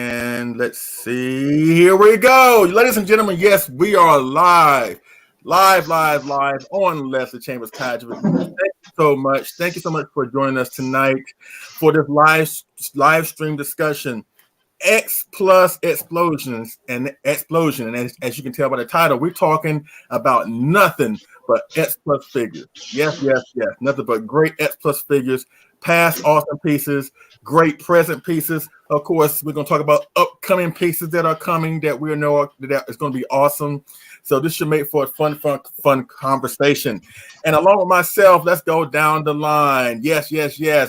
And let's see. Here we go. Ladies and gentlemen, yes, we are live on Leslie Chambers Kaiju. Thank you so much. Thank you so much for joining us tonight for this live stream discussion. X plus explosions and explosion. And as you can tell by the title, we're talking about nothing but X plus figures. Yes. Nothing but great X plus figures, past awesome pieces, great present pieces. Of course, we're going to talk about upcoming pieces that are coming that we know that is going to be awesome. So this should make for a fun conversation. And along with myself, let's go down the line. Yes.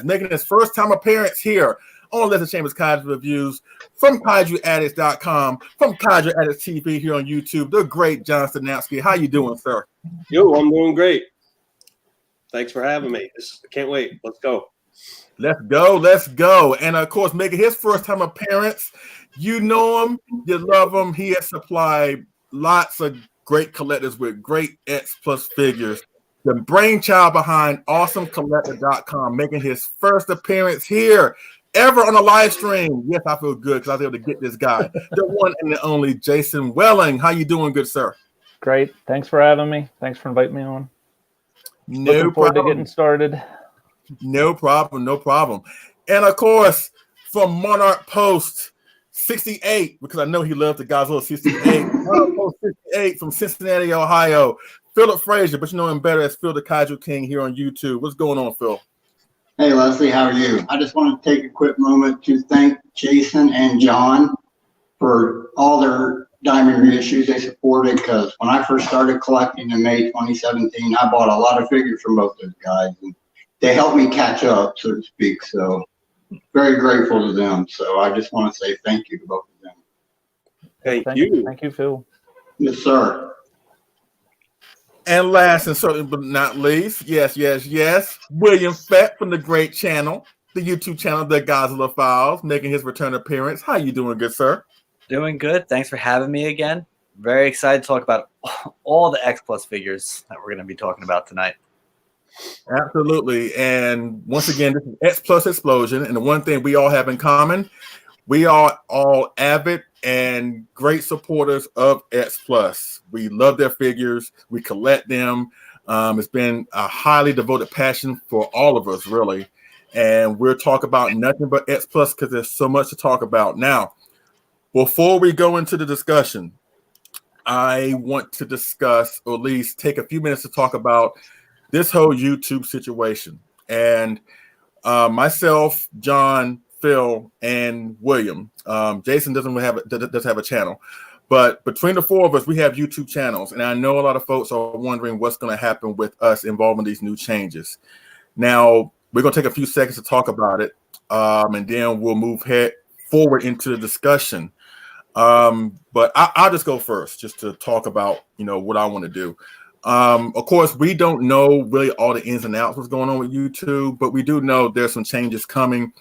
Making his first time appearance here on Leslie Chambers Kaiju Reviews from KaijuAddicts.com, from Kaiju Addicts TV here on YouTube, the great John Stanowski. How you doing, sir? Yo, I'm doing great. Thanks for having me. I can't wait. Let's go. Let's go. And of course, making his first time appearance, you know him, you love him. He has supplied lots of great collectors with great X plus figures. The brainchild behind AwesomeCollector.com, making his first appearance here ever on a live stream. Yes, I feel good because I was able to get this guy, the one and the only Jason Welling. How you doing, good sir? Great. Thanks for having me. Thanks for inviting me on. Looking forward to getting started. No problem. And of course, from Monarch Post 68, because I know he loves the Godzilla 68. Monarch Post 68 from Cincinnati, Ohio. Phillip Frazier, but you know him better as Phil the Kaiju King here on YouTube. What's going on, Phil? Hey, Leslie, how are you? I just want to take a quick moment to thank Jason and John for all their Diamond reissues they supported, because when I first started collecting in May 2017, I bought a lot of figures from both those guys, and they helped me catch up, so to speak. So very grateful to them. So I just want to say thank you to both of them. Thank you. Thank you, Phil. Yes, sir. And last and certainly but not least, yes, William Fett from the great channel, the YouTube channel, the Godzilla Files, making his return appearance. How you doing, good sir? Doing good. Thanks for having me again. Very excited to talk about all the X Plus figures that we're going to be talking about tonight. Absolutely. And once again, this is X Plus Xplosion. And the one thing we all have in common, we are all avid and great supporters of X Plus. We love their figures. We collect them. It's been a highly devoted passion for all of us, really. And we'll talk about nothing but X Plus because there's so much to talk about. Now, before we go into the discussion, I want to discuss, or at least take a few minutes to talk about this whole YouTube situation. And myself, John, Phil, and William. Jason doesn't have a channel, but between the four of us, we have YouTube channels, and I know a lot of folks are wondering what's going to happen with us involving these new changes. Now, we're going to take a few seconds to talk about it, and then we'll move forward into the discussion. But I'll just go first, just to talk about what I want to do. Of course, we don't know really all the ins and outs what's going on with YouTube, but we do know there's some changes coming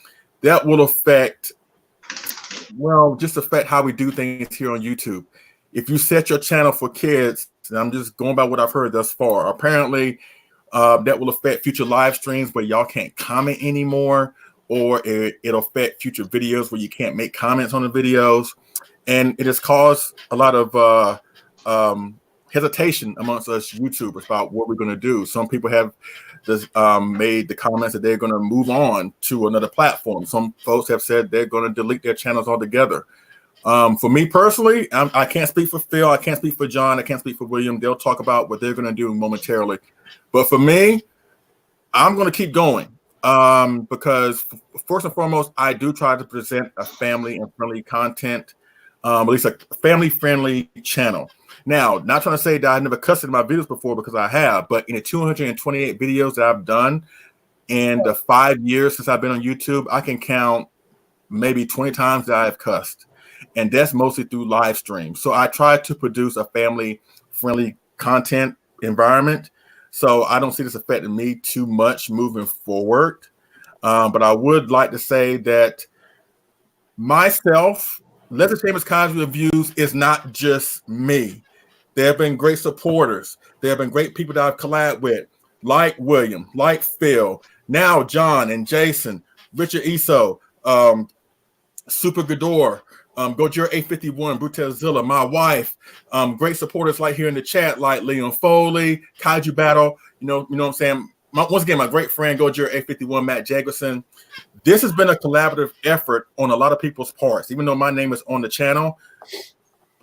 that will affect how we do things here on YouTube. If you set your channel for kids, and I'm just going by what I've heard thus far, apparently that will affect future live streams where y'all can't comment anymore, or it'll affect future videos where you can't make comments on the videos. And it has caused a lot of hesitation amongst us YouTubers about what we're going to do. Some people have just made the comments that they're going to move on to another platform. Some folks have said they're going to delete their channels altogether. For me personally, I can't speak for Phil. I can't speak for John. I can't speak for William. They'll talk about what they're going to do momentarily. But for me, I'm going to keep going because first and foremost, I do try to present a family and friendly content, at least a family-friendly channel. Now, not trying to say that I never cussed in my videos before, because I have, but in the 228 videos that I've done in the 5 years since I've been on YouTube, I can count maybe 20 times that I've cussed. And that's mostly through live streams. So I try to produce a family-friendly content environment. So I don't see this affecting me too much moving forward. But I would like to say that myself, Leslie Chambers Kaiju Reviews is not just me. There have been great supporters. There have been great people that I've collabed with, like William, like Phil, now John and Jason, Richard Iso, Super Gador, Gojira 851, Brutezilla, my wife, great supporters like here in the chat, like Leon Foley, Kaiju Battle, you know what I'm saying? Once again, my great friend Gojira 851, Matt Jaggerson. This has been a collaborative effort on a lot of people's parts. Even though my name is on the channel,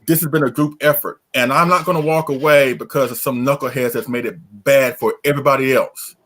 this has been a group effort. And I'm not going to walk away because of some knuckleheads that's made it bad for everybody else.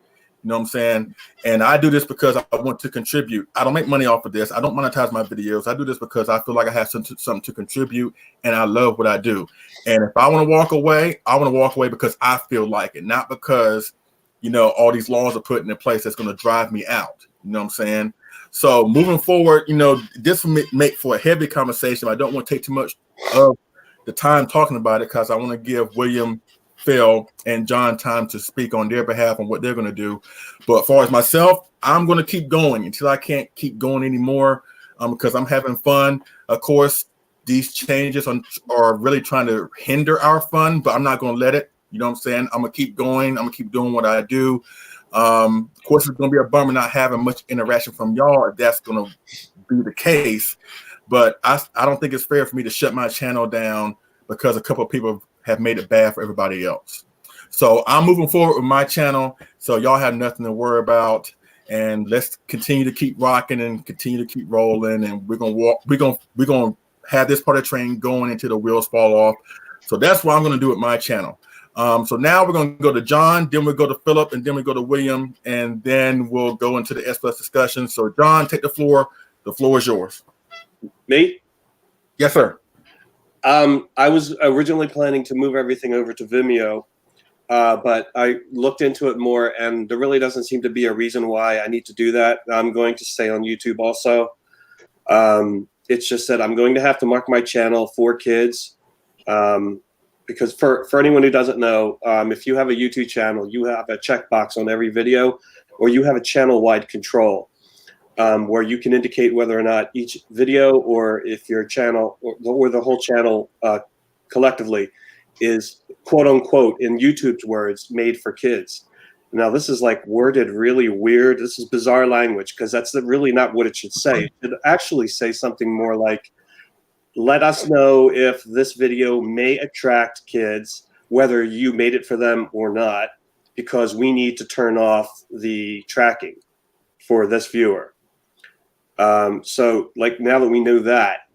You know what I'm saying? And I do this because I want to contribute. I don't make money off of this. I don't monetize my videos. I do this because I feel like I have something to contribute, and I love what I do. And if I want to walk away, I want to walk away because I feel like it, not because, you know, all these laws are put in place that's going to drive me out. You know what I'm saying? So moving forward, you know, this will make for a heavy conversation. I don't want to take too much of the time talking about it because I want to give William, Phil, and John time to speak on their behalf on what they're going to do. But as far as myself, I'm going to keep going until I can't keep going anymore because I'm having fun. Of course, these changes are really trying to hinder our fun, but I'm not going to let it. You know what I'm saying? I'm going to keep going. I'm going to keep doing what I do. Of course, it's going to be a bummer not having much interaction from y'all if that's going to be the case. But I don't think it's fair for me to shut my channel down because a couple of people have made it bad for everybody else. So I'm moving forward with my channel. So y'all have nothing to worry about. And let's continue to keep rocking and continue to keep rolling. And we're gonna have this part of the train going until the wheels fall off. So that's what I'm gonna do with my channel. So now we're gonna go to John, then we'll go to Philip, and then we go to William, and then we'll go into the S Plus discussion. So John, take the floor. The floor is yours. Me? Yes, sir. I was originally planning to move everything over to Vimeo, but I looked into it more, and there really doesn't seem to be a reason why I need to do that. I'm going to stay on YouTube also. It's just that I'm going to have to mark my channel for kids, because for anyone who doesn't know, if you have a YouTube channel, you have a checkbox on every video, or you have a channel-wide control. Where you can indicate whether or not each video or if your channel or the whole channel collectively is quote unquote, in YouTube's words, made for kids. Now this is like worded really weird. This is bizarre language because that's really not what it should say. It should actually say something more like, let us know if this video may attract kids, whether you made it for them or not, because we need to turn off the tracking for this viewer. So like now that we know that,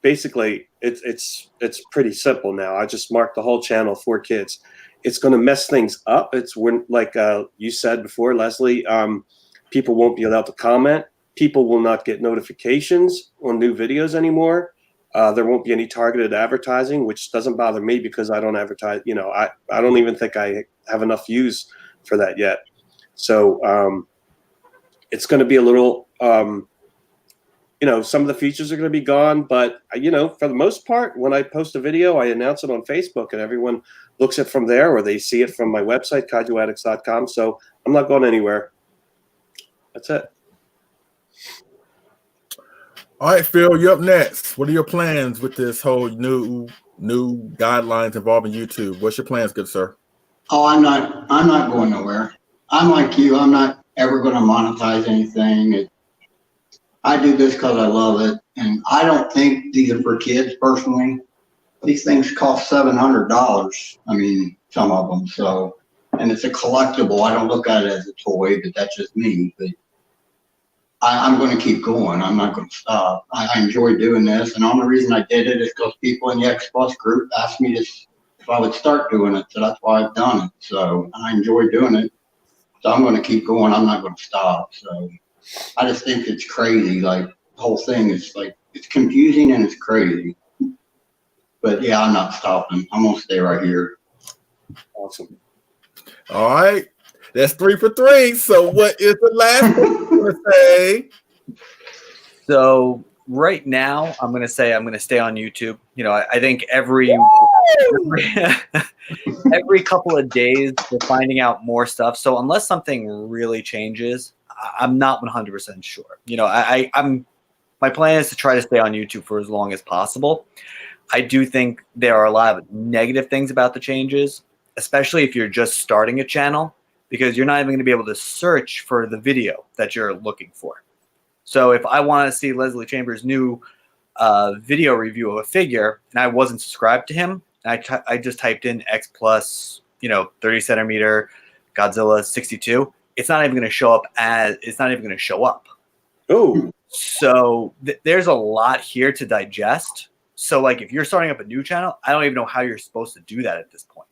basically it's pretty simple now. I just marked the whole channel for kids. It's going to mess things up. It's when, like you said before, Leslie, people won't be allowed to comment. People will not get notifications on new videos anymore. There won't be any targeted advertising, which doesn't bother me because I don't advertise. You know, I don't even think I have enough views for that yet. So it's going to be a little. You know, some of the features are going to be gone, but, you know, for the most part, when I post a video, I announce it on Facebook and everyone looks at it from there, or they see it from my website, kaijuaddicts.com. So I'm not going anywhere. That's it. All right, Phil, you're up next. What are your plans with this whole new guidelines involving YouTube? What's your plans, good sir? Oh, I'm not going nowhere. I'm like you. I'm not ever going to monetize anything. I do this because I love it, and I don't think these are for kids personally. These things cost $700. I mean, some of them. So, and it's a collectible. I don't look at it as a toy, but that's just me. But I'm going to keep going. I'm not going to stop. I enjoy doing this, and the only reason I did it is because people in the X Plus group asked me if I would start doing it. So that's why I've done it. So I enjoy doing it. So I'm going to keep going. I'm not going to stop. So. I just think it's crazy. Like the whole thing is like, it's confusing and it's crazy. But yeah, I'm not stopping. I'm gonna stay right here. Awesome. All right, that's 3 for 3. So what is the last thing you're gonna say? So right now, I'm gonna say I'm gonna stay on YouTube. You know, I think every couple of days we're finding out more stuff. So unless something really changes, I'm not 100% sure. You know, my plan is to try to stay on YouTube for as long as possible. I do think there are a lot of negative things about the changes, especially if you're just starting a channel, because you're not even going to be able to search for the video that you're looking for. So if I want to see Leslie Chambers' new a video review of a figure, and I wasn't subscribed to him. I just typed in X plus, 30 centimeter Godzilla 62. It's not even going to show up Oh, So there's a lot here to digest. So like if you're starting up a new channel, I don't even know how you're supposed to do that at this point.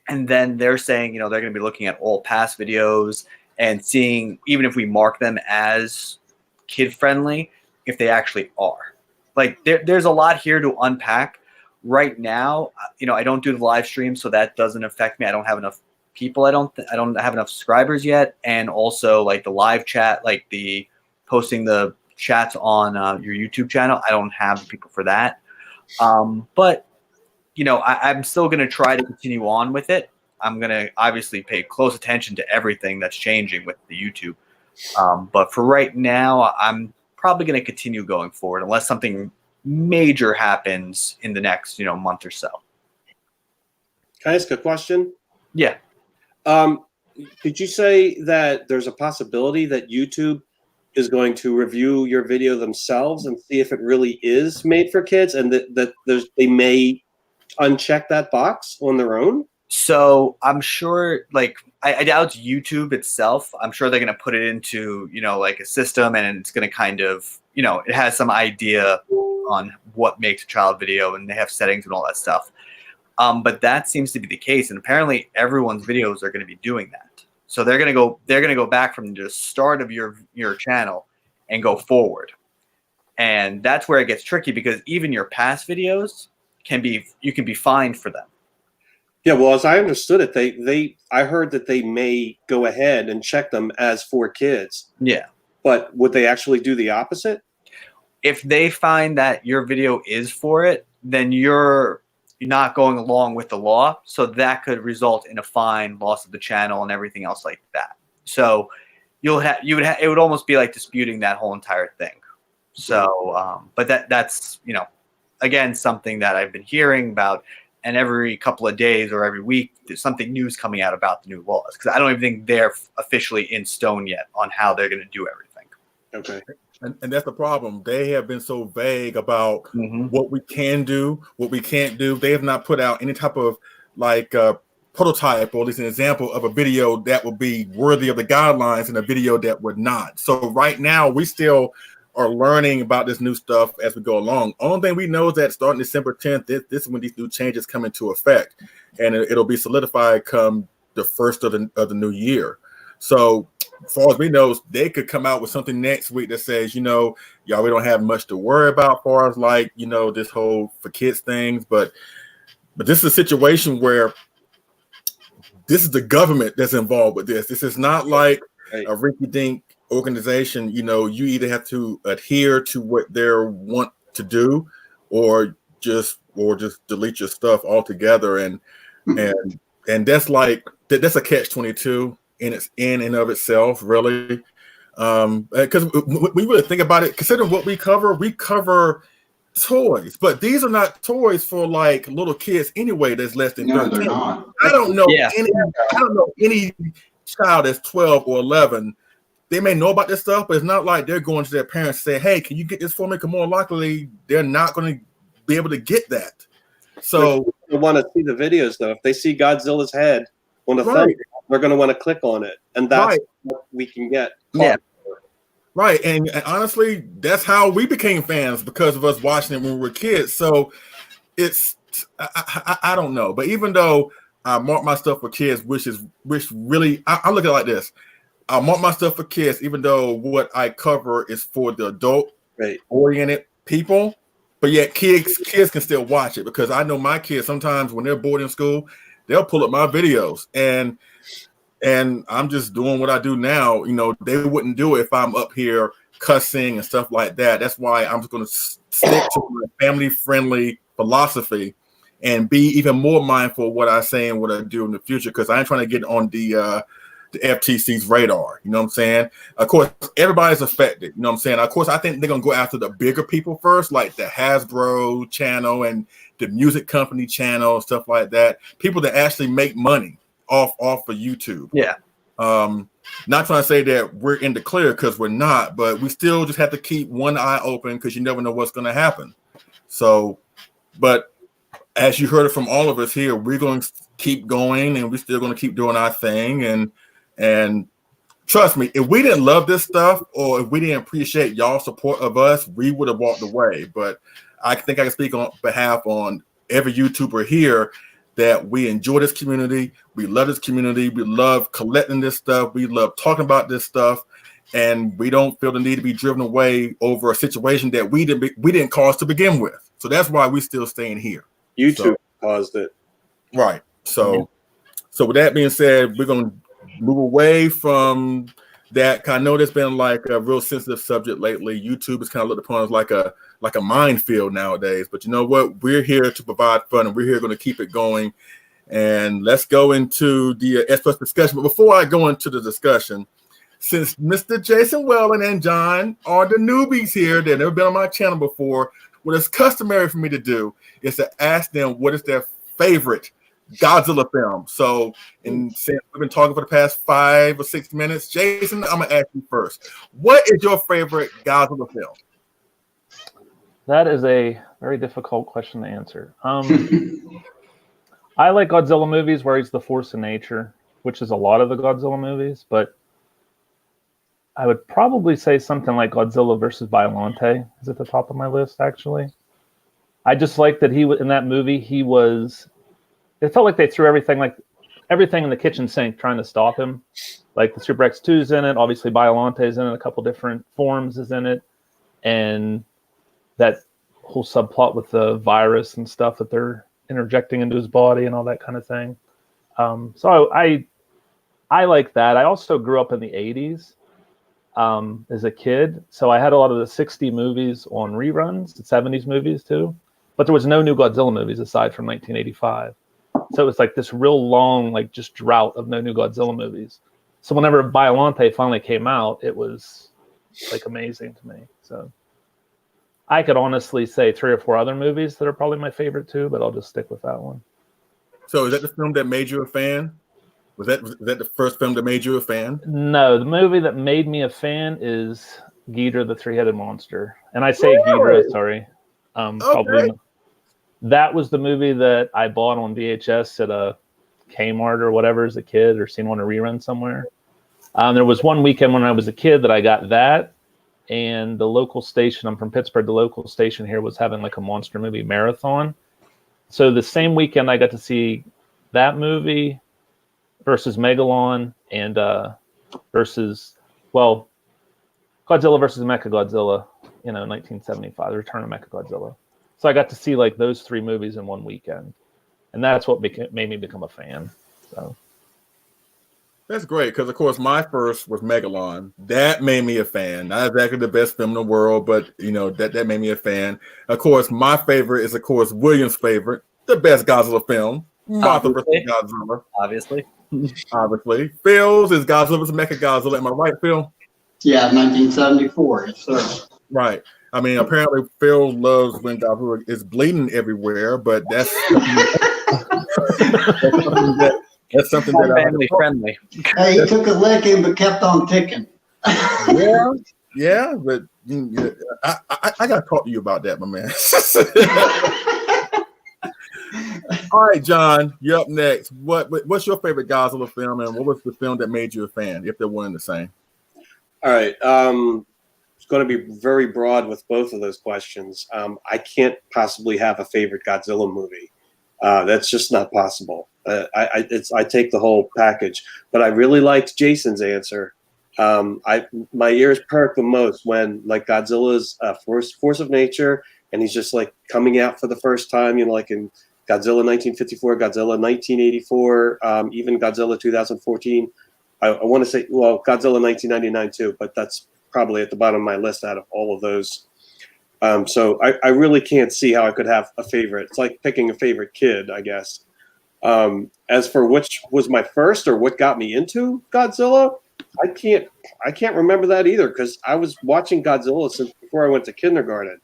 And then they're saying, they're going to be looking at all past videos and seeing, even if we mark them as kid friendly, if they actually are. Like there's a lot here to unpack. Right now, I don't do the live stream, so that doesn't affect me. I don't have enough people. I don't have enough subscribers yet, and also like the live chat, like the posting the chats on your YouTube channel. I don't have the people for that. But I'm still going to try to continue on with it. I'm going to obviously pay close attention to everything that's changing with the YouTube. But for right now, I'm probably going to continue going forward unless something major happens in the next, month or so. can I ask a question? Yeah. Did you say that there's a possibility that YouTube is going to review your video themselves and see if it really is made for kids, and that they may uncheck that box on their own? So I'm sure, like, I doubt YouTube itself. I'm sure they're going to put it into, like a system, and it's going to kind of, it has some idea on what makes a child video, and they have settings and all that stuff. But that seems to be the case, and apparently everyone's videos are going to be doing that. So they're going to go back from the start of your channel and go forward, and that's where it gets tricky, because even your past videos you can be fined for them. Yeah, well, as I understood it, I heard that they may go ahead and check them as for kids. Yeah. But would they actually do the opposite? If they find that your video is for it, then you're not going along with the law. So that could result in a fine, loss of the channel, and everything else like that. So it would almost be like disputing that whole entire thing. So, but that's, again, something that I've been hearing about. And every couple of days or every week, there's something new's coming out about the new laws, because I don't even think they're officially in stone yet on how they're going to do everything. Okay. And that's the problem. They have been so vague about what we can do, what we can't do. They have not put out any type of like prototype, or at least an example of a video that would be worthy of the guidelines and a video that would not. So right now, we still are learning about this new stuff as we go along. Only thing we know is that starting December 10th, this is when these new changes come into effect, and it'll be solidified come the first of the new year. So as far as we know, they could come out with something next week that says, y'all, we don't have much to worry about as far as like, this whole for kids things. But this is a situation where this is the government that's involved with this. This is not like a rinky-dink organization. You either have to adhere to what they want to do, or just delete your stuff altogether. And that's like that's a catch-22 in and of itself, really. Because we really think about it, considering what we cover toys, but these are not toys for like little kids anyway. That's less than 13. They're not. I don't know any child that's 12 or 11. They may know about this stuff, but it's not like they're going to their parents and say, "Hey, can you get this for me?" Because more likely they're not going to be able to get that. So they want to see the videos, though. If they see Godzilla's head on the thumb, they're going to want to click on it, and that's what we can get. Yeah. Right, and honestly, that's how we became fans, because of us watching it when we were kids. So it's I don't know, but even though I mark my stuff for kids, which really I look at it like this: I mark my stuff for kids, even though what I cover is for the adult oriented people. But yet kids can still watch it, because I know my kids sometimes when they're bored in school, they'll pull up my videos, and I'm just doing what I do now. They wouldn't do it if I'm up here cussing and stuff like that. That's why I'm just going to stick to my family-friendly philosophy and be even more mindful of what I say and what I do in the future, because I ain't trying to get on the FTC's radar. You know what I'm saying? Of course, everybody's affected. You know what I'm saying? Of course, I think they're going to go after the bigger people first, like the Hasbro channel and the music company channel, stuff like that. People that actually make money off of YouTube. Yeah. not trying to say that we're in the clear because we're not, but we still just have to keep one eye open because you never know what's going to happen. So, but as you heard it from all of us here, we're going to keep going and we're still going to keep doing our thing. And trust me, if we didn't love this stuff or if we didn't appreciate y'all's support of us, we would have walked away. But I think I can speak on behalf on every YouTuber here that we enjoy this community. We love this community. We love collecting this stuff. We love talking about this stuff. And we don't feel the need to be driven away over a situation that we didn't cause to begin with. So that's why we're still staying here. YouTube caused it. Right. So with that being said, we're going to move away from that. 'Cause I know there's been like a real sensitive subject lately. YouTube is kind of looked upon as like a minefield nowadays. But you know what? We're here to provide fun, and we're here going to keep it going. And let's go into the S+ discussion. But before I go into the discussion, since Mr. Jason Wellen and John are the newbies here, they've never been on my channel before, what is customary for me to do is to ask them what is their favorite Godzilla film. So, and since we've been talking for the past 5 or 6 minutes, Jason, I'm gonna ask you first. What is your favorite Godzilla film? That is a very difficult question to answer. I like Godzilla movies where he's the force of nature, which is a lot of the Godzilla movies, but I would probably say something like Godzilla versus Biollante is at the top of my list, actually. I just like that in that movie, it felt like they threw everything in the kitchen sink trying to stop him. Like the Super X2's in it, obviously Biollante's in it, a couple different forms is in it, and that whole subplot with the virus and stuff that they're interjecting into his body and all that kind of thing. So I like that. I also grew up in the 80s. As a kid, so I had a lot of the 60 movies on reruns, the 70s movies too, but there was no new Godzilla movies aside from 1985. So it was like this real long, like just drought of no new Godzilla movies. So whenever Biollante finally came out, it was like amazing to me. So I could honestly say 3 or 4 other movies that are probably my favorite too, but I'll just stick with that one. So is that the film that made you a fan? Was that the first film that made you a fan? No, the movie that made me a fan is Ghidorah, the Three-Headed Monster. And I say Ghidorah, sorry. Probably that was the movie that I bought on VHS at a Kmart or whatever as a kid, or seen on a rerun somewhere. There was one weekend when I was a kid that I got that, and the local station, I'm from Pittsburgh, the local station here was having like a monster movie marathon. So the same weekend I got to see that movie versus Megalon and Godzilla versus Mechagodzilla, 1975, the Return of Mechagodzilla. So I got to see like those 3 movies in one weekend, and that's what made me become a fan. So that's great, because of course my first was Megalon. That made me a fan. Not exactly the best film in the world, but that made me a fan. Of course, my favorite is William's favorite, the best Godzilla film, Mothra vs. Godzilla. Obviously. Phil's is Godzilla vs. Mechagodzilla. Am I right, Phil? Yeah, 1974. Yes, sir. Right. I mean, apparently Phil loves when Godzilla is bleeding everywhere, but that's something that family friendly. Hey, he took a licking but kept on ticking. yeah, but I got to talk to you about that, my man. All right, John, you're up next. What's your favorite Godzilla film, and what was the film that made you a fan, if they're one and the same? All right. It's going to be very broad with both of those questions. I can't possibly have a favorite Godzilla movie. That's just not possible. I take the whole package, but I really liked Jason's answer. My ears perk the most when like Godzilla's force of nature, and he's just like coming out for the first time, like in Godzilla 1954, Godzilla 1984, even Godzilla 2014. I want to say, well, Godzilla 1999 too, but that's probably at the bottom of my list out of all of those. So I really can't see how I could have a favorite. It's like picking a favorite kid, I guess. As for which was my first or what got me into Godzilla, I can't remember that either, because I was watching Godzilla since before I went to kindergarten.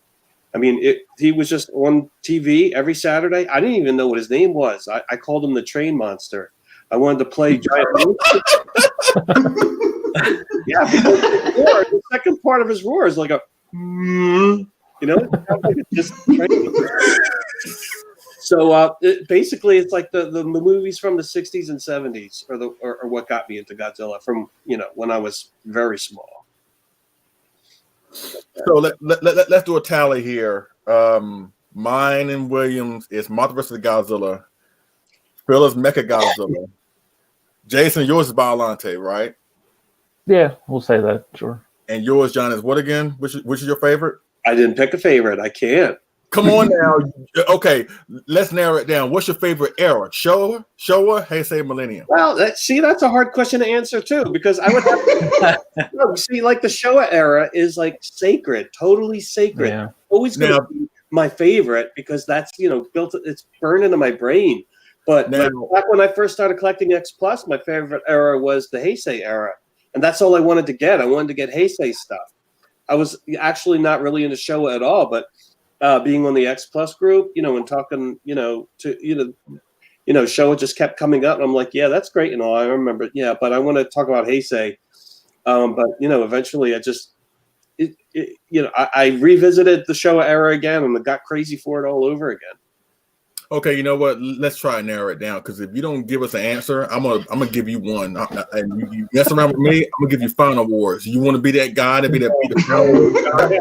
I mean, he was just on TV every Saturday. I didn't even know what his name was. I called him the Train Monster. I wanted to play giant. Yeah, because the second part of his roar is like a, you know, just so basically it's like the movies from the 60s and 70s or what got me into Godzilla from, you know, when I was very small. So let's do a tally here. Mine and Williams is Mothra vs. Godzilla. Phil is Mechagodzilla. Jason, yours is Biollante, right? Yeah, we'll say that, sure. And yours, John, is what again? Which is your favorite? I didn't pick a favorite. I can't. Come on now. Okay, let's narrow it down. What's your favorite era? Showa, Heisei, Millennium? Well, that's a hard question to answer too, because I would have no, see, like the Showa era is like sacred, totally sacred. Yeah. Always going to be my favorite because that's, you know, it's burned into my brain. But back when I first started collecting X Plus, my favorite era was the Heisei era, and that's all I wanted to get. I wanted to get Heisei stuff. I was actually not really into Showa at all, but being on the X Plus group, you know, and talking, you know, to Showa just kept coming up, and I'm like, yeah, that's great and all. I remember, yeah, but I want to talk about Heisei. But you know, eventually, I revisited the Showa era again, and got crazy for it all over again. Okay, you know what? Let's try and narrow it down, because if you don't give us an answer, I'm gonna give you one. And you mess around with me, I'm gonna give you final awards. You want to be that guy to be that guy?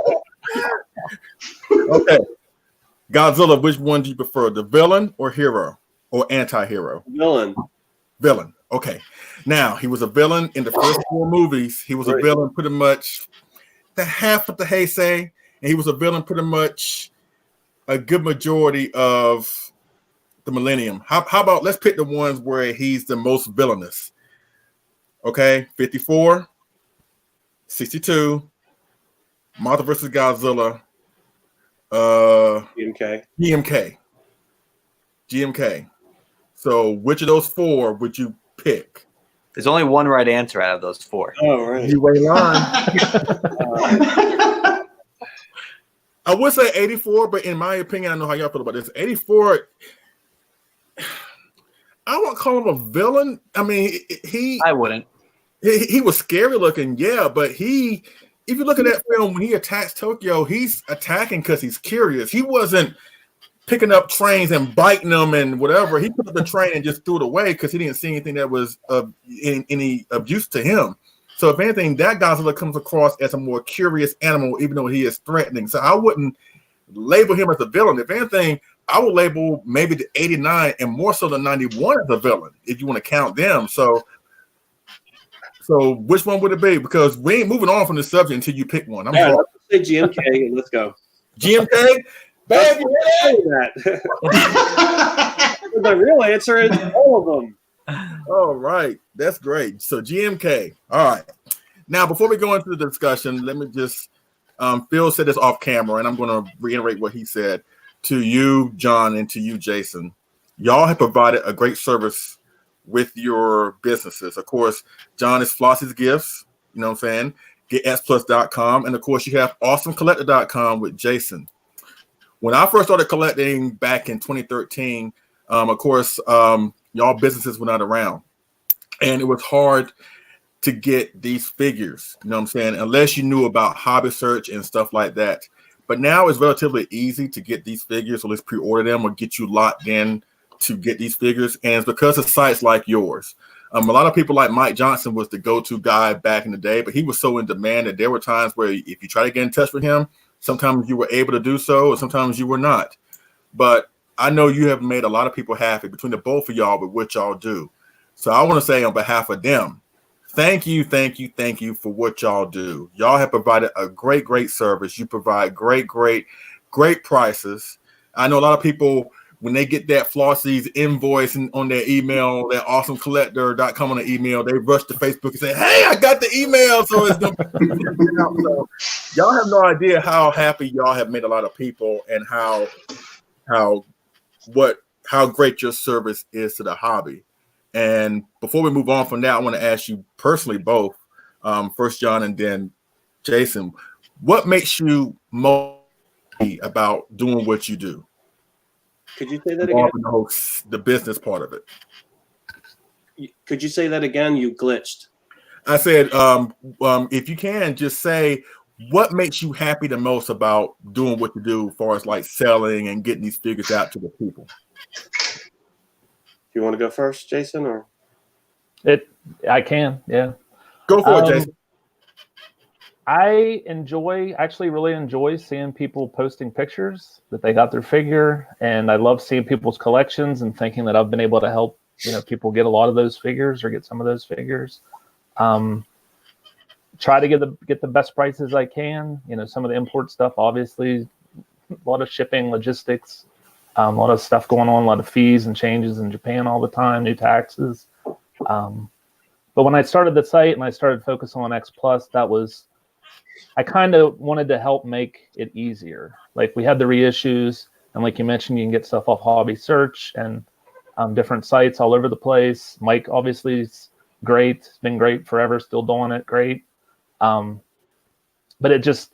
Okay, Godzilla. Which one do you prefer, the villain or hero or anti-hero? Villain. Okay. Now he was a villain in the first 4 movies. He was a villain pretty much the half of the Heisei, and he was a villain pretty much a good majority of the Millennium. How about let's pick the ones where he's the most villainous. Okay, 54, 62, Mothra vs. Godzilla, GMK. So which of those 4 would you pick? There's only one right answer out of those 4. Oh, right. You wait line. I would say 84, but in my opinion, I know how y'all feel about this. 84, I won't call him a villain. I mean, I wouldn't. He was scary looking, yeah, but if you look at that film, when he attacks Tokyo, he's attacking because he's curious. He wasn't picking up trains and biting them and whatever. He put up the train and just threw it away because he didn't see anything that was of any use to him. So if anything, that Godzilla comes across as a more curious animal, even though he is threatening. So I wouldn't label him as a villain. If anything, I would label maybe the 89 and more so the 91 as a villain, if you want to count them. So which one would it be? Because we ain't moving on from the subject until you pick one. Let's say GMK and let's go. GMK? Baby, that. The real answer is all of them. All right, that's great. So GMK. All right. Now, before we go into the discussion, let me just Phil said this off camera, and I'm going to reiterate what he said to you, John, and to you, Jason. Y'all have provided a great service with your businesses. Of course, John is Flossie's Gifts. You know what I'm saying? GetXplus.com, and of course, you have AwesomeCollector.com with Jason. When I first started collecting back in 2013, of course, y'all businesses were not around, and it was hard to get these figures, you know what I'm saying, unless you knew about Hobby Search and stuff like that. But now it's relatively easy to get these figures, so let's pre-order them or get you locked in to get these figures, and it's because of sites like yours. A lot of people like Mike Johnson was the go-to guy back in the day, but he was so in demand that there were times where if you try to get in touch with him, sometimes you were able to do so, or sometimes you were not. But I know you have made a lot of people happy between the both of y'all with what y'all do. So I want to say on behalf of them, thank you for what y'all do. Y'all have provided a great service. You provide great prices. I know a lot of people, when they get that Flossie's invoice on their email, that awesomecollector.com on the email, they rush to Facebook and say, hey, I got the email. So it's going to out. So y'all have no idea how happy y'all have made a lot of people, and how great your service is to the hobby. And before we move on from that, I want to ask you personally both, first John and then Jason, what makes you most happy about doing what you do? Could you say that again? The business part of it. Could you say that again? You glitched. I said, if you can, just say what makes you happy the most about doing what you do, as far as like selling and getting these figures out to the people. You want to go first, Jason, or I can, yeah. Go for it, Jason. I really enjoy seeing people posting pictures that they got their figure, and I love seeing people's collections and thinking that I've been able to help people get a lot of those figures or get some of those figures. Try to get the best prices I can. Some of the import stuff, obviously, a lot of shipping, logistics, a lot of stuff going on, a lot of fees and changes in Japan all the time, new taxes. But when I started the site and I started focusing on X Plus, I kind of wanted to help make it easier. Like we had the reissues, and like you mentioned, you can get stuff off Hobby Search and different sites all over the place. Mike obviously is great. It's been great forever, still doing it great. But it just,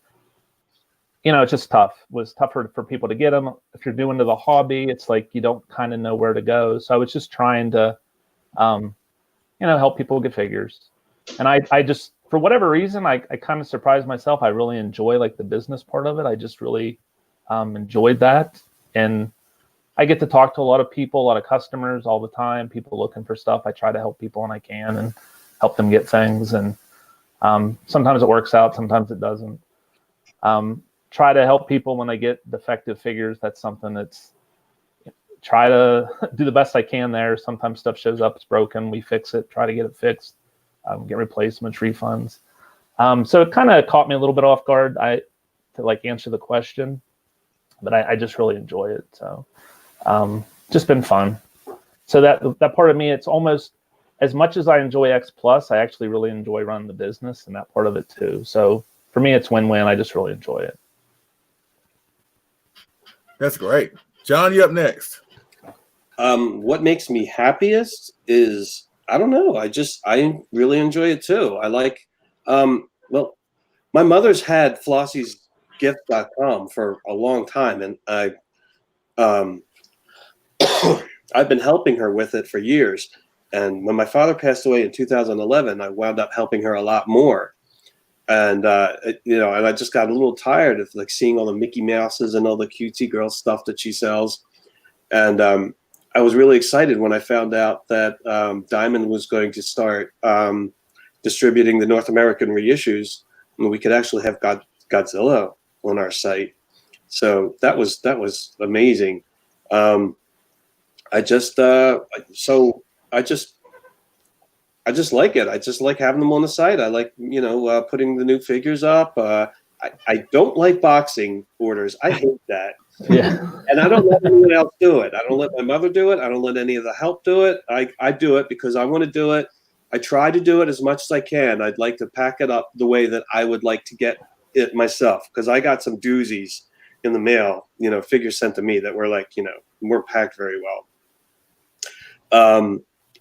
it's just tough. It was tougher for people to get them. If you're doing to the hobby, it's like you don't kind of know where to go. So I was just trying to, help people get figures. And I just, for whatever reason, I kind of surprised myself. I really enjoy like the business part of it. I just really enjoyed that. And I get to talk to a lot of people, a lot of customers all the time, people looking for stuff. I try to help people when I can and help them get things. And sometimes it works out, sometimes it doesn't. Try to help people when they get defective figures. That's something that's try to do the best I can there. Sometimes stuff shows up, it's broken, we fix it, try to get it fixed, get replacements, refunds. So it kind of caught me a little bit off guard to like answer the question, but I just really enjoy it. So just been fun. So that part of me, it's almost as much as I enjoy X Plus, I actually really enjoy running the business and that part of it too. So for me, it's win-win. I just really enjoy it. That's great. John, you up next. What makes me happiest is, I don't know. I really enjoy it too. I like, well, my mother's had Flossie'sGift.com for a long time, and I've been helping her with it for years. And when my father passed away in 2011, I wound up helping her a lot more. And, and I just got a little tired of like seeing all the Mickey Mouses and all the cutesy girl stuff that she sells. And I was really excited when I found out that Diamond was going to start distributing the North American reissues, and we could actually have Godzilla on our site. So that was amazing. I just like it. I just like having them on the site. I like, putting the new figures up. I don't like boxing orders. I hate that. Yeah. And I don't let anyone else do it. I don't let my mother do it. I don't let any of the help do it. I do it because I want to do it. I try to do it as much as I can. I'd like to pack it up the way that I would like to get it myself, because I got some doozies in the mail, figures sent to me that were like, weren't packed very well.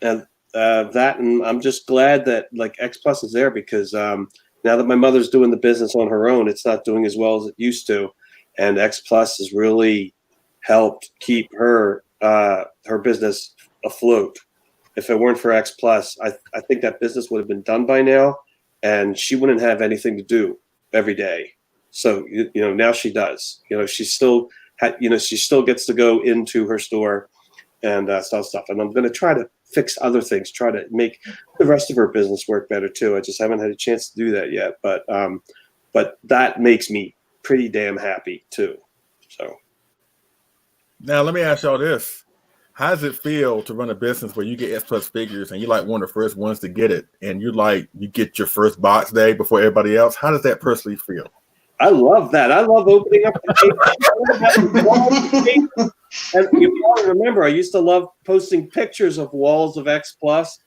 And I'm just glad that like X Plus is there, because now that my mother's doing the business on her own, it's not doing as well as it used to, and X Plus has really helped keep her business afloat. If it weren't for X Plus, I think that business would have been done by now, and she wouldn't have anything to do every day. So now she does. She still she still gets to go into her store and sell stuff. And I'm going to try to fix other things, try to make the rest of her business work better too. I just haven't had a chance to do that yet, but that makes me pretty damn happy too. So now let me ask y'all this. How does it feel to run a business where you get X Plus figures and you're like one of the first ones to get it, and you get your first box day before everybody else? How does that personally feel? I love that. I love opening up the paper. And you probably remember, I used to love posting pictures of walls of X Plus.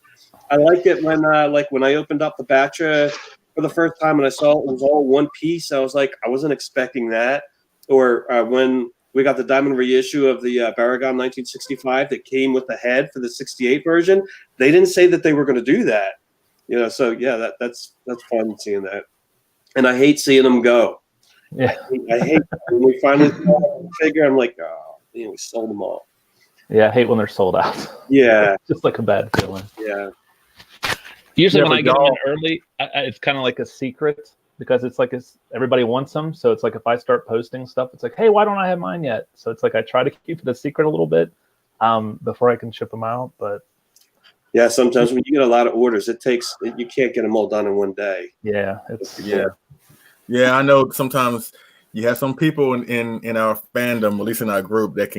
I liked it when I opened up the Batra for the first time and I saw it was all one piece. I was like, I wasn't expecting that. Or when we got the Diamond reissue of the Barragan 1965 that came with the head for the 68 version, they didn't say that they were going to do that. So yeah, that's fun seeing that. And I hate seeing them go. Yeah. I hate when we finally saw the figure. I'm like, oh, we sold them all. Yeah, I hate when they're sold out. Yeah. Just like a bad feeling. Yeah. Usually Yeah, when but I get them in y'all- early, it's kind of like a secret because it's like everybody wants them. So it's like if I start posting stuff, it's like, hey, why don't I have mine yet? So it's like I try to keep it a secret a little bit before I can ship them out. But Yeah, sometimes when you get a lot of orders, you can't get them all done in one day. yeah, Yeah, I know sometimes you have some people in our fandom, at least in our group, that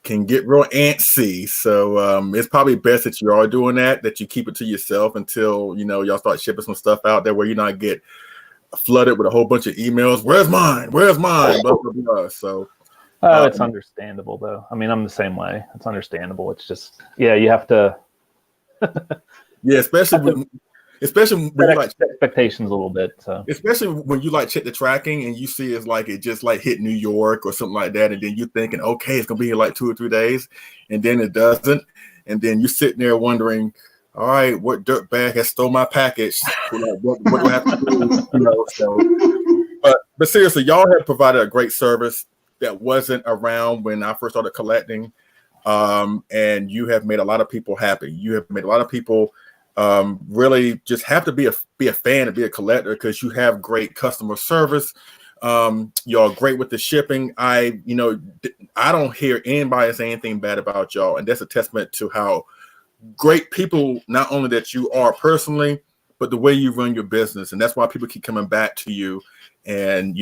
can get real antsy. So it's probably best that you are doing that you keep it to yourself until y'all start shipping some stuff out there where you not get flooded with a whole bunch of emails. Where's mine? Blah, blah, blah. So it's understandable though. I mean, I'm the same way. It's understandable. It's just you have to yeah, especially when you like expectations a little bit. So especially when you like check the tracking and you see it's like it just like hit New York or something like that, and then you're thinking, okay, it's gonna be here like 2 or 3 days, and then it doesn't, and then you're sitting there wondering, all right, what dirtbag has stole my package? What do I have to do? So, but seriously, y'all have provided a great service that wasn't around when I first started collecting, and you have made a lot of people happy. You have made a lot of people really just have to be a fan and be a collector because you have great customer service. Y'all great with the shipping. I don't hear anybody say anything bad about y'all, and that's a testament to how great people, not only that you are personally, but the way you run your business. And that's why people keep coming back to you. And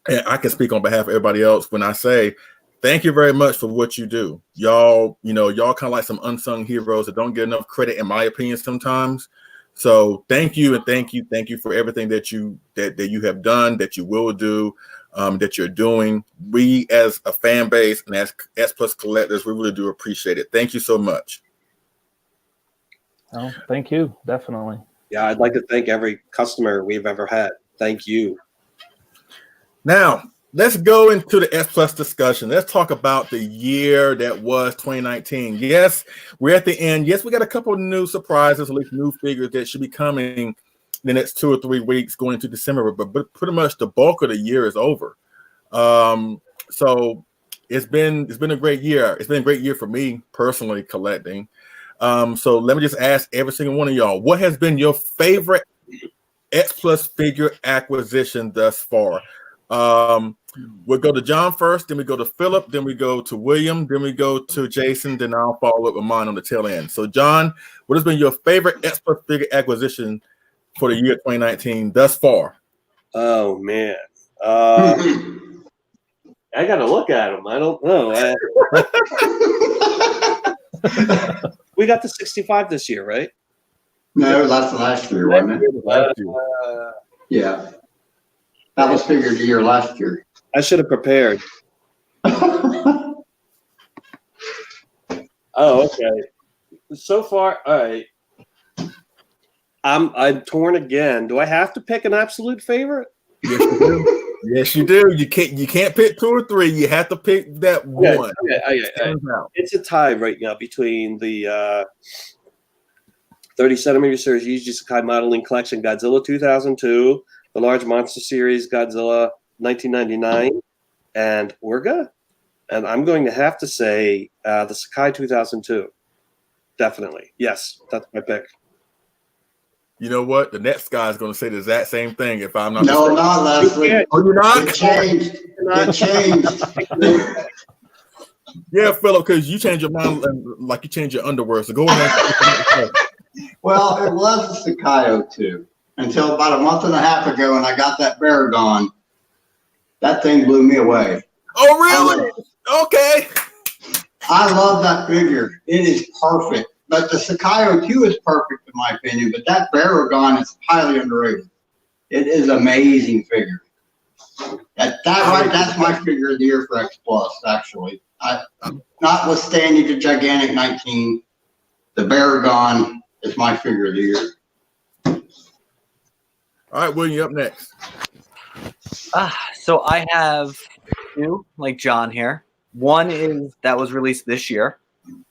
and I can speak on behalf of everybody else when I say thank you very much for what you do. Y'all kind of like some unsung heroes that don't get enough credit, in my opinion, sometimes. So thank you, and thank you for everything that you have done, that you will do, that you're doing. We as a fan base and as S Plus collectors, we really do appreciate it. Thank you so much. oh, thank you, definitely. Yeah, I'd like to thank every customer we've ever had. Thank you. Now, let's go into the S Plus discussion. Let's talk about the year that was 2019. Yes, we're at the end. Yes, we got a couple of new surprises, at least new figures that should be coming the next 2 or 3 weeks going into December. But pretty much the bulk of the year is over. So it's been a great year. It's been a great year for me personally collecting. So let me just ask every single one of y'all, what has been your favorite X Plus figure acquisition thus far? We'll go to John first, then we go to Philip, then we go to William, then we go to Jason, then I'll follow up with mine on the tail end. So John, what has been your favorite X Plus figure acquisition for the year 2019 thus far? Oh man, I gotta look at them. I don't know. We got the 65 this year, right? No, that's last year, wasn't it? Yeah. That was figured the year last year. I should have prepared. Oh, okay. So far, all right. I'm torn again. Do I have to pick an absolute favorite? Yes, you do. Yes, you do. You can't pick 2 or 3. You have to pick that one. Okay. It's a tie right now between the 30cm series Yuji Sakai modeling collection Godzilla 2002, the large monster series Godzilla 1999, and Orga. And I'm going to have to say the Sakai 2002. Definitely. Yes, that's my pick. You know what? The next guy is going to say the exact same thing if I'm not No, mistaken. not Leslie. Oh, you're not? It changed. It changed. Yeah, Philip, because you changed your mind like you changed your underwear. So go ahead. Well, it was a Sakai 02 until about a month and a half ago when I got that Barragan. That thing blew me away. Oh, really? Okay. I love that figure. It is perfect. But the Sakai 02 is perfect in my opinion, but that Barragan is highly underrated. It is amazing figure. That's my figure of the year for X Plus, actually. Notwithstanding the gigantic 19, the Barragan is my figure of the year. All right, William, you up next. So I have 2, like John here. One is that was released this year,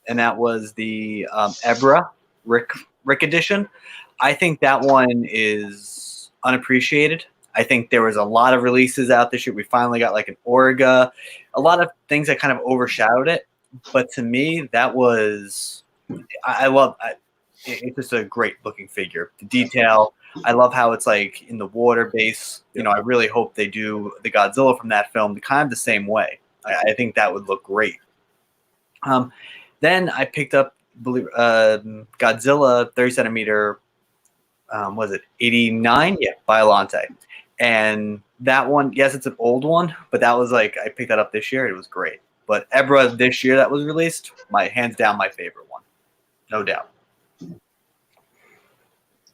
and that was the Ebra Rick edition. I think that one is unappreciated. I think there was a lot of releases out this year. We finally got like an Orga, a lot of things that kind of overshadowed it. But to me, that was it's just a great looking figure. The detail, I love how it's like in the water base. You know, I really hope they do the Godzilla from that film kind of the same way. I think that would look great. Then I picked up Godzilla 30 centimeter. Was it 89? Yeah, Biollante. And that one, yes, it's an old one, but that was like, I picked that up this year. It was great. But Ebra this year that was released, hands down my favorite one. No doubt.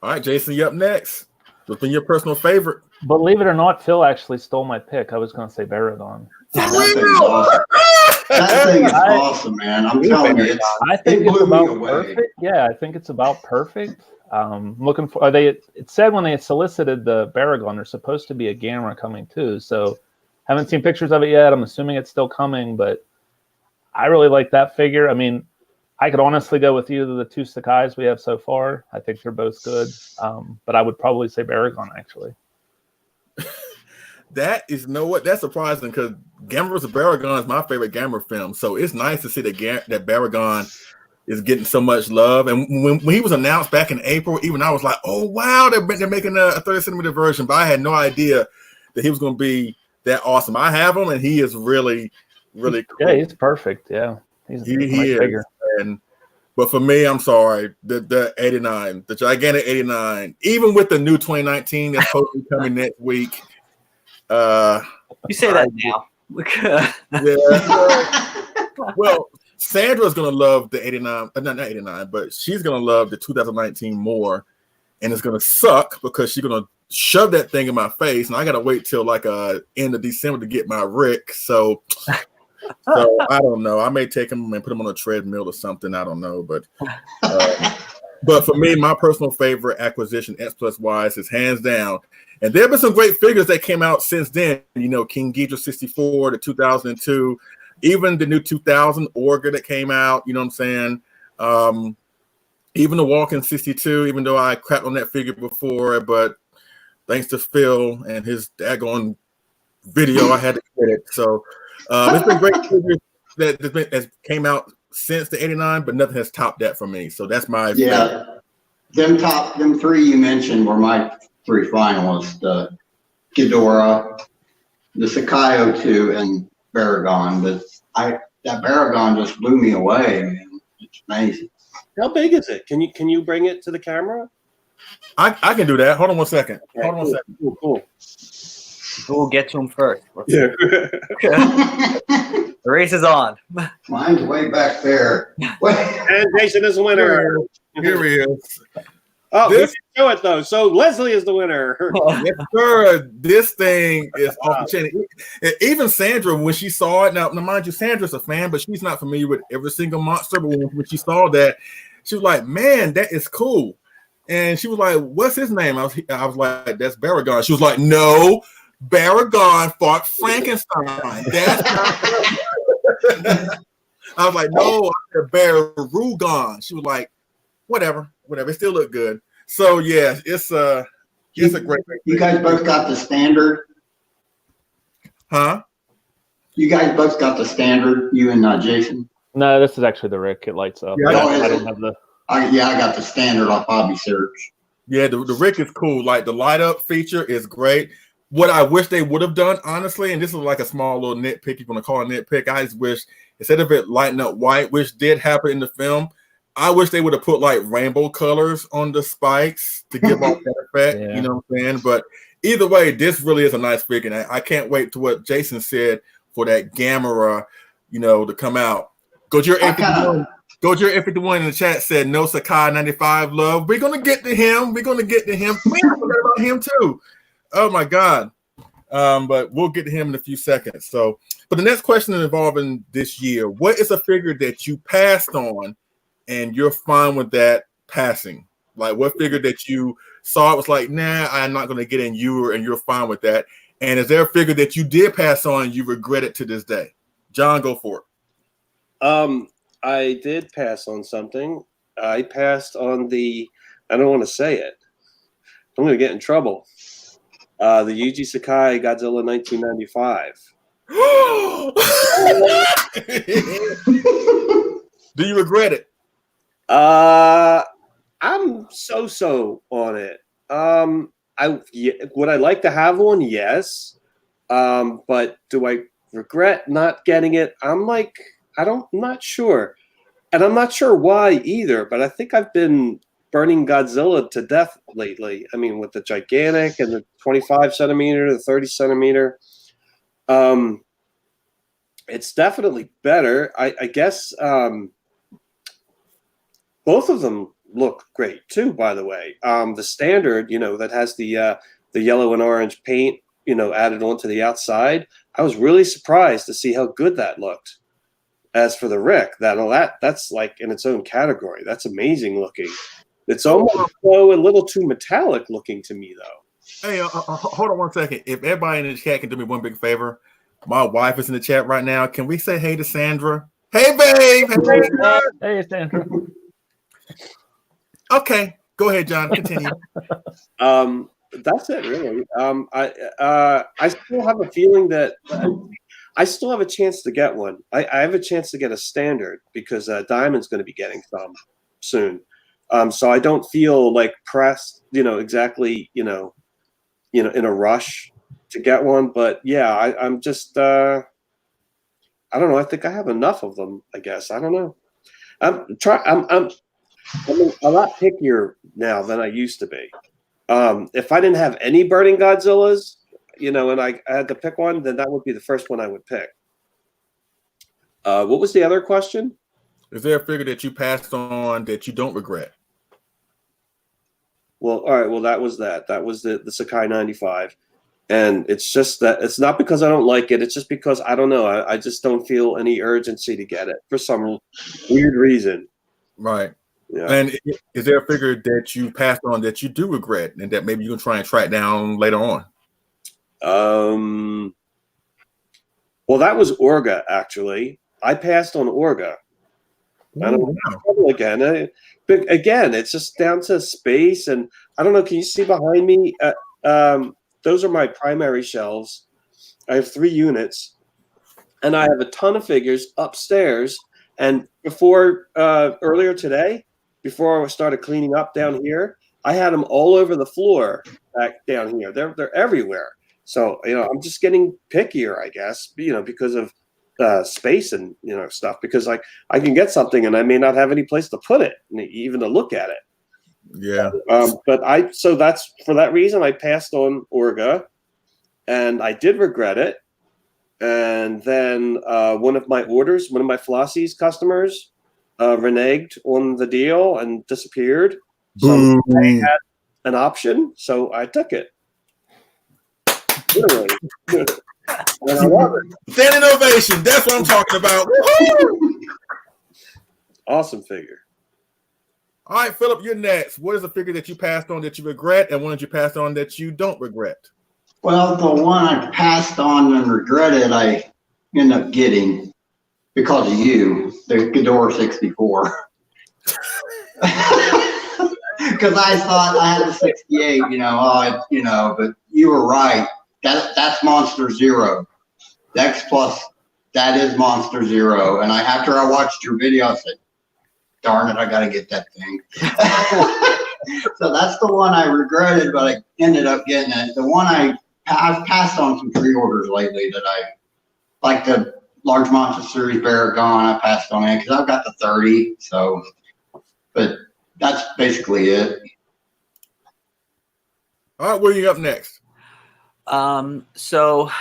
All right, Jason, you up next. What's been your personal favorite? Believe it or not, Phil actually stole my pick. I was going to say Barragan. That thing's awesome. That thing is awesome, man. I'm telling you, I think it it's blew me about away. perfect. Yeah, I think it's about perfect. Looking for it said when they solicited the Barragan, there's supposed to be a Gamma coming too. So haven't seen pictures of it yet. I'm assuming it's still coming, but I really like that figure. I mean, I could honestly go with either of the two Sakais we have so far. I think they're both good. But I would probably say Barragan actually. That's surprising because Gamma vs. Barragan is my favorite Gamma film. So it's nice to see that Barragan is getting so much love. And when he was announced back in April, even I was like, oh, wow, they're making a 30 centimeter version. But I had no idea that he was going to be that awesome. I have him, and he is really, really cool. Yeah, he's perfect. Yeah, he is. Figure. But for me, I'm sorry, the 89, the gigantic 89, even with the new 2019 that's supposed to be coming next week. You say that now. Yeah. Well, Sandra's gonna love the 89, not 89, but she's gonna love the 2019 more, and it's gonna suck because she's gonna shove that thing in my face, and I gotta wait till like end of December to get my Rick. So I don't know. I may take him and put him on a treadmill or something. I don't know, but for me, my personal favorite acquisition, X+ wise, is hands down. And there have been some great figures that came out since then. You know, King Ghidorah 64, the 2002. Even the new 2000 Orga that came out, you know what I'm saying? Even the Walking 62, even though I crapped on that figure before, but thanks to Phil and his daggone video, I had to get it. So it's been great figures that came out since the 89, but nothing has topped that for me. So that's my favorite. Them three you mentioned were my three finalists: the Ghidorah, the Sakai 02, and Barragan. But that Barragan just blew me away, man. It's amazing. How big is it? Can you bring it to the camera? I can do that. Hold on one second. Okay, Hold on one second. Cool. We'll get to him first. Yeah. The race is on. Mine's way back there. And Jason is the winner. Here he is. Oh, we didn't show it though. So Leslie is the winner. Yes, sir. This thing is off the chain. Even Sandra, when she saw it, now mind you, Sandra's a fan, but she's not familiar with every single monster. But when she saw that, she was like, "Man, that is cool." And she was like, "What's his name?" I was like, "That's Barragan." She was like, "No, Barragan fought Frankenstein." That's not. I was like, "No, Barragan." She was like, "Whatever. It still looked good." So yeah, it's a great. You guys both got the standard, huh? You guys both got the standard. You and Jason. No, this is actually the Rick. It lights up. Yeah, I don't have the. I got the standard off Hobby Search. Yeah, the Rick is cool. Like the light up feature is great. What I wish they would have done, honestly, and this is like a small little nitpick, you're gonna call a nitpick. I just wish instead of it lighting up white, which did happen in the film, I wish they would have put like rainbow colors on the spikes to give off that effect. Yeah. You know what I'm saying? But either way, this really is a nice figure. And I can't wait to what Jason said for that Gamera, to come out. Gojira F51 in the chat said no Sakai 95 love. We're gonna get to him. We forgot about him too. Oh my God. But we'll get to him in a few seconds. So, but the next question involving this year, what is a figure that you passed on and you're fine with that passing? Like what figure that you saw it was like, nah, I'm not gonna get in you, and you're fine with that. And is there a figure that you did pass on and you regret it to this day? John, go for it. I did pass on something. I passed on I don't want to say it. I'm going to get in trouble. The Yuji Sakai Godzilla 1995. Do you regret it? I'm so on it. Would I like to have one? Yes. But do I regret not getting it? I'm not sure. And I'm not sure why either, but I think I've been burning Godzilla to death lately. I mean, with the gigantic and the 25 centimeter, the 30 centimeter. It's definitely better. I guess both of them look great too, by the way. The standard, that has the yellow and orange paint, added onto the outside. I was really surprised to see how good that looked. As for the Rick, that's like in its own category. That's amazing looking. It's almost a little too metallic looking to me, though. Hey, hold on one second. If everybody in the chat can do me one big favor, my wife is in the chat right now. Can we say hey to Sandra? Hey, babe. Hey, Sandra. Okay, go ahead, John. Continue. That's it, really. I still have a feeling that I still have a chance to get one. I have a chance to get a standard because Diamond's going to be getting some soon. So I don't feel like pressed, exactly, in a rush to get one. But yeah, I'm just, I don't know. I think I have enough of them. I guess I don't know. I'm a lot pickier now than I used to be. If I didn't have any burning Godzillas, and I had to pick one, then that would be the first one I would pick. What was the other question? Is there a figure that you passed on that you don't regret? Well, all right. Well, that was that. That was the Sakai 95. And it's just that it's not because I don't like it. It's just because I don't know. I just don't feel any urgency to get it for some weird reason. Right. Yeah. And is there a figure that you passed on that you do regret and that maybe you can try and track down later on? Well, that was Orga, actually. I passed on Orga. I don't know again. But again, it's just down to space, and I don't know. Can you see behind me? Those are my primary shelves. I have 3 units, and I have a ton of figures upstairs. And before earlier today, before I started cleaning up down here, I had them all over the floor back down here. They're everywhere. So I'm just getting pickier, I guess. Because of space and stuff. Because I can get something and I may not have any place to put it, even to look at it. Yeah. So that's for that reason I passed on Orga, and I did regret it. And then one of my Flossie's customers reneged on the deal and disappeared. So I had an option, so I took it. Literally. And I love it. Standing ovation. That's what I'm talking about. Awesome figure. All right, Philip, you're next. What is a figure that you passed on that you regret, and one that you passed on that you don't regret? Well, the one I passed on and regretted, I ended up getting because of you, the Ghidorah 64. Because I thought I had the 68, but you were right. That's Monster Zero. The X+, that is Monster Zero. And after I watched your video, I said, darn it, I got to get that thing. So that's the one I regretted, but I ended up getting it. The one I've passed on some pre-orders lately that I like, the Large Monster Series Barragan, I passed on it because I've got the 30. So, but that's basically it. All right, where are you up next? So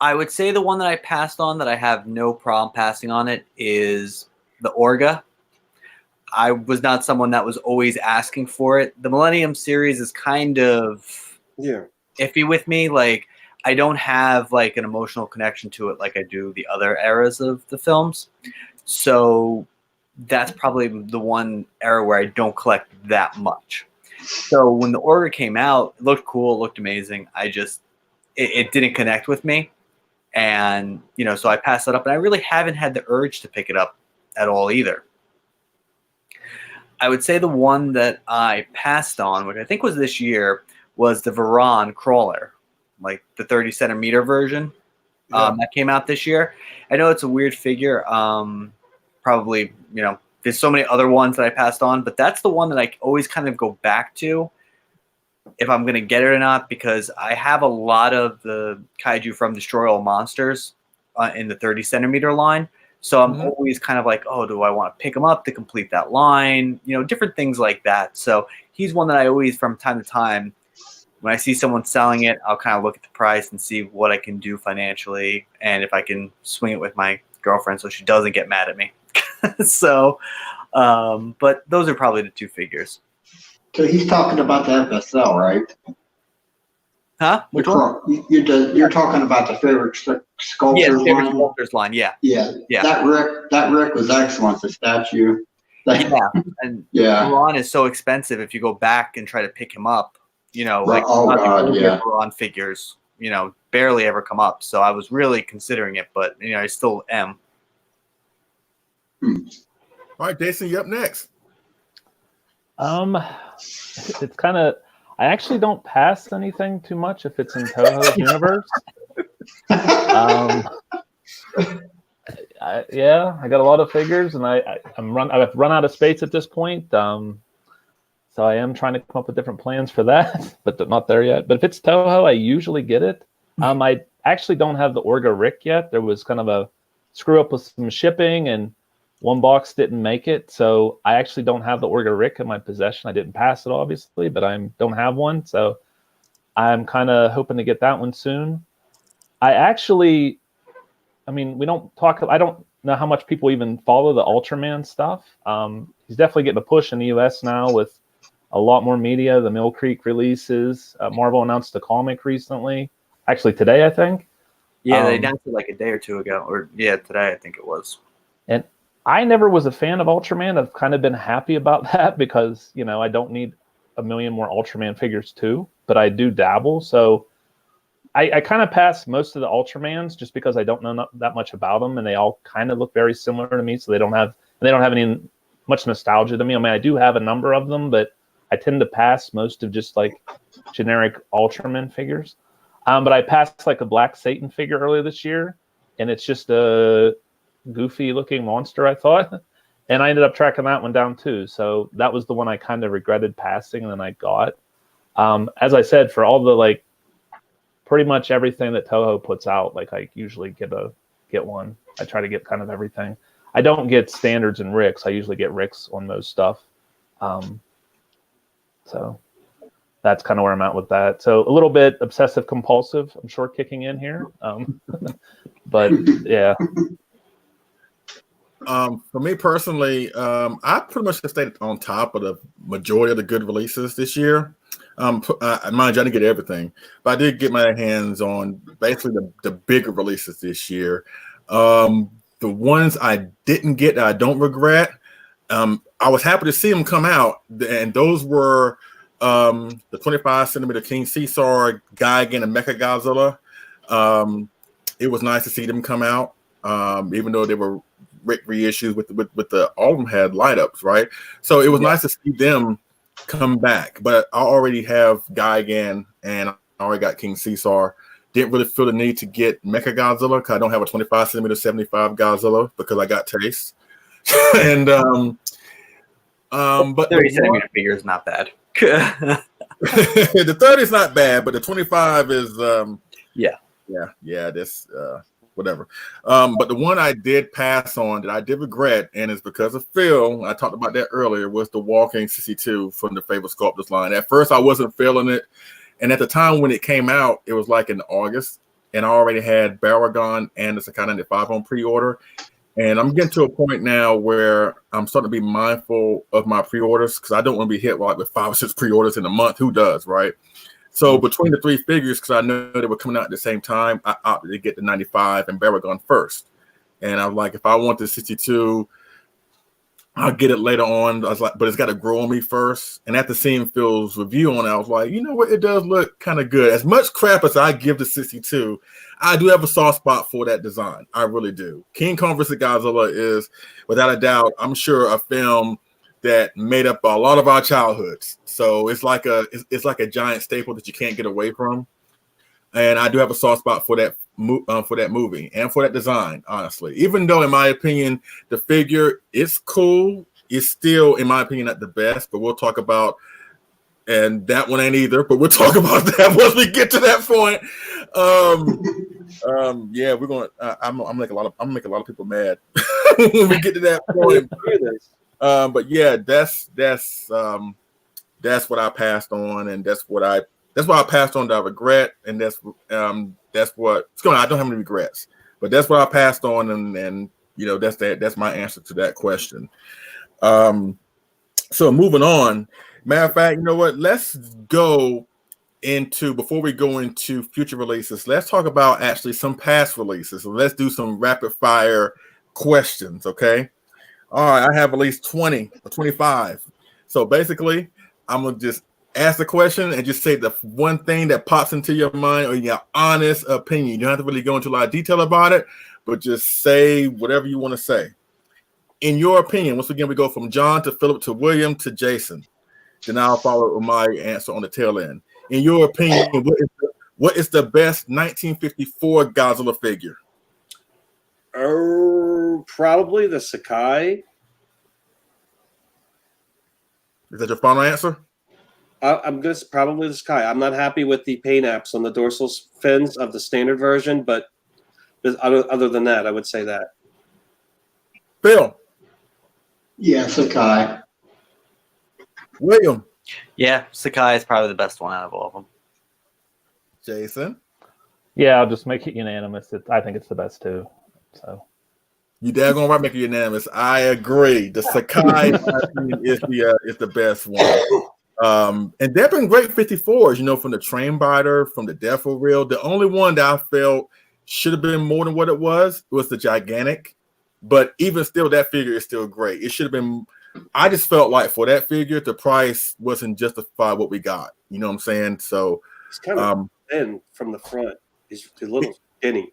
I would say the one that I passed on that I have no problem passing on it is the Orga. I was not someone that was always asking for it. The Millennium series is kind of iffy with me. Like, I don't have like an emotional connection to it like I do the other eras of the films. So that's probably the one era where I don't collect that much. So when the Orga came out, it looked cool, it looked amazing. It didn't connect with me. And, so I passed it up, and I really haven't had the urge to pick it up at all either. I would say the one that I passed on, which I think was this year, was the Varan Crawler, like the 30 centimeter version that came out this year. I know it's a weird figure. Probably, there's so many other ones that I passed on, but that's the one that I always kind of go back to if I'm going to get it or not, because I have a lot of the Kaiju from Destroy All Monsters in the 30 centimeter line. So I'm always kind of like, oh, do I want to pick him up to complete that line? You know, different things like that. So he's one that I always, from time to time, when I see someone selling it, I'll kind of look at the price and see what I can do financially, and if I can swing it with my girlfriend so she doesn't get mad at me. So, but those are probably the two figures. So he's talking about the FSL, right? Huh? Which one? You're talking about the favorite sculptors yeah, favorite line? sculptors line. Yeah. Yeah. Yeah. That Rick was excellent. The statue. Yeah. And yeah. Ron is so expensive. If you go back and try to pick him up, you know, like Ron figures, you know, barely ever come up. So I was really considering it, but you know, I still am. All right, Jason, you up next. It's kind of, I actually don't pass anything too much if it's in Toho's universe. I got a lot of figures, and I've run out of space at this point. So I am trying to come up with different plans for that, but not there yet. But if it's Toho, I usually get it. I actually don't have the Orga Rick yet. There was kind of a screw up with some shipping, and one box didn't make it. So I actually don't have the Orga Rick in my possession. I didn't pass it, obviously, but I don't have one. So I'm kind of hoping to get that one soon. I mean, we don't talk, I don't know how much people even follow the Ultraman stuff. He's definitely getting a push in the US now with a lot more media, the Mill Creek releases. Marvel announced a comic recently, actually today, I think. Yeah, they announced it like a day or two ago, or today I think it was. And I never was a fan of Ultraman. I've kind of been happy about that because, you know, I don't need a million more Ultraman figures too, but I do dabble. So I kind of pass most of the Ultramans just because I don't know that much about them, and they all kind of look very similar to me. So they don't have any much nostalgia to me. I mean, I do have a number of them, but I tend to pass most of just like generic Ultraman figures. But I passed like a Black Satan figure earlier this year, and it's just a goofy looking monster, I thought. And I ended up tracking that one down too. So that was the one I kind of regretted passing, and then I got. As I said, for all the like pretty much everything that Toho puts out, like I usually get one. I try to get kind of everything. I don't get standards and Ricks. I usually get Ricks on most stuff. So that's kind of where I'm at with that. So a little bit obsessive compulsive, I'm sure, kicking in here. But yeah. For me personally, I pretty much stayed on top of the majority of the good releases this year. Mind you, I didn't get everything, but I did get my hands on basically the bigger releases this year. The ones I didn't get that I don't regret, I was happy to see them come out, and those were the 25 centimeter King Caesar, Gigan, and Mechagodzilla. It was nice to see them come out, even though they were reissues with the all of them had light ups, right? So it was nice to see them come back. But I already have Gigan and I already got King Caesar. Didn't really feel the need to get Mechagodzilla because I don't have a 25 centimeter 75 Godzilla because I got taste. And but 30 centimeter figure is not bad. The 30 is not bad, but the 25 is this whatever. But the one I did pass on that I did regret, and it's because of Phil, I talked about that earlier, was the Walking 62 from the Favorite Sculptors line. At first I wasn't feeling it, and at the time when it came out, it was like in August, and I already had Barragan and the Sakai 95 on pre-order. And I'm getting to a point now where I'm starting to be mindful of my pre-orders because I don't want to be hit with 5 or 6 pre-orders in a month. Who does, right? So between the 3 figures, because I know they were coming out at the same time, I opted to get the 95 and Barragan first. And I was like, if I want the 62, I'll get it later on. I was like, but it's got to grow on me first. And after seeing Phil's review on it, I was like, you know what? It does look kind of good. As much crap as I give the 62, I do have a soft spot for that design. I really do. King Kong vs. Godzilla is, without a doubt, I'm sure, a film that made up a lot of our childhoods. So it's like a giant staple that you can't get away from. And I do have a soft spot for that movie and for that design, honestly. Even though, in my opinion, the figure is cool, is still, in my opinion, not the best, but we'll talk about, and that one ain't either, but we'll talk about that once we get to that point. Yeah, we're going. I'm make a lot of people mad when we get to that point. But yeah, that's what I passed on, and that's what I passed on that I regret, and that's what it's going. I don't have any regrets, but that's what I passed on, and you know that's my answer to that question. So moving on. Matter of fact, you know what? Let's go into, before we go into future releases, let's talk about actually some past releases. So let's do some rapid fire questions, okay? All right, I have at least 20 or 25. So basically, I'm gonna just ask the question and just say the one thing that pops into your mind or your honest opinion. You don't have to really go into a lot of detail about it, but just say whatever you want to say. In your opinion, once again, we go from John to Philip to William to Jason. Then I'll follow with my answer on the tail end. In your opinion, what is the best 1954 Godzilla figure? Probably the Sakai. Is that your final answer? I'm gonna probably the Sakai. I'm not happy with the paint apps on the dorsal fins of the standard version, but other than that, I would say that. Phil. Yeah, Sakai. William. Yeah, Sakai is probably the best one out of all of them. Jason. Yeah, I'll just make it unanimous. I think it's the best too. So You daggone right, make it unanimous. I agree. The Sakai is the best one. And they've been great 54s, you know, from the Train Biter, from the Defo Reel. The only one that I felt should have been more than what it was the Gigantic. But even still, that figure is still great. It should have been. I just felt like for that figure, the price wasn't justified what we got. You know what I'm saying? So it's kind of thin from the front. He's a little skinny.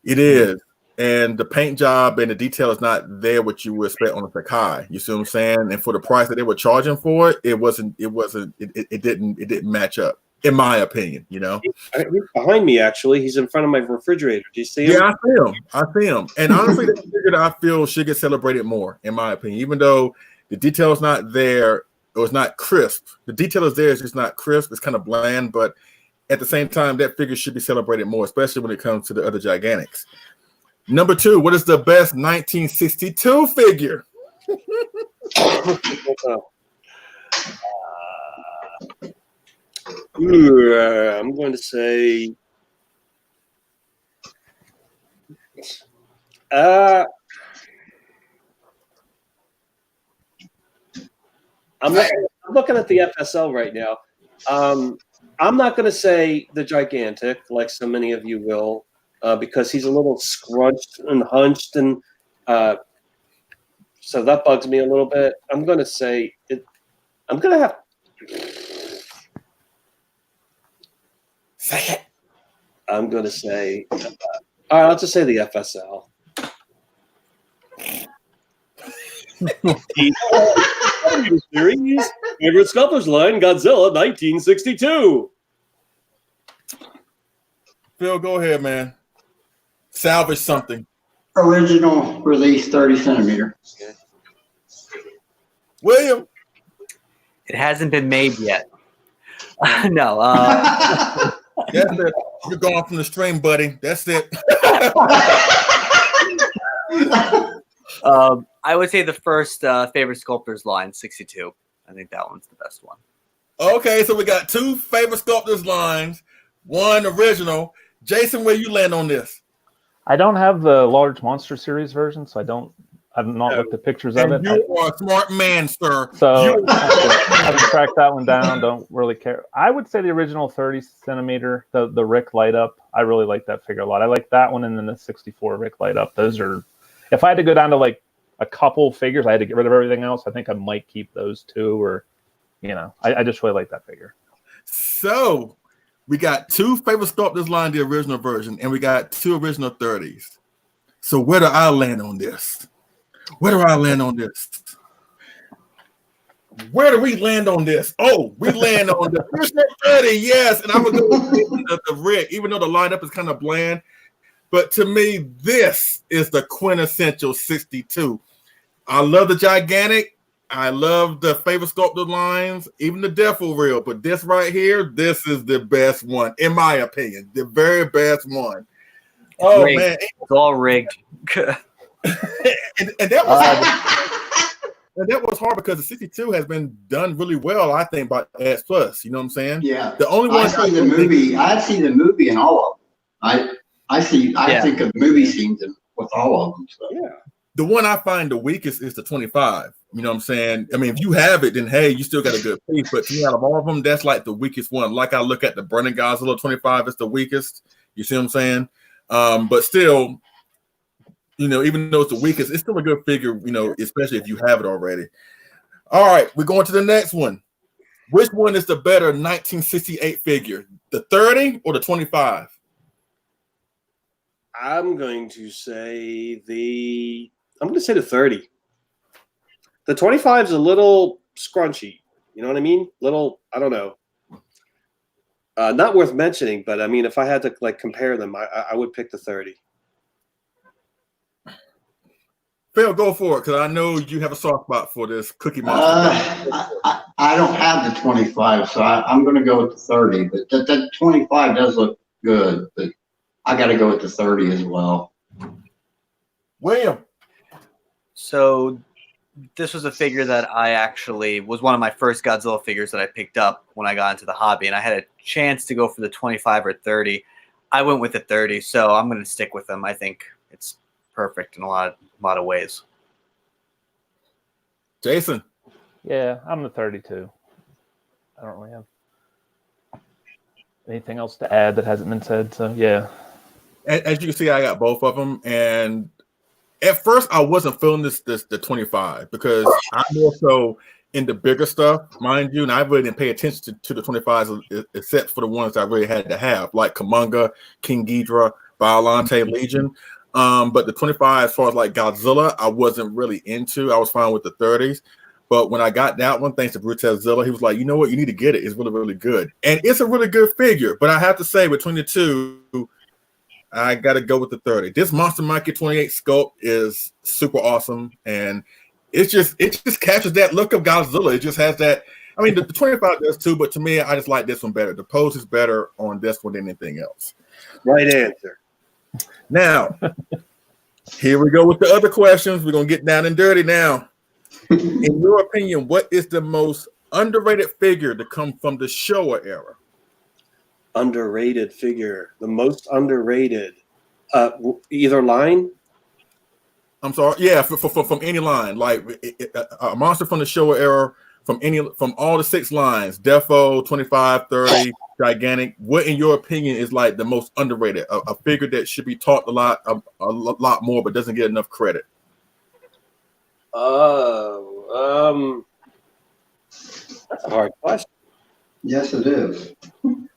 It is. And the paint job and the detail is not there what you would expect on a Sakai. You see what I'm saying? And for the price that they were charging for it, it didn't match up, in my opinion, you know. He's behind me, actually. He's in front of my refrigerator. Do you see him? Yeah, I see him. And honestly, the figure that I feel should get celebrated more, in my opinion. Even though the detail is not there, or it's not crisp. The detail is there, it's just not crisp. It's kind of bland, but at the same time, that figure should be celebrated more, especially when it comes to the other Gigantics. Number 2, what is the best 1962 figure? I'm going to say I'm looking at the FSL right now. I'm not going to say the Gigantic like so many of you will, because he's a little scrunched and hunched, and so that bugs me a little bit. I'm going to say it. I'm going to have. Say it. I'm going to say. All right, I'll just say the FSL. Series favorite sculptors line Godzilla 1962. Phil, go ahead, man. Salvage something. Original release 30 centimeter. William. It hasn't been made yet. No. That's it. You're going from the stream, buddy. That's it. I would say the first favorite sculptors line, 62. I think that one's the best one. Okay, so we got 2 favorite sculptors lines, 1 original. Jason, where you land on this? I don't have the large monster series version, so I've not looked at pictures of it. You are a smart man, sir. So I have to track that one down. Don't really care. I would say the original 30 centimeter, the Rick light up. I really like that figure a lot. I like that one, and then the 64 Rick light up. Those are, if I had to go down to like a couple figures, I had to get rid of everything else. I think I might keep those 2, or, you know, I just really like that figure. So we got 2 favorite sculptors line, the original version, and we got 2 original 30s. So where do I land on this? Where do I land on this? Where do we land on this? Oh, we land on the original 30, yes. And I'm going to go with the Rick, even though the lineup is kind of bland. But to me, this is the quintessential 62. I love the Gigantic, I love the favor sculpted lines, even the Devil Real, but this right here, this is the best one, in my opinion. The very best one. Oh, rigged. man. It's all rigged. and that was and that was hard because the 62 has been done really well, I think, by X Plus. You know what I'm saying? Yeah. The only one I'd see the movie in all of them. I think of movie scenes with all of them. So. Yeah. The one I find the weakest is the 25. You know what I'm saying? I mean, if you have it, then hey, you still got a good piece. But to me, out of all of them, that's like the weakest one. Like I look at the Burning Godzilla 25, it's the weakest. You see what I'm saying? But still, you know, even though it's the weakest, it's still a good figure, you know, especially if you have it already. All right, we're going to the next one. Which one is the better 1968 figure? The 30 or the 25? I'm going to say the 30. The 25 is a little scrunchy. You know what I mean? Little, I don't know. Not worth mentioning, but I mean, if I had to like compare them, I would pick the 30. Phil, go for it, because I know you have a soft spot for this Cookie Monster. I don't have the 25, so I'm going to go with the 30. But that 25 does look good, but I got to go with the 30 as well. William. So this was a figure that I actually was one of my first Godzilla figures that I picked up when I got into the hobby, and I had a chance to go for the 25 or 30. I went with the 30, so I'm going to stick with them. I think it's perfect in a lot of ways. Jason. Yeah, I'm the 32. I don't really have anything else to add that hasn't been said, so yeah. As you can see, I got both of them, and at first I wasn't feeling the 25 because I'm more so in the bigger stuff, mind you, and I really didn't pay attention to the 25s except for the ones I really had to have, like Kumonga, King Ghidorah, Biollante, Legion. But the 25, as far as like Godzilla, I wasn't really into. I was fine with the 30s. But when I got that one, thanks to Brutezilla, he was like, you know what, you need to get it. It's really, really good. And it's a really good figure. But I have to say, between the two, I got to go with the 30. This Monster Monkey 28 sculpt is super awesome. And it just captures that look of Godzilla. It just has that. I mean, the 25 does too, but to me, I just like this one better. The pose is better on this one than anything else. Right answer. Now, here we go with the other questions. We're going to get down and dirty now. In your opinion, what is the most underrated figure to come from the Showa era? Underrated figure. The most underrated. Either line? I'm sorry. Yeah, from any line. Like a monster from the Showa era, from all the 6 lines, Defo, 25, 30, Gigantic. What, in your opinion, is like the most underrated? A figure that should be taught a lot more, but doesn't get enough credit. That's a hard question. Yes, it is.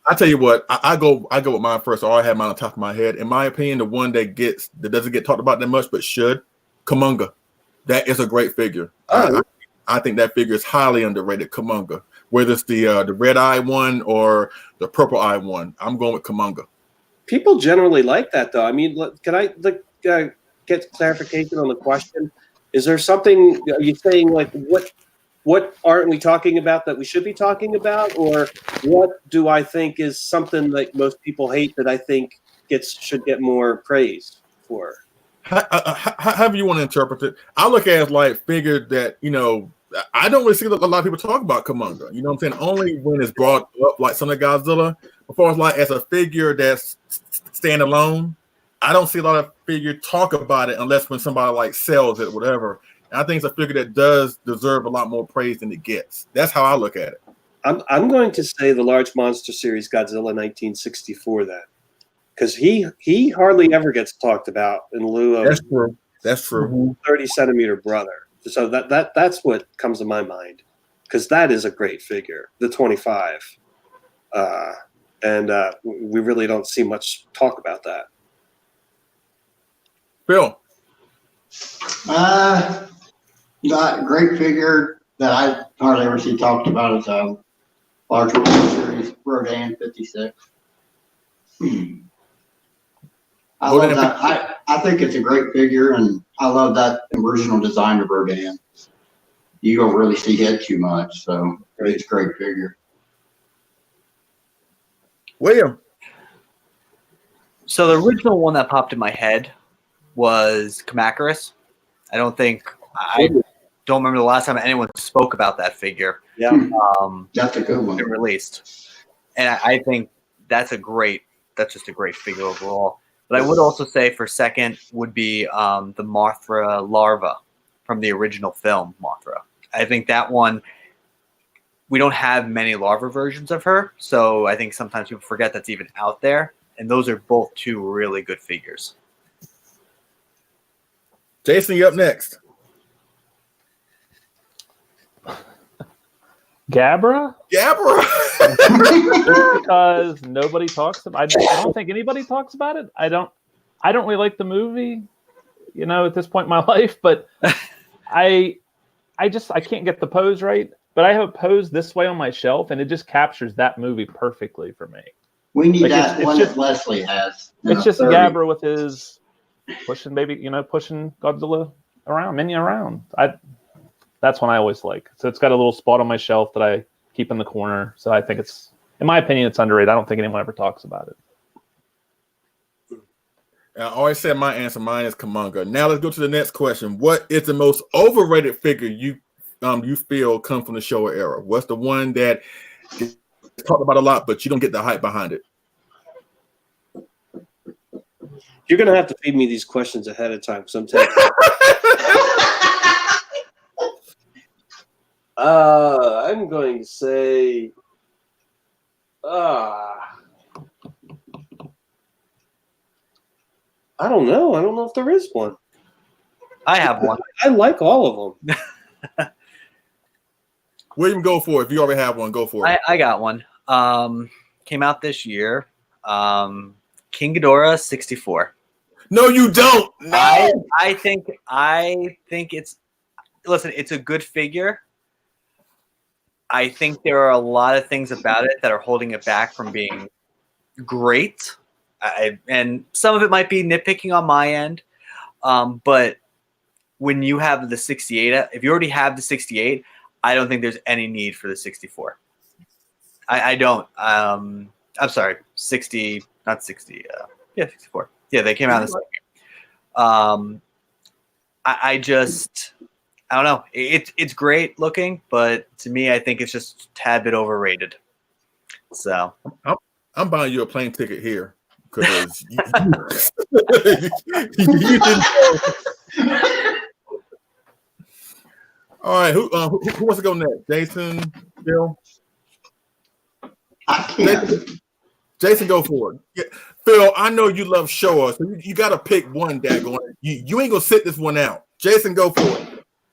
I tell you what, I go with mine first. Or I have mine on top of my head. In my opinion, the one that doesn't get talked about that much, but should, Kumonga. That is a great figure. I think that figure is highly underrated. Kumonga, whether it's the red eye one or the purple eye one, I'm going with Kumonga. People generally like that, though. I mean, can I get clarification on the question? Is there something, are you saying like what aren't we talking about that we should be talking about, or what do I think is something that most people hate that I think should get more praise for? However you want to interpret it, I look at it as like figure that, you know, I don't really see a lot of people talk about Kumonga. You know what I'm saying? Only when it's brought up like some of Godzilla. As far as like as a figure that's standalone, I don't see a lot of figure talk about it unless when somebody like sells it or whatever. And I think it's a figure that does deserve a lot more praise than it gets. That's how I look at it. I'm going to say the Large Monster Series Godzilla 1964 then, because he hardly ever gets talked about in lieu of That's true. 30-centimeter brother. So that's what comes to my mind, because that is a great figure, the 25, and we really don't see much talk about that. Phil. Not a great figure that I hardly ever see talked about is Large Monster Series Rodan 56. I love that. I think it's a great figure, and I love that original design of Rodan. you don't really see it too much. So it's a great figure. William. So the original one that popped in my head was Kamacuras. I don't remember the last time anyone spoke about that figure. Yeah. That's a good one. It released, and I think that's just a great figure overall. But I would also say for second would be the Mothra larva from the original film Mothra. I think that one, we don't have many larva versions of her, so I think sometimes people forget that's even out there. And those are both two really good figures. Jason, you up next. Gabra? Gabra. Because nobody talks about I don't think anybody talks about it. I don't really like the movie, at this point in my life, but I can't get the pose right. But I have a pose this way on my shelf, and it just captures that movie perfectly for me. We need that one that Leslie has. It's just Gabra with his pushing Godzilla around, Minion around. That's one I always like. So it's got a little spot on my shelf that I keep in the corner. So I think in my opinion, it's underrated. I don't think anyone ever talks about it. I always said my answer. Mine is Kamunga. Now let's go to the next question. What is the most overrated figure you feel come from the Showa era? What's the one that gets talked about a lot, but you don't get the hype behind it? You're gonna have to feed me these questions ahead of time, because I'm taking. I'm going to say, I don't know. I don't know if there is one. I have one. I like all of them. William, go for it. If you already have one, go for it. I got one. Came out this year. King Ghidorah 64. No, you don't. No. I think it's a good figure. I think there are a lot of things about it that are holding it back from being great. And some of it might be nitpicking on my end. But when you have the 68, if you already have the 68, I don't think there's any need for the 64. I don't. I'm sorry, 60, not 60. Yeah, 64. Yeah, they came out in the second year. I don't know. It's great looking, but to me, I think it's just a tad bit overrated. So I'm buying you a plane ticket here because you didn't know. All right, who wants to go next? Jason, Phil? I can't. Jason, go for it. Yeah. Phil, I know you love Showa, so you got to pick one, daggone. You ain't gonna sit this one out. Jason, go for it.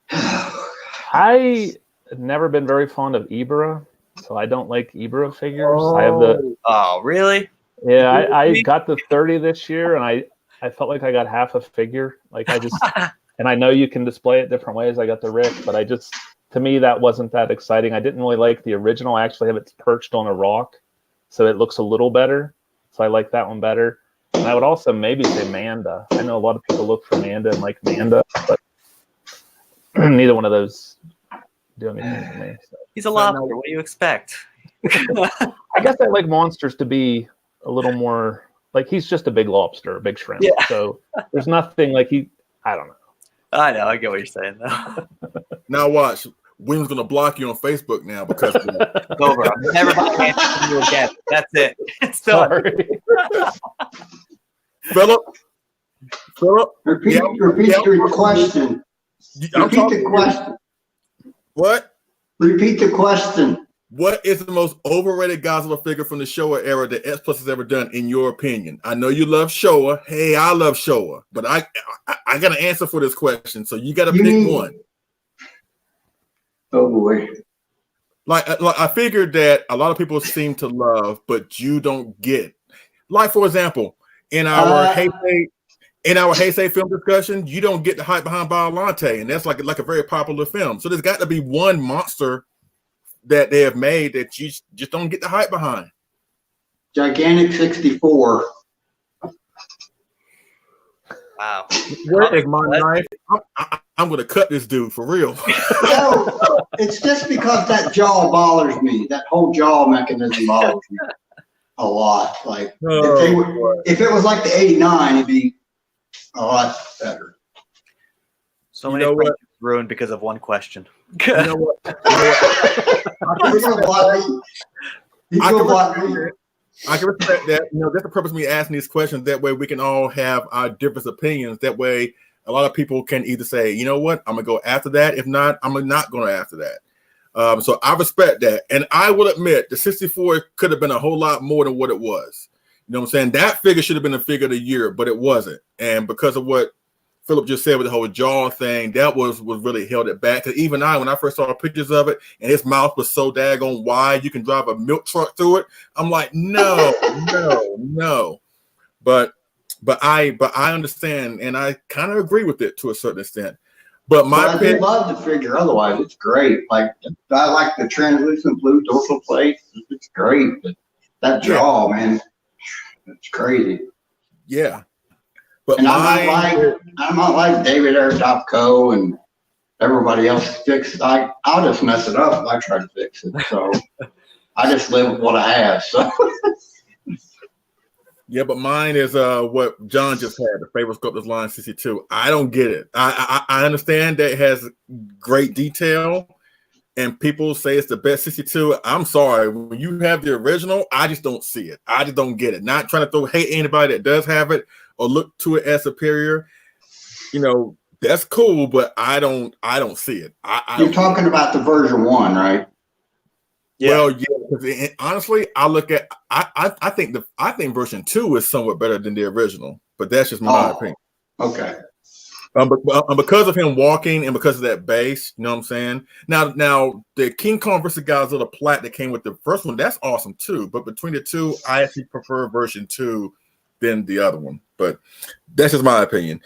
I have never been very fond of Ibra, so I don't like Ibra figures. I have the. Oh, really? Yeah, I got the 30 this year, and I felt like I got half a figure. Like I just, and I know you can display it different ways. I got the Rick, but to me, that wasn't that exciting. I didn't really like the original. I actually have it perched on a rock, so it looks a little better. So I like that one better. And I would also maybe say Manda. I know a lot of people look for Manda and like Manda, but neither one of those do anything for me. So. He's a lobster. What do you expect? I guess I like monsters to be a little more like he's just a big lobster, a big shrimp. Yeah. So there's nothing like I don't know. I know. I get what you're saying, though. Now watch. William's gonna block you on Facebook now because it's over. I'm never buying anything you again. That's it. It's done. Philip. Repeat your question. Repeat the question. What? Repeat the question. What is the most overrated Godzilla figure from the Showa era that X Plus has ever done, in your opinion? I know you love Showa. Hey, I love Showa, but I got an answer for this question, so you got to pick one. Oh boy! Like I figured that a lot of people seem to love, but you don't get. Like for example, in our Heisei film discussion, you don't get the hype behind Biollante, and that's like a very popular film. So there's got to be one monster that they have made that you just don't get the hype behind. Gigantic 64. Wow. Where is my knife? I'm gonna cut this dude for real. No, it's just because that jaw bothers me. That whole jaw mechanism bothers me a lot. Like if it was like the 89, it'd be a lot better. So many friendships ruined because of one question. You know what? I can respect that. That's the purpose of me asking these questions. That way we can all have our different opinions. That way a lot of people can either say, you know what, I'm going to go after that. If not, I'm not going after that. So I respect that. And I will admit the 64 could have been a whole lot more than what it was. You know what I'm saying? That figure should have been a figure of the year, but it wasn't. And because of what Philip just said with the whole jaw thing, that was really held it back. Because even when I first saw pictures of it, and his mouth was so daggone wide, you can drive a milk truck through it. I'm like, no. But I understand, and I kind of agree with it to a certain extent. But I do love the figure. Otherwise, it's great. Like I like the translucent blue dorsal plate. It's great. But that jaw, man, it's crazy. Yeah. But and I'm not like David Airtopco and everybody else fix. I'll just mess it up if I try to fix it. So I just live with what I have. So. Yeah, but mine is what John just had, the favorite sculptor's line 62. I don't get it. I understand that it has great detail, and people say it's the best 62. I'm sorry. When you have the original, I just don't see it. I just don't get it. Not trying to throw hate at anybody that does have it or look to it as superior. You know, that's cool, but I don't see it. You're talking about the version 1, right? Yeah. Well, yeah. Because honestly, I think version 2 is somewhat better than the original, but that's just my opinion. Okay. But because of him walking and because of that base, you know what I'm saying? Now the King Kong versus Godzilla plat that came with the first one, that's awesome too. But between the two, I actually prefer version 2 than the other one. But that's just my opinion.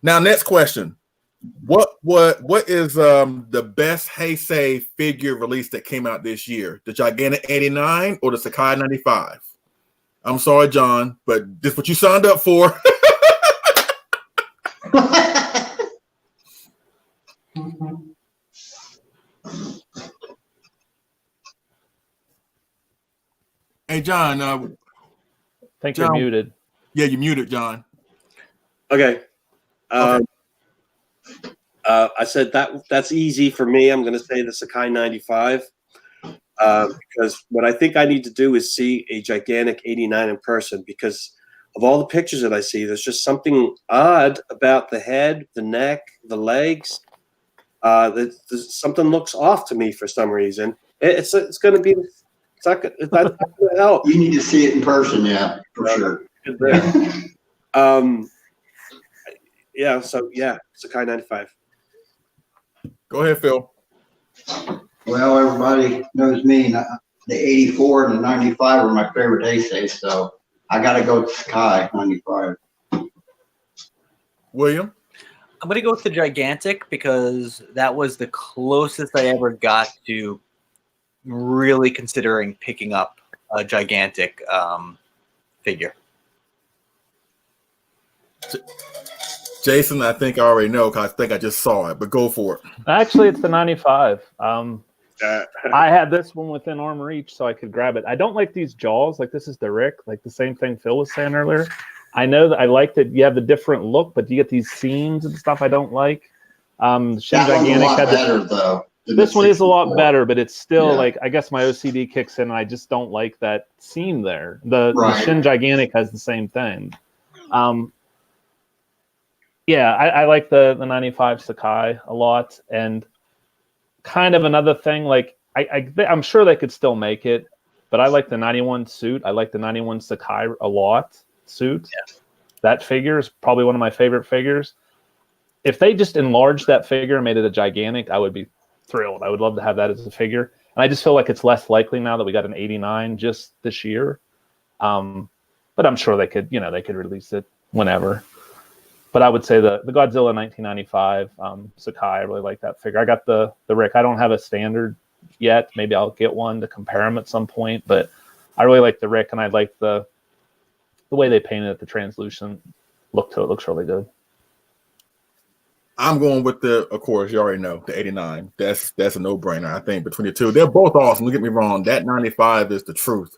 Now, next question. What is the best Heisei figure release that came out this year? The Gigantic 89 or the Sakai 95? I'm sorry, John, but this is what you signed up for. Hey, John. I think you're muted. Yeah, you're muted, John. Okay. I said that's easy for me. I'm going to say the Sakai 95 because what I think I need to do is see a Gigantic 89 in person because of all the pictures that I see, there's just something odd about the head, the neck, the legs. Something looks off to me for some reason. It's going to be. It's not going to help. You need to see it in person, yeah, for sure. Yeah. So yeah, Sakai 95. Go ahead, Phil. Well, everybody knows me. The 84 and the 95 are my favorite Heisei, so I got to go with Sakai 95. William? I'm going to go with the Gigantic because that was the closest I ever got to really considering picking up a Gigantic figure. Jason, I think I already know because I think I just saw it, but go for it. Actually, it's the 95. I had this one within arm reach, so I could grab it. I don't like these jaws. Like, this is the Rick. Like, the same thing Phil was saying earlier. I know that I like that you have the different look, but you get these seams and stuff I don't like. Shin Gigantic had better, though. This one is a lot better, but it's still like, I guess my OCD kicks in, and I just don't like that seam there. The Shin Gigantic has the same thing. Yeah, I like the 95 Sakai a lot, and kind of another thing, like I'm sure they could still make it, but I like the 91 suit. I like the 91 Sakai a lot suit. Yeah. That figure is probably one of my favorite figures. If they just enlarged that figure and made it a Gigantic, I would be thrilled. I would love to have that as a figure. And I just feel like it's less likely now that we got an 89 just this year. But I'm sure they could release it whenever. But I would say the Godzilla 1995 Sakai, I really like that figure. I got the Rick. I don't have a standard yet. Maybe I'll get one to compare them at some point. But I really like the Rick, and I like the way they painted it, the translucent look to it. Looks really good. I'm going with of course, you already know, the 89. That's a no-brainer, I think, between the two. They're both awesome. Don't get me wrong. That 95 is the truth.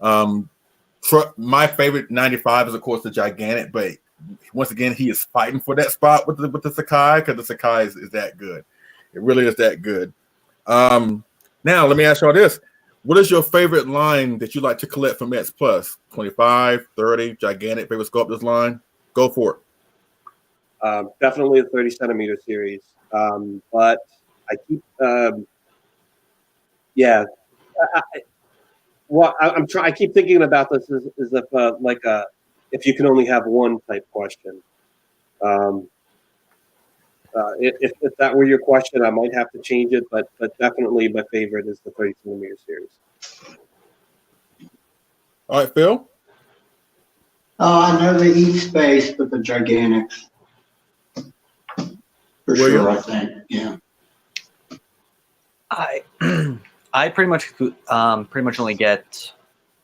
My favorite 95 is, of course, the Gigantic, but once again, he is fighting for that spot with the Sakai, because the Sakai is that good. It really is that good. Now, let me ask y'all this. What is your favorite line that you like to collect from X Plus? 25, 30, Gigantic, favorite sculptors line? Go for it. Definitely the 30 centimeter series. But I keep, I keep thinking about this as if if you can only have one type question. If that were your question, I might have to change it, but definitely my favorite is the 30 centimeter series. All right, Phil? I know they eat space, but the Gigantics. For William? sure, I think. Yeah. I pretty much only get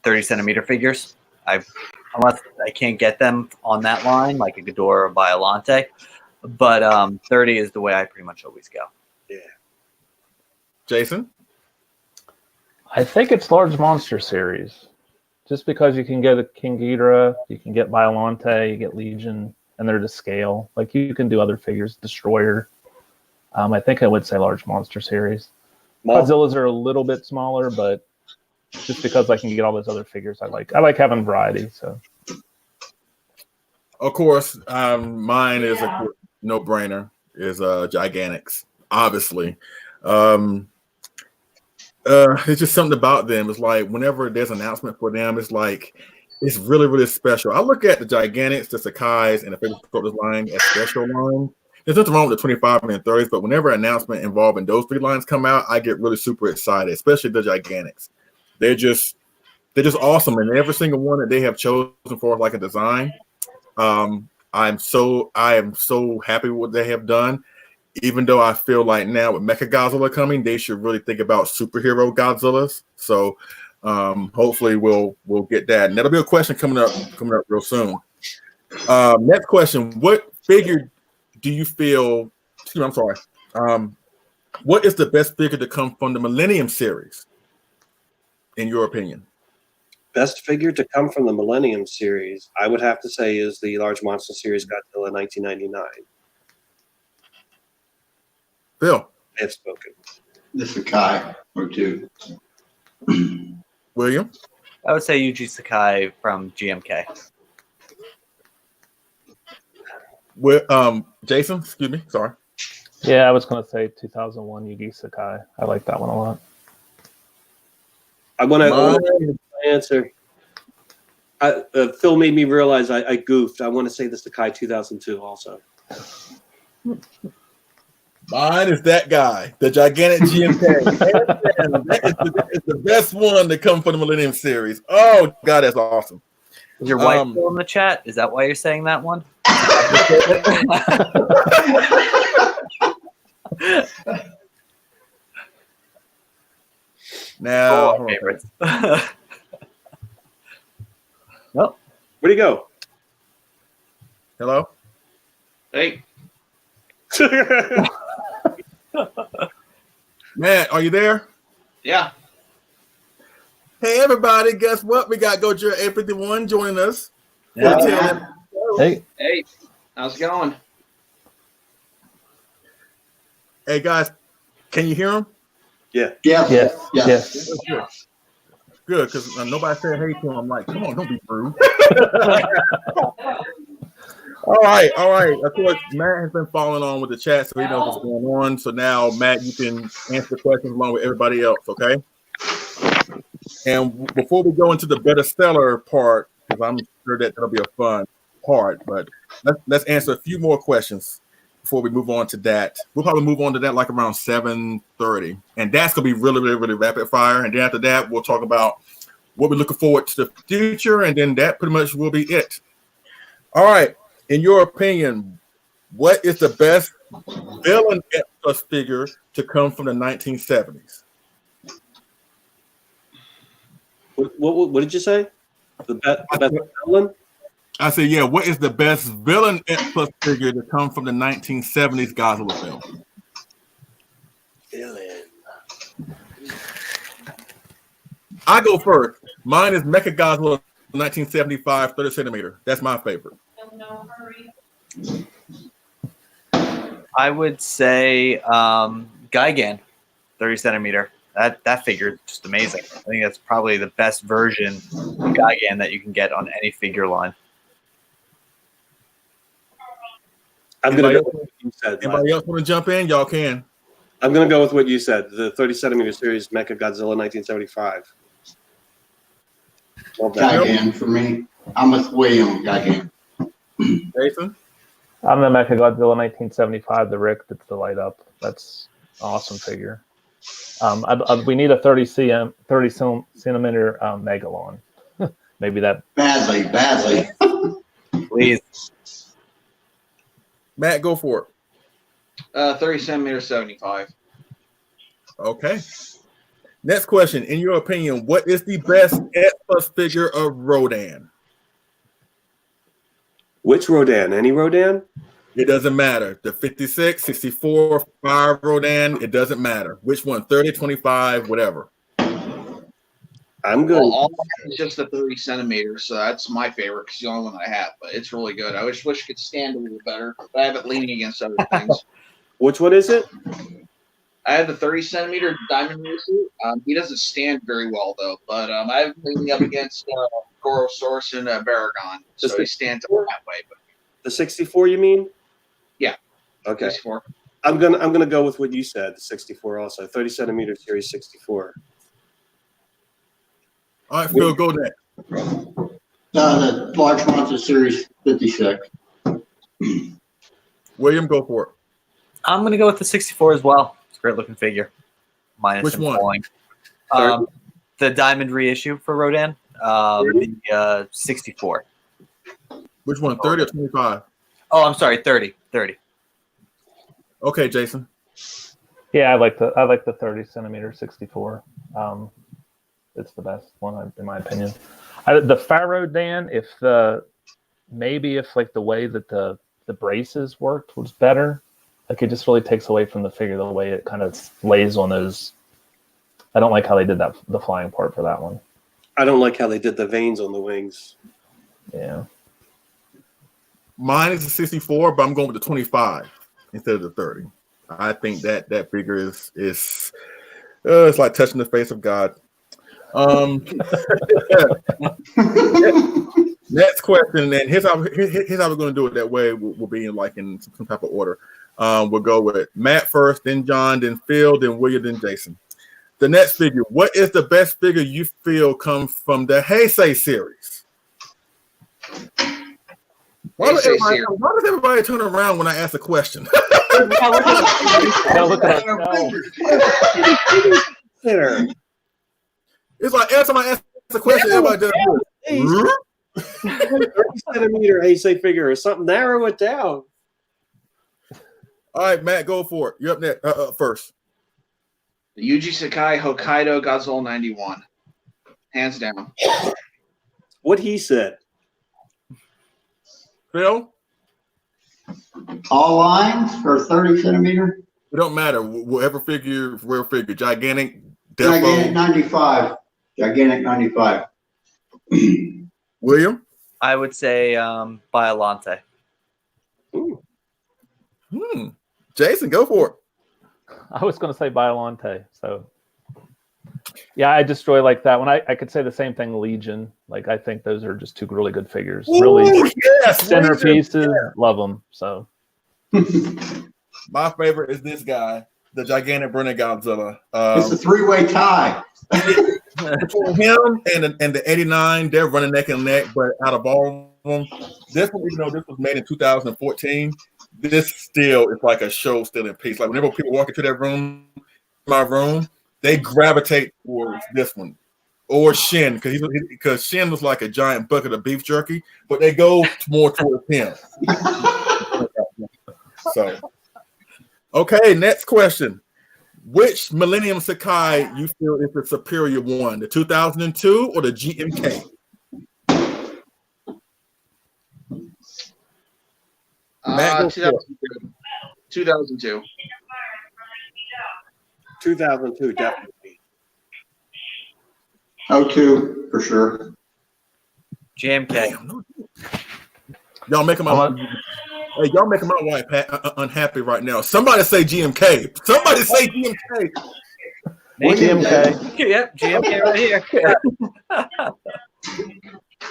30 centimeter figures. Unless I can't get them on that line, like a Ghidorah or Biollante. But 30 is the way I pretty much always go. Yeah. Jason? I think it's large monster series. Just because you can get a King Ghidorah, you can get Biollante, you get Legion, and they're to scale. Like you can do other figures, Destroyer. I think I would say large monster series. Godzillas are a little bit smaller, but just because I can get all those other figures, I like having variety. So, of course, mine is a no-brainer. Is Gigantics, obviously. It's just something about them. It's like whenever there's an announcement for them, it's like it's really, really special. I look at the Gigantics, the Sakais, and the favorite sculptors line as special lines. There's nothing wrong with the 25 and 30s, but whenever an announcement involving those three lines come out, I get really super excited, especially the Gigantics. They're just awesome, and every single one that they have chosen for like a design, I am so happy with what they have done. Even though I feel like now with Mechagodzilla coming, they should really think about superhero Godzillas. So hopefully we'll get that, and that'll be a question coming up real soon. Next question: what figure do you feel? Excuse me, I'm sorry. What is the best figure to come from the Millennium series, in your opinion? Best figure to come from the Millennium series, I would have to say, is the Large Monster Series Godzilla 1999. Phil? I have spoken. The Sakai or two. William? I would say Yuji Sakai from GMK. Jason? Excuse me. Sorry. yeah, I was going to say 2001 Yugi Sakai. I like that one a lot. I want to answer. Phil made me realize I goofed. I want to say the Sakai 2002 also. Mine is that guy, the Gigantic GMK. That is the best one to come from the Millennium series. Oh, God, that's awesome. Is your wife still in the chat? Is that why you're saying that one? Now, favorites. Well, where'd he go? Hello? Hey. Matt, are you there? Yeah. Hey, everybody, guess what? We got Gojira 851 joining us. Yeah. Hey, Hey. How's it going? Hey, guys, can you hear him? Yeah. Yes. yes. Good, because nobody said hey to him. I'm like, come on, don't be rude. All right. Of course, Matt has been following on with the chat, so he knows what's going on. So now, Matt, you can answer the questions along with everybody else, okay? And before we go into the better seller part, because I'm sure that'll be a fun part, but let's answer a few more questions before we move on to that. We'll probably move on to that like around 7:30, and that's gonna be really, really, really rapid fire. And then after that, we'll talk about what we're looking forward to the future, and then that pretty much will be it. All right. In your opinion, what is the best villain X+ figure to come from the 1970s? What did you say? The best villain? I said, yeah, what is the best villain X Plus figure to come from the 1970s Godzilla film? Villain. I go first. Mine is Mechagodzilla 1975 30 centimeter. That's my favorite. I would say Gigan, 30 centimeter. That figure is just amazing. I think that's probably the best version of Gigan that you can get on any figure line. Anybody go with what you said. Anybody else want to jump in? Y'all can. I'm going to go with what you said. The 30 centimeter series Mechagodzilla 1975. Gigan for me. I'm with William Gigan. Jason? I'm the Mechagodzilla 1975, the Rick that's the light up. That's an awesome figure. We need a 30 centimeter Megalon. Maybe that. Badly. Please. Matt, go for it. 30 centimeter 75. Okay. Next question. In your opinion, what is the best X Plus figure of Rodan? Which Rodan? Any Rodan? It doesn't matter. The 56, 64, 5 Rodan, it doesn't matter. Which one? 30, 25, whatever. I'm good. Well, all I have is just the 30 centimeters, so that's my favorite because the only one I have. But it's really good. I wish it could stand a little better, but I have it leaning against other things. Which one is it? I have the 30 centimeter Diamond Racer. He doesn't stand very well though, but I have him leaning up against Gorosaurus and Barragan, so he stands up that way. But The 64, you mean? Yeah. Okay. 64. I'm gonna go with what you said. The 64 also. 30 centimeter series 64. All right, Phil, go next. The Large Monster Series 56. William, go for it. I'm going to go with the 64 as well. It's a great looking figure. Minus Which some one? falling. The Diamond reissue for Rodan. The 64. Which one, 30 or 25? Oh, I'm sorry, 30. 30. Okay, Jason. Yeah, I like the 30 centimeter 64. It's the best one in my opinion. The Pharaoh Dan, if the way that the braces worked was better, like it just really takes away from the figure the way it kind of lays on those. I don't like how they did the flying part for that one. I don't like how they did the veins on the wings. Yeah. Mine is the 64, but I'm going with the 25 instead of the 30. I think that figure is it's like touching the face of God. Next question, and here's how we're going to do it. That way, we'll be in some type of order. We'll go with Matt first, then John, then Phil, then William, then Jason. The next figure. What is the best figure you feel comes from the Heisei series? Why does everybody turn around when I ask a question? Look at There. It's like every time I ask a question, everybody does this. 30 centimeter Heisei figure or something. Narrow it down. All right, Matt, go for it. You're up next. First. The Yuji Sakai Hokkaido Godzilla 91. Hands down. What he said. Phil? All lines for 30 centimeter? It don't matter. Whatever figure, gigantic, Gigantic Defo. 95. Gigantic 95. William? I would say Biolante. Jason, go for it. I was going to say Biolante. So, yeah, I just really like that one. I could say the same thing, Legion. Like, I think those are just two really good figures. Really Yes, centerpieces. Love them. So, my favorite is this guy, the gigantic Brennan Godzilla. It's a three-way tie. Between him and the 89, they're running neck and neck, but out of all of them, this one, even though this was made in 2014, this still is like a show still in peace. Like whenever people walk into that room, my room, they gravitate towards this one or Shin because Shin was like a giant bucket of beef jerky, but they go more towards him. So, okay, next question. Which Millennium Sakai you feel is the superior one, the 2002 or the GMK? Matt, go for it. 2002. 2002, definitely. 02 for sure. JMK. Y'all making my wife unhappy right now. Somebody say GMK. Somebody say GMK. GMK. Yep, GMK right here.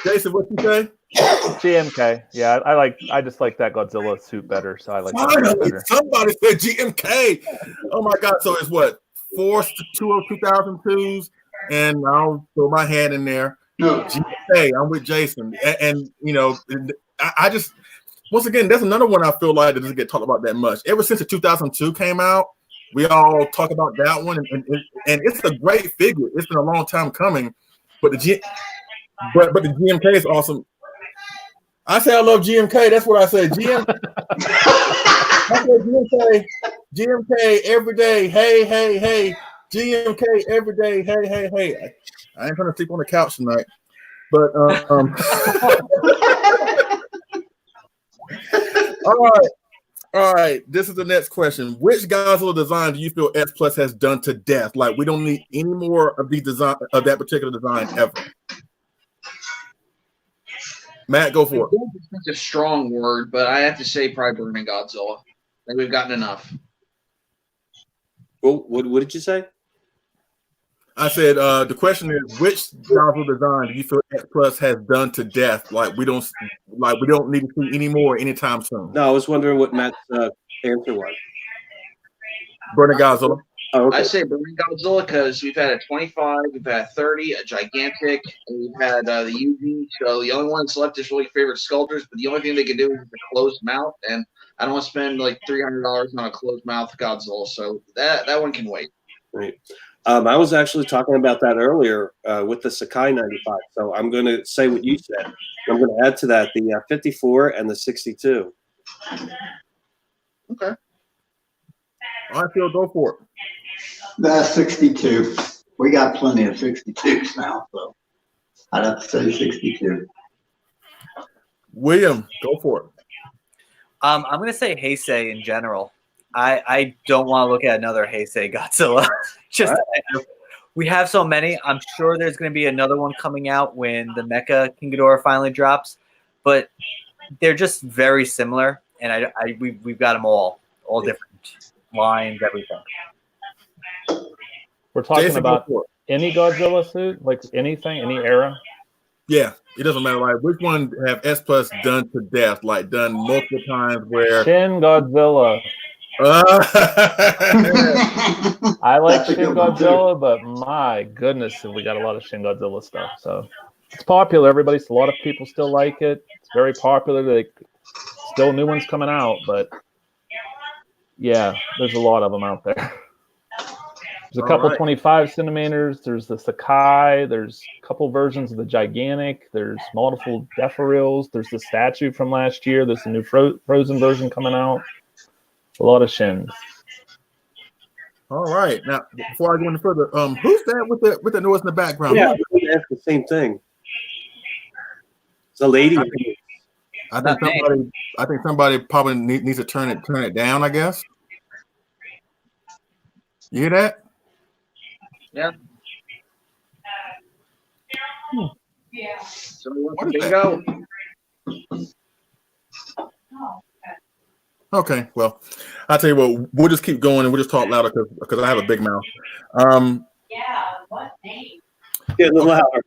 Jason, what you say? GMK. Yeah, I just like that Godzilla suit better, so I like that Finally, better. somebody said GMK. Oh my God! So it's what 2002s, and I'll throw my hand in there. No. GMK. I'm with Jason, and you know, I just once again that's another one I feel like that doesn't get talked about that much. Ever since the 2002 came out, we all talk about that one, and it's a great figure. It's been a long time coming, but the GMK is awesome. I say I love GMK. That's what I say. GMK every day. Hey. GMK every day. Hey. I ain't trying to sleep on the couch tonight, but all right. This is the next question. Which Godzilla design do you feel S Plus has done to death? Like we don't need any more of the design of that particular design ever. Matt, go for it. It's a strong word, but I have to say probably Barragan Godzilla. I think we've gotten enough. Well, what did you say? I said the question is which Godzilla design do you feel X Plus has done to death? Like we don't need to see any more anytime soon. No, I was wondering what Matt's answer was. Barragan Godzilla. Oh, okay. I say Barragan Godzilla because we've had a 25, we've had a 30, a gigantic, and we've had the UV. So the only one that's left is really favorite sculptors, but the only thing they can do is a closed mouth, and I don't want to spend like $300 on a closed mouth Godzilla. So that one can wait. Right. I was actually talking about that earlier with the Sakai 95. So I'm going to say what you said. I'm going to add to that the 54 and the 62. Okay. I feel go for it. That's 62. We got plenty of 62s now, so I'd have to say 62. William, go for it. I'm going to say Heisei in general. I don't want to look at another Heisei Godzilla. We have so many. I'm sure there's going to be another one coming out when the Mecha King Ghidorah finally drops, but they're just very similar, and we've got them all different lines, everything. We're talking Jason, about any Godzilla suit, like anything, any era. Yeah, it doesn't matter. Like which one have S Plus done to death? Like done multiple times where Shin Godzilla. I like Shin Godzilla, but my goodness, we got a lot of Shin Godzilla stuff. So it's popular. A lot of people still like it. It's very popular. Still new ones coming out, but yeah, there's a lot of them out there. There's a couple 25 centimeters. There's the Sakai. There's a couple versions of the gigantic. There's multiple Deferils. There's the statue from last year. There's a new frozen version coming out. A lot of Shins. All right. Now, before I go any further, who's that with the noise in the background? Yeah, that's the same thing. It's a lady. I think somebody probably needs to turn it down. I guess. You hear that? Yeah. Yeah. So what is bingo? Okay, well, I'll tell you what. We'll just keep going and we'll just talk louder because I have a big mouth. Yeah. What name? Get a little louder.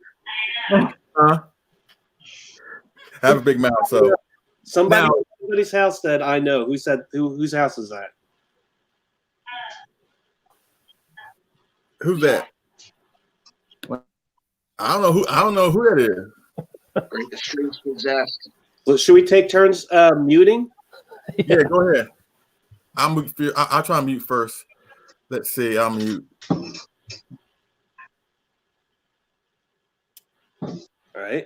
I have a big mouth, so somebody's house said I know. Who said whose house is that? Who's that? I don't know who that is. The streets possessed. Well, should we take turns muting? Yeah, go ahead. I'll try and mute first. Let's see. I'll mute. All right.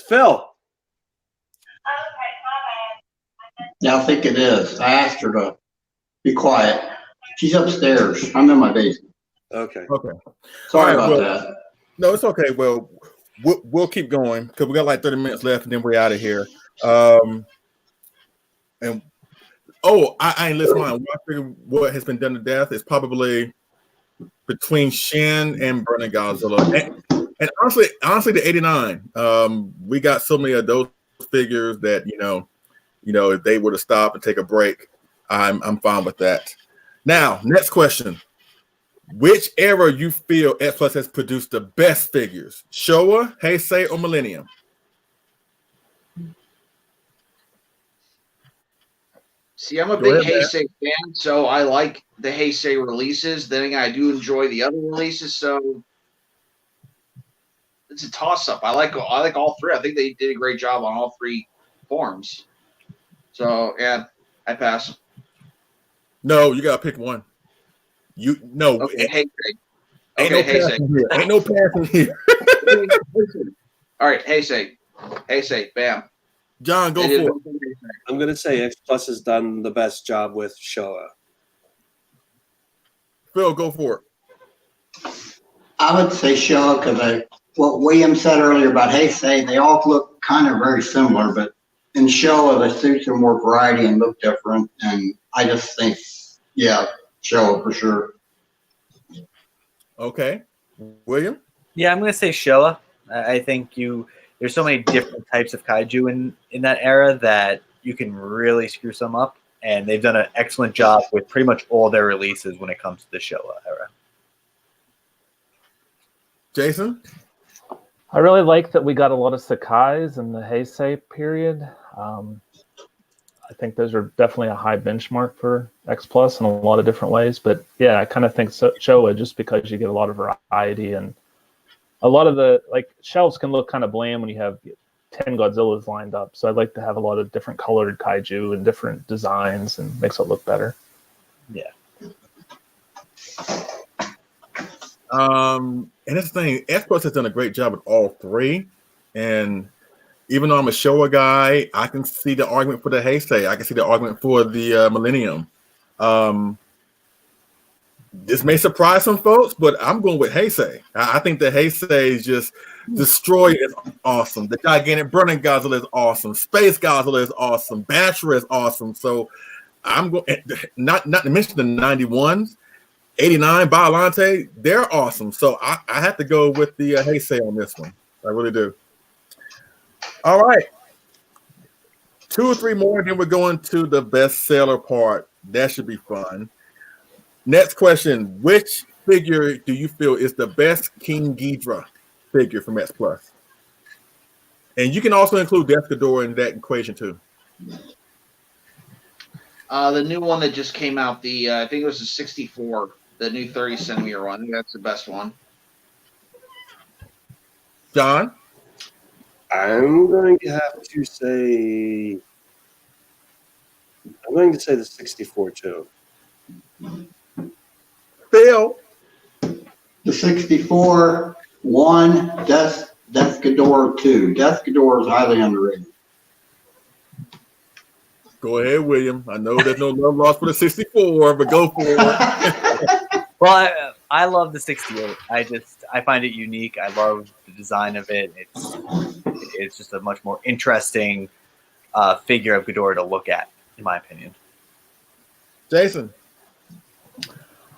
Phil. Yeah, I think it is. I asked her to be quiet. She's upstairs. I'm in my basement. Okay. Okay. Sorry All right, about that. No, it's okay. Well, we'll keep going because we got like 30 minutes left, and then we're out of here. And I ain't list mine. What has been done to death is probably between Shin and Burning Godzilla, and honestly, the '89. We got so many of those figures that if they were to stop and take a break, I'm fine with that. Now, next question. Which era you feel X Plus has produced the best figures? Showa, Heisei, or Millennium? See, I'm a big Heisei fan, so I like the Heisei releases. Then again, I do enjoy the other releases, so it's a toss-up. I like all three. I think they did a great job on all three forms. So, yeah, I pass. No, you gotta pick one. Okay, Heisei. Ain't no passing here. All right, Heisei, bam. John, go for it. I'm going to say X Plus has done the best job with Showa. Phil, go for it. I would say Showa because what William said earlier about Heisei, they all look kind of very similar, but in Showa, the suits are more variety and look different. And I just think, yeah, Showa for sure. Okay. William? Yeah, I'm going to say Showa. I think there's so many different types of kaiju in that era that you can really screw some up, and they've done an excellent job with pretty much all their releases when it comes to the Showa era. Jason? I really like that we got a lot of Sakais in the Heisei period. I think those are definitely a high benchmark for X Plus in a lot of different ways. But yeah, I kind of think Showa just because you get a lot of variety and a lot of the shelves can look kind of bland when you have 10 Godzillas lined up. So I'd like to have a lot of different colored kaiju and different designs and makes it look better. Yeah. And that's the thing, X Plus has done a great job with all three. And even though I'm a Showa guy, I can see the argument for the Heisei. I can see the argument for the Millennium. This may surprise some folks, but I'm going with Heisei. I think the Heisei is just Destroy is awesome. The gigantic Burning Godzilla is awesome. Space Godzilla is awesome. Bashra is awesome. So I'm going not to mention the 91s, 89 Biollante, they're awesome. So I have to go with the Heisei on this one. I really do. All right. 2 or 3 more, then we're going to the bestseller part. That should be fun. Next question. Which figure do you feel is the best King Ghidorah figure from X Plus? And you can also include Death Ghidorah in that equation too. The new one that just came out, I think it was the 64, the new 30 centimeter one. I think that's the best one. John? I'm going to have to say the 64 too. Phil? The 64, 1, Death Ghidorah 2. Death Ghidorah is highly underrated. Go ahead, William. I know there's no love lost for the 64, but go for it. Well, I love the 68. I find it unique. I love the design of it. It's just a much more interesting figure of Ghidorah to look at, in my opinion. Jason?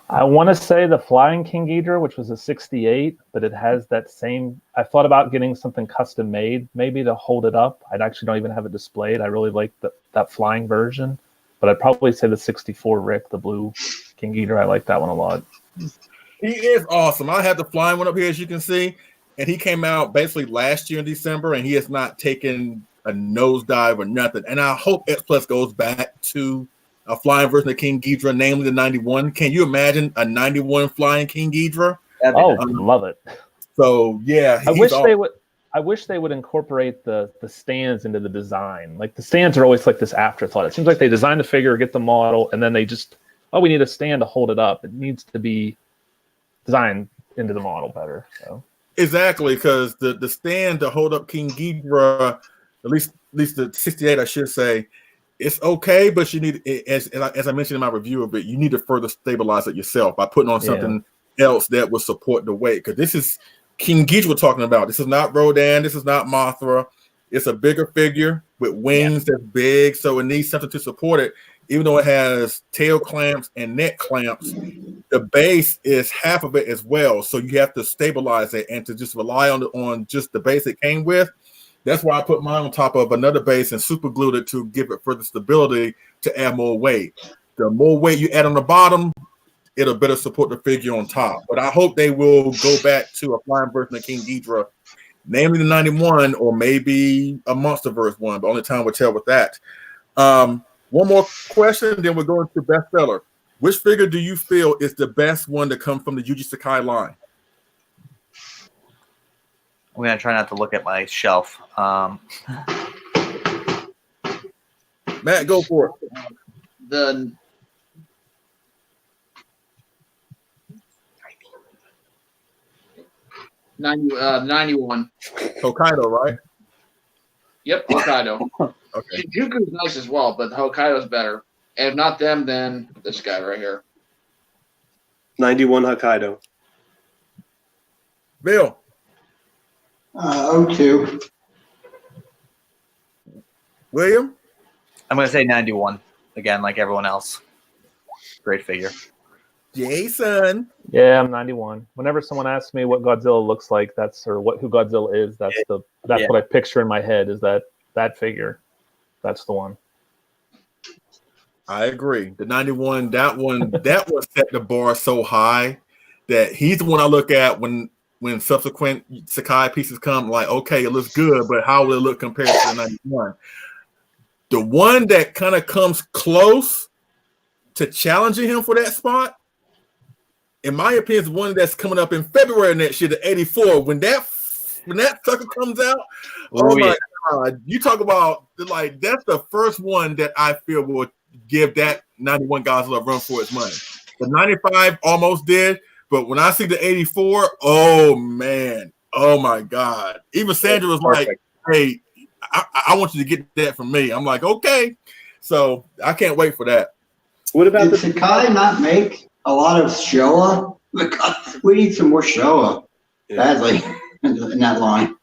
I want to say the Flying King Ghidorah, which was a 68, but it has that same. I thought about getting something custom made, maybe to hold it up. I actually don't even have it displayed. I really like that flying version, but I'd probably say the 64 Rick, the blue King Ghidorah. I like that one a lot. He is awesome. I have the flying one up here, as you can see, and he came out basically last year in December, and he has not taken a nosedive or nothing. And I hope X Plus goes back to a flying version of King Ghidorah, namely the 91. Can you imagine a 91 flying King Ghidorah? Oh, love it. So yeah, I wish they would incorporate the stands into the design. Like the stands are always like this afterthought. It seems like they design the figure, get the model, and then they just, we need a stand to hold it up. It needs to be designed into the model better. So exactly, because the stand to hold up King Ghidorah, at least the 68, I should say, it's okay, but you need, as I mentioned in my review of it, you need to further stabilize it yourself by putting on something else that will support the weight. Because this is King Ghidorah we're talking about. This is not Rodan. This is not Mothra. It's a bigger figure with wings that's big, so it needs something to support it. Even though it has tail clamps and neck clamps, the base is half of it as well. So you have to stabilize it, and to just rely on just the base it came with. That's why I put mine on top of another base and super glued it to give it further stability to add more weight. The more weight you add on the bottom, it'll better support the figure on top. But I hope they will go back to a flying version of King Ghidorah, namely the 91 or maybe a Monsterverse one. But only time will tell with that. One more question, then we're going to bestseller. Which figure do you feel is the best one to come from the Yuji Sakai line? I'm gonna try not to look at my shelf. Matt, go for it. The uh, 91. Hokkaido, right? Yep, Hokkaido. Okay. Shinjuku's nice as well, but Hokkaido's better. And if not them, then this guy right here. 91 Hokkaido. Bill. 02. William? I'm gonna say 91 again, like everyone else. Great figure. Jason. Yeah, I'm 91. Whenever someone asks me what Godzilla looks like, who Godzilla is, that's what I picture in my head is that figure. That's the one. I agree. The 91, that one set the bar so high that he's the one I look at when subsequent Sakai pieces come, like, okay, it looks good, but how will it look compared to the 91? The one that kind of comes close to challenging him for that spot, in my opinion, is one that's coming up in February next year, the 84. When that sucker comes out, oh my God, you talk about like that's the first one that I feel will give that 91 Godzilla a run for its money. The 95 almost did, but when I see the 84, oh man, oh my God. Even Sandra was like, hey, I want you to get that from me. I'm like, okay. So I can't wait for that. What about Did Sakai not make a lot of Showa? Because we need some more Showa badly in that line.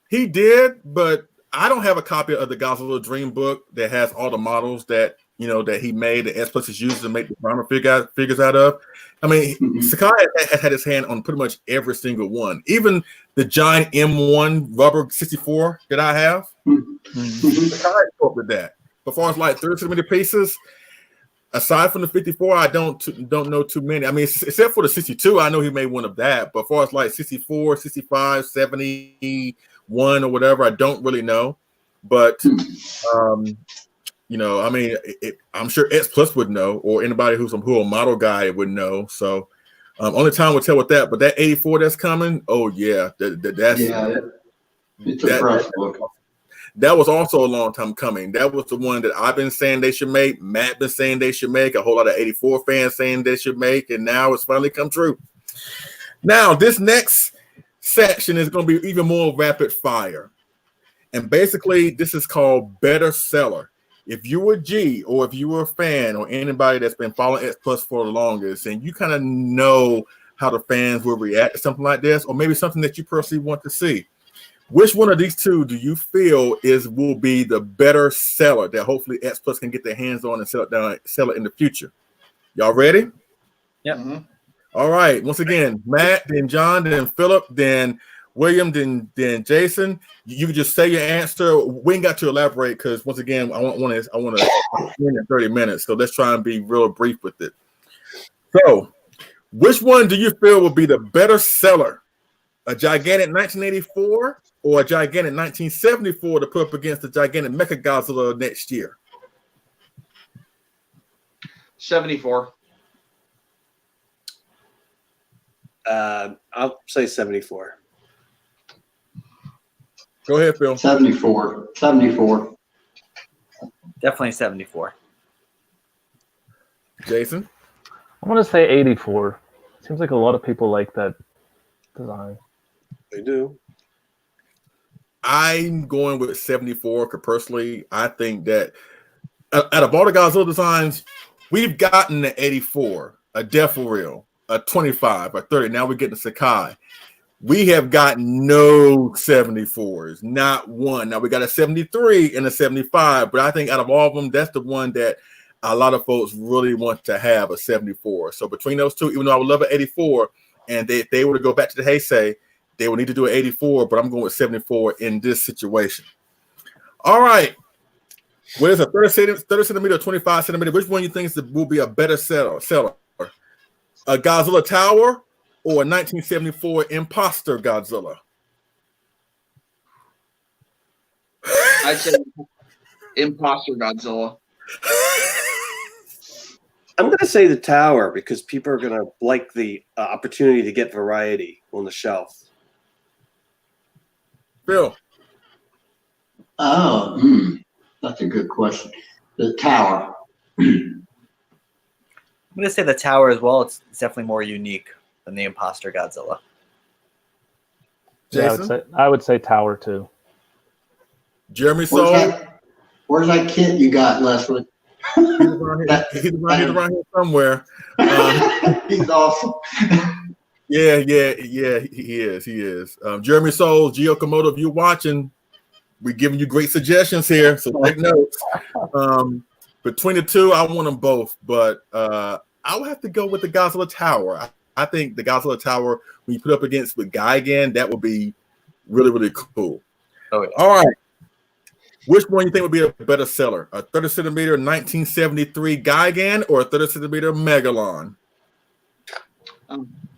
He did, but I don't have a copy of the Godzilla Dream book that has all the models that he made, the S Plus is used to make the primer figures out of. I mean, Sakai has had his hand on pretty much every single one, even the giant M1 rubber 64 that I have. Sakai sculpted that. But as far as like 30 centimeter pieces, aside from the 54, I don't know too many. I mean, except for the 62, I know he made one of that. But as far as like 64, 65, 71 or whatever, I don't really know. But I mean, I'm sure X Plus would know, or anybody who's a model guy would know. So only time will tell with that. But that 84 that's coming, oh yeah, it's a fresh book. That was also a long time coming. That was the one that I've been saying they should make. Matt been saying they should make. A whole lot of 84 fans saying they should make, and now it's finally come true. Now this next section is going to be even more rapid fire, and basically this is called Better Seller. If you were G, or if you were a fan, or anybody that's been following X Plus for the longest, and you kind of know how the fans will react to something like this, or maybe something that you personally want to see, which one of these two do you feel will be the better seller that hopefully X Plus can get their hands on and sell it in the future? Y'all ready? Yep. Mm-hmm. All right. Once again, Matt, then John, then Philip, then William, then Jason. You can just say your answer. We ain't got to elaborate because once again, I want to end in 30 minutes. So let's try and be real brief with it. So, which one do you feel will be the better seller? A gigantic 1984 or a gigantic 1974 to put up against the gigantic Mechagodzilla next year? 74. I'll say 74. Go ahead, Phil. 74. Definitely 74. Jason? I'm going to say 84. Seems like a lot of people like that design. They do. I'm going with 74 because personally, I think that out of all the Godzilla designs, we've gotten the 84, a Death for Real, a 25, a 30. Now we're getting a Sakai. We have got no 74s, not one. Now we got a 73 and a 75, but I think out of all of them, that's the one that a lot of folks really want to have, a 74. So between those two, even though I would love an 84, and they were to go back to the Heisei, they would need to do an 84, but I'm going with 74 in this situation. All right. What is a 30 centimeter or 25 centimeter? Which one you think will be a better seller? A Godzilla Tower or a 1974 Imposter Godzilla? I'd say Imposter Godzilla. I'm going to say the tower because people are going to like the opportunity to get variety on the shelf. Phil. Oh, that's a good question. The tower. I'm going to say the tower as well. It's definitely more unique than the Imposter Godzilla. Jason? Yeah, I would say tower too. Jeremy Soul? Where's that kit you got, Leslie? He's around here somewhere. He's awesome. Yeah, he is. Jeremy Soul, Gio Komodo, if you're watching, we're giving you great suggestions here, so take notes. Between the two, I want them both, but I would have to go with the Godzilla Tower. I think the Godzilla Tower, when you put up against with Gigan, that would be really, really cool. Oh, yeah. All right. Which one you think would be a better seller? A 30 centimeter 1973 Gigan or a 30 centimeter Megalon?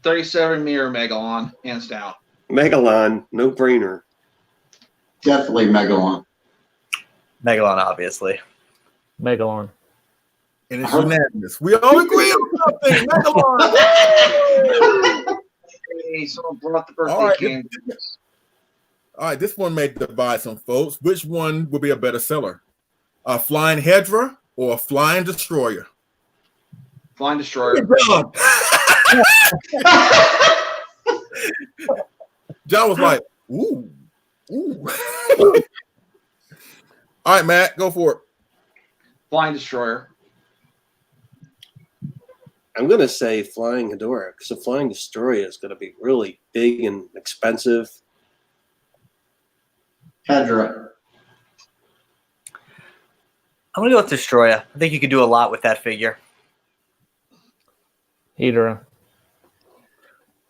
37 mirror Megalon, hands down. Megalon, no brainer. Definitely Megalon. Megalon, obviously. Megalon. And it's unanimous. We all agree on something. Megalon. Hey, someone brought the birthday All right. cake. All right, this one may divide some folks. Which one would be a better seller? A flying Hedra or a flying destroyer? Flying Destroyer. John was like, ooh. All right, Matt, go for it. Flying Destroyer. I'm going to say Flying Hedorah because the Flying Destroyer is going to be really big and expensive. Hedra. I'm going to go with Destroyer. I think you could do a lot with that figure. Hedorah.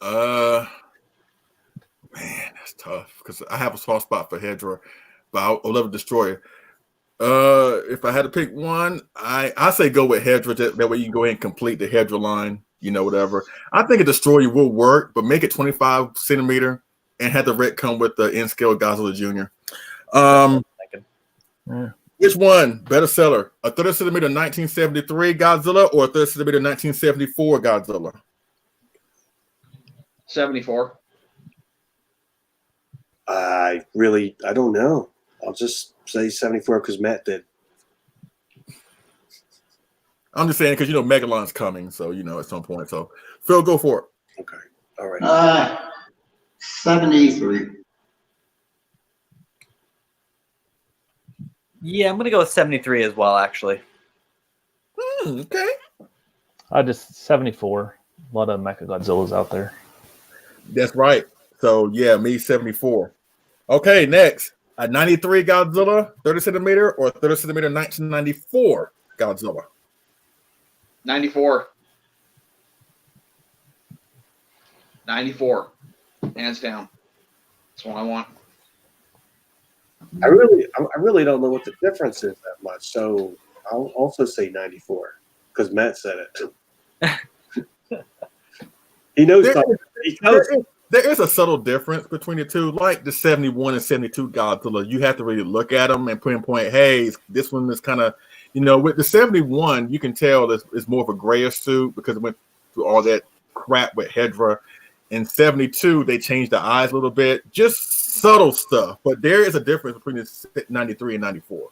Man, that's tough because I have a soft spot for Hedra, but I'll love a destroyer. If I had to pick one, I say go with Hedra. That way you can go ahead and complete the Hedra line, whatever. I think a destroyer will work, but make it 25 centimeter and have the red come with the N-scale Godzilla Jr. Which one better seller? A 30 centimeter 1973 Godzilla or a 30 centimeter 1974 Godzilla? 74. I don't know. I'll just say 74 because Matt did. I'm just saying because Megalon's coming, so at some point. So Phil, go for it. Okay. All right. 73. Yeah, I'm going to go with 73 as well, actually. Okay. I just 74. A lot of Mechagodzillas out there. That's right. So yeah, me 74. Okay, next. A 93 Godzilla, 30 centimeter, or 30 centimeter 1994 Godzilla? 94. 94. Hands down. That's what I want. I really don't know what the difference is that much. So I'll also say 94 because Matt said it. He knows something. There is a subtle difference between the two, like the 71 and 72 Godzilla. You have to really look at them and pinpoint, hey, this one is kind of, with the 71, you can tell it's more of a grayish suit because it went through all that crap with Hedra. In 72, they changed the eyes a little bit, just subtle stuff. But there is a difference between the 93 and 94.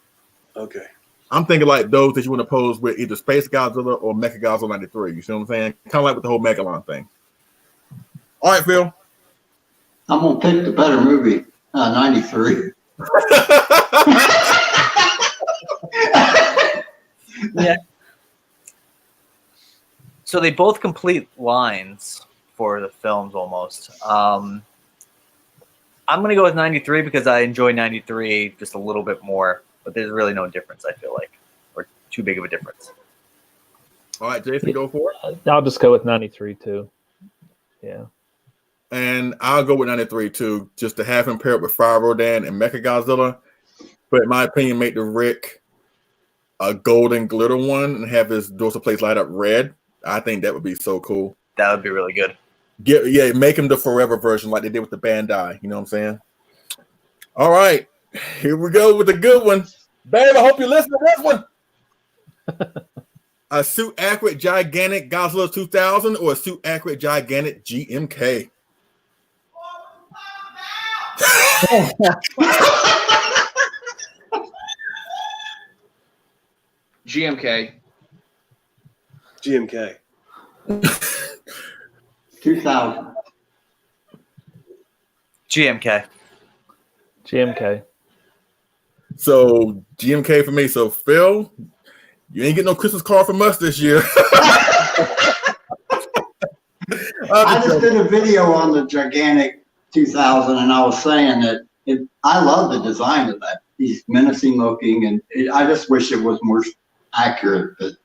Okay. I'm thinking like those that you want to pose with either Space Godzilla or Mechagodzilla 93. You see what I'm saying? Kind of like with the whole Megalon thing. All right, Phil. I'm going to pick the better movie, 93. Yeah. So they both complete lines for the films almost. I'm gonna go with 93 because I enjoy 93 just a little bit more, but there's really no difference. I feel like, or too big of a difference. All right, Jason, go for it. I'll just go with 93 too. Yeah. And I'll go with 93 too, just to have him paired with Fire Rodan and Mechagodzilla. But in my opinion, make the Rick a golden glitter one and have his dorsal plates light up red. I think that would be so cool. That would be really good. Make him the forever version like they did with the Bandai. You know what I'm saying? All right, here we go with the good one. Babe, I hope you listen to this one. A suit accurate gigantic Godzilla 2000 or a suit accurate gigantic GMK? GMK. GMK. 2000. GMK. GMK. So GMK for me. So Phil, you ain't getting no Christmas card from us this year. I just did a video on the gigantic 2000, and I was saying that I love the design of that. He's menacing looking, and I just wish it was more accurate. But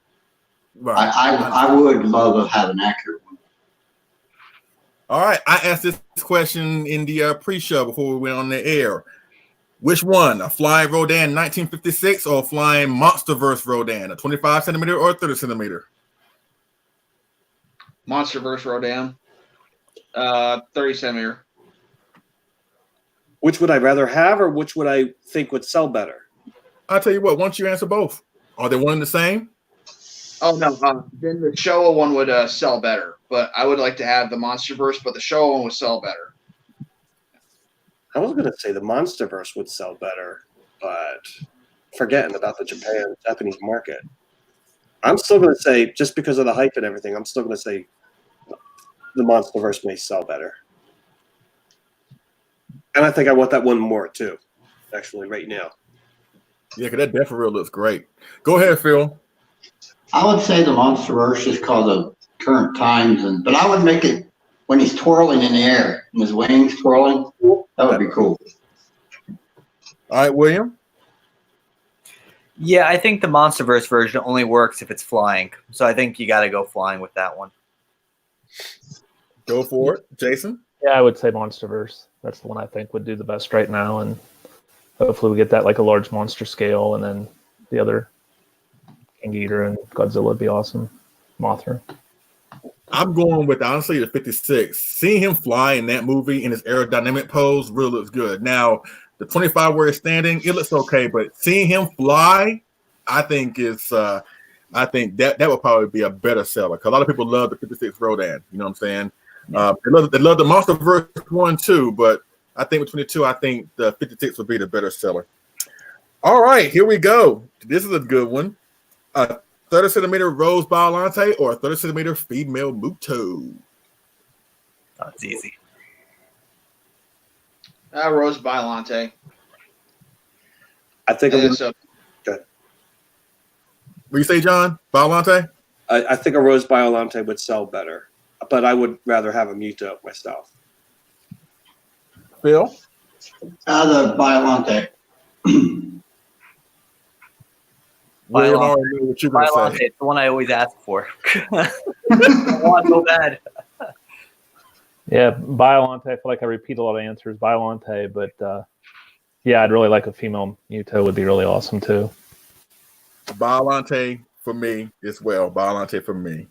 Right. I would love to have an accurate one. All right, I asked this question in the pre-show before we went on the air. Which one, a flying Rodan 1956 or a flying Monsterverse Rodan, a 25 centimeter or a 30 centimeter? Monsterverse Rodan. 30 centimeter. Which would I rather have, or which would I think would sell better? I'll tell you what, why don't you answer both? Are they one and the same? Oh, no. Then the Showa one would sell better. But I would like to have the Monsterverse, but the Showa one would sell better. I was going to say the Monsterverse would sell better, but forgetting about the Japanese market. I'm still going to say, just because of the hype and everything, I'm still going to say the Monsterverse may sell better. And I think I want that one more, too, actually, right now. Yeah, because that Death-for-Real looks great. Go ahead, Phil. I would say the Monsterverse just because of current times, but I would make it when he's twirling in the air and his wings twirling. That would be cool. All right, William. Yeah, I think the Monsterverse version only works if it's flying. So I think you got to go flying with that one. Go for it. Jason? Yeah, I would say Monsterverse. That's the one I think would do the best right now, and hopefully we get that like a large monster scale, and then the other King Ghidorah and Godzilla would be awesome. Mothra. I'm going with, honestly, the 56. Seeing him fly in that movie in his aerodynamic pose really looks good. Now, the 25 where he's standing, it looks okay, but seeing him fly, I think I think that would probably be a better seller, because a lot of people love the 56 Rodan. You know what I'm saying? They love the Monsterverse one too, but I think between the two, I think the 56 would be the better seller. All right, here we go. This is a good one. A 30 centimeter Rose Biollante or a 30 centimeter female Muto? That's easy. Rose Biollante. I think So. What do you say, John? Biollante? I think a Rose Biollante would sell better, but I would rather have a Muto myself. Phil? The Biollante. William already knew what you're going to Biollante, say. it's the one I always ask for. I want so bad. Yeah, Biollante. I feel like I repeat a lot of answers. Biollante, but yeah, I'd really like a female Muto. Would be really awesome too. Biollante for me as well. Biollante for me.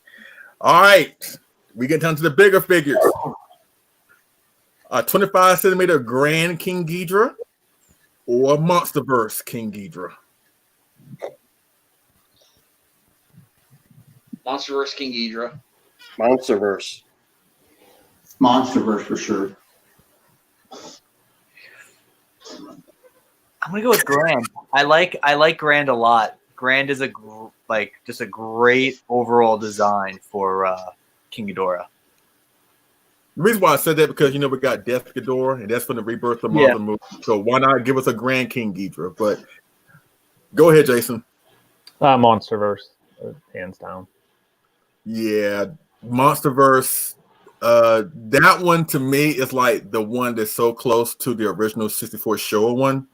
All right. We get down to the bigger figures. A 25 centimeter Grand King Ghidorah or Monsterverse King Ghidorah? Monsterverse King Ghidorah. Monsterverse. Monsterverse for sure. I'm gonna go with Grand. I like Grand a lot. Grand is just a great overall design for King Ghidorah. The reason why I said that, because, we got Death Ghidorah, and that's from the Rebirth of Mother movie. So why not give us a Grand King Ghidorah? But go ahead, Jason. Monsterverse, hands down. Yeah, Monsterverse That one to me is like the one that's so close to the original 64 Showa one.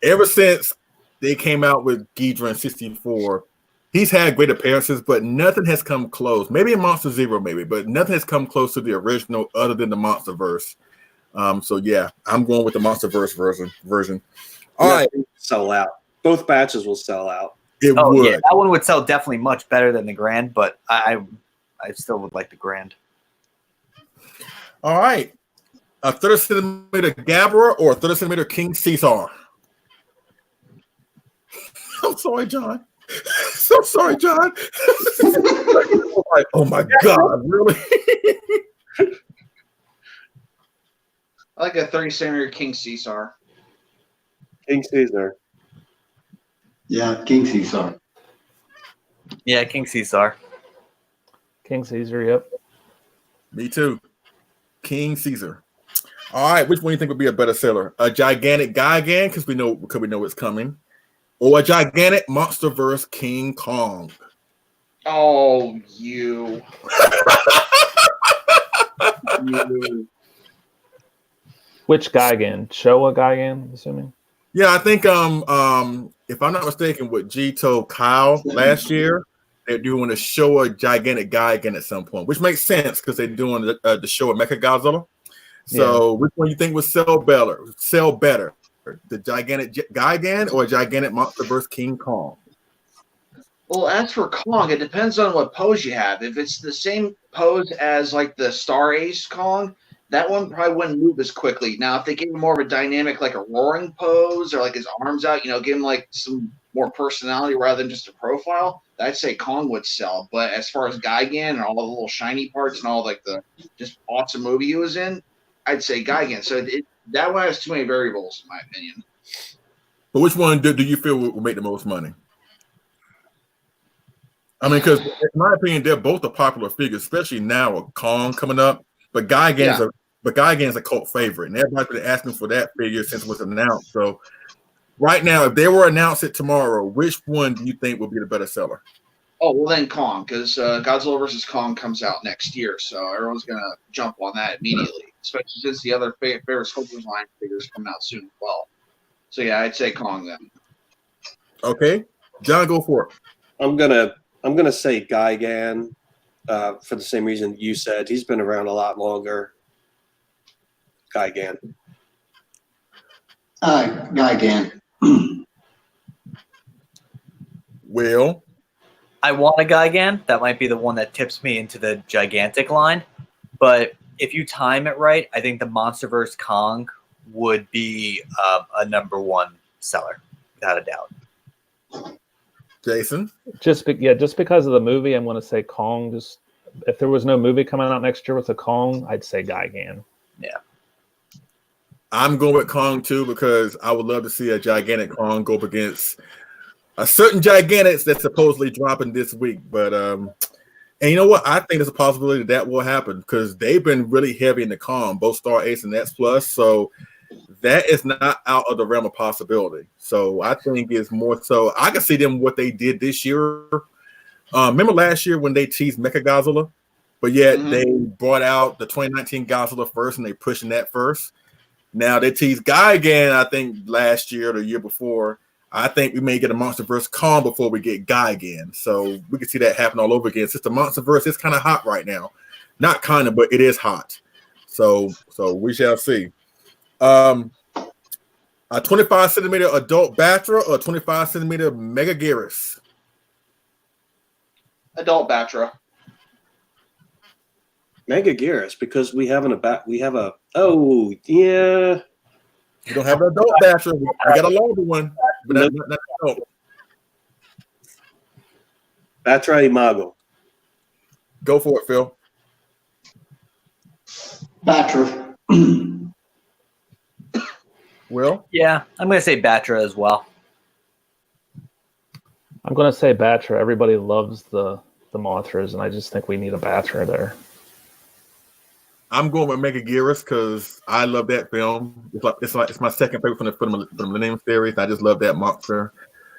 Ever since they came out with Ghidra in 64, he's had great appearances, but nothing has come close. Maybe in Monster Zero, maybe, but nothing has come close to the original other than the Monsterverse. So yeah, I'm going with the Monsterverse version. All right, sell out. Both batches will sell out. It would. Yeah, that one would sell definitely much better than the Grand, but I still would like the Grand. All right, a 30 centimeter Gabra or a 30 centimeter King Caesar. I'm sorry, John. So sorry, John. Oh my God, really? I like a 30 centimeter King Caesar. King Caesar. Yeah, King Caesar. Yeah, King Caesar. King Caesar, yep. Me too. King Caesar. All right, which one do you think would be a better seller? A gigantic Gigan, because we know it's coming, or a gigantic Monsterverse King Kong? Oh, you. Which Gigan? Showa Gigan, assuming? Yeah, I think if I'm not mistaken, with Jito Kyle last year, they're doing a show a gigantic Gigan at some point, which makes sense because they're doing the show of Mechagodzilla. So which one you think would sell better? The gigantic Gigan or a gigantic Monsterverse King Kong? Well, as for Kong, it depends on what pose you have. If it's the same pose as like the Star Ace Kong, that one probably wouldn't move as quickly. Now, if they gave him more of a dynamic, like a roaring pose, or like his arms out, give him like some more personality rather than just a profile, I'd say Kong would sell. But as far as Gigan and all the little shiny parts and all like the just awesome movie he was in, I'd say Gigan. So that one has too many variables, in my opinion. But which one do you feel will make the most money? I mean, because in my opinion, they're both a popular figure, especially now with Kong coming up. But Gigan's a cult favorite, and everybody's been asking for that figure since it was announced. So right now, if they were announced it tomorrow, which one do you think will be the better seller? Oh, well then Kong, because Godzilla vs. Kong comes out next year, so everyone's going to jump on that immediately, especially since the other favorite Sculptors line figures come out soon as well. So yeah, I'd say Kong then. Okay. John, go for it. I'm gonna say Gigan for the same reason you said. He's been around a lot longer. Gigan. Gigan. Will? I want a Gigan. That might be the one that tips me into the gigantic line. But if you time it right, I think the Monsterverse Kong would be a #1 seller, without a doubt. Jason? Just because of the movie, I'm going to say Kong. Just if there was no movie coming out next year with a Kong, I'd say Gigan. Yeah. I'm going with Kong too because I would love to see a gigantic Kong go up against a certain Gigantics that's supposedly dropping this week. But and you know what? I think there's a possibility that will happen because they've been really heavy in the Kong, both Star Ace and X Plus. So that is not out of the realm of possibility. So I think it's more so I can see them what they did this year. Remember last year when they teased Mechagodzilla, but yet they brought out the 2019 Godzilla first and they pushing that first. Now they teased Gigan, I think last year or the year before. I think we may get a Monsterverse Kong before we get Gigan. So we can see that happen all over again. Since the Monsterverse is kind of hot right now. Not kind of, but it is hot. So we shall see. A 25 centimeter adult Batra or 25 centimeter Mechagodzilla? Adult Batra. Mechagodzilla, because we have oh yeah. We don't have an adult Batra. We got a longer one, but not adult. Batra Imago. Go for it, Phil. Batra. Will? Yeah, I'm going to say Batra as well. I'm going to say Batra. Everybody loves the Mothras, and I just think we need a Batra there. I'm going with Mechagodzilla because I love that film. It's my second favorite from the Millennium series. I just love that monster,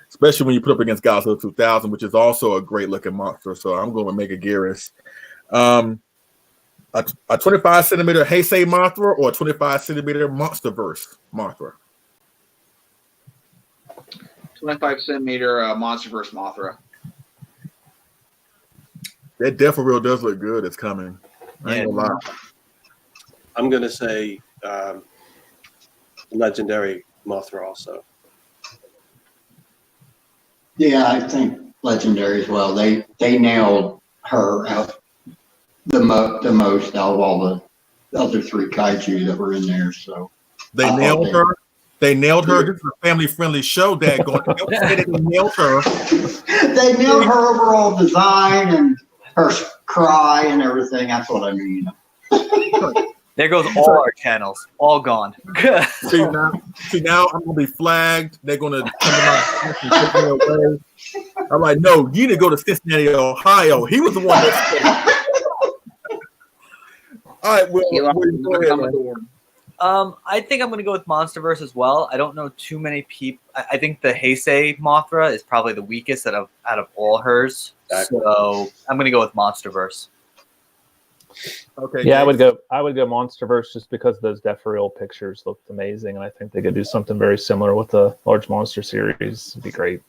especially when you put up against Godzilla 2000, which is also a great looking monster. So I'm going with Mechagodzilla. A 25 centimeter Heisei Mothra or a 25 centimeter Monsterverse Mothra? 25-centimeter Monsterverse Mothra. That Death for Real does look good. It's coming. I ain't gonna lie. I'm gonna say legendary Mothra also. Yeah, I think legendary as well. They nailed her out the most out of all the other three kaiju that were in there. So They nailed her. They nailed her. This is a family-friendly show. That going. Don't say they nailed her. They nailed her overall design and her cry and everything. That's what I mean. There goes all our channels, all gone. See now I'm gonna be flagged. They're gonna come to my and take me away. I'm like, no, you need to go to Cincinnati, Ohio. He was the one that said it. All right, go ahead, man. I think I'm going to go with Monsterverse as well. I don't know too many people. I think the Heisei Mothra is probably the weakest out of all hers. Exactly. So I'm going to go with Monsterverse. Okay. Yeah, James. I would go Monsterverse just because those Death for Real pictures looked amazing, and I think they could do something very similar with the large monster series. It'd be great.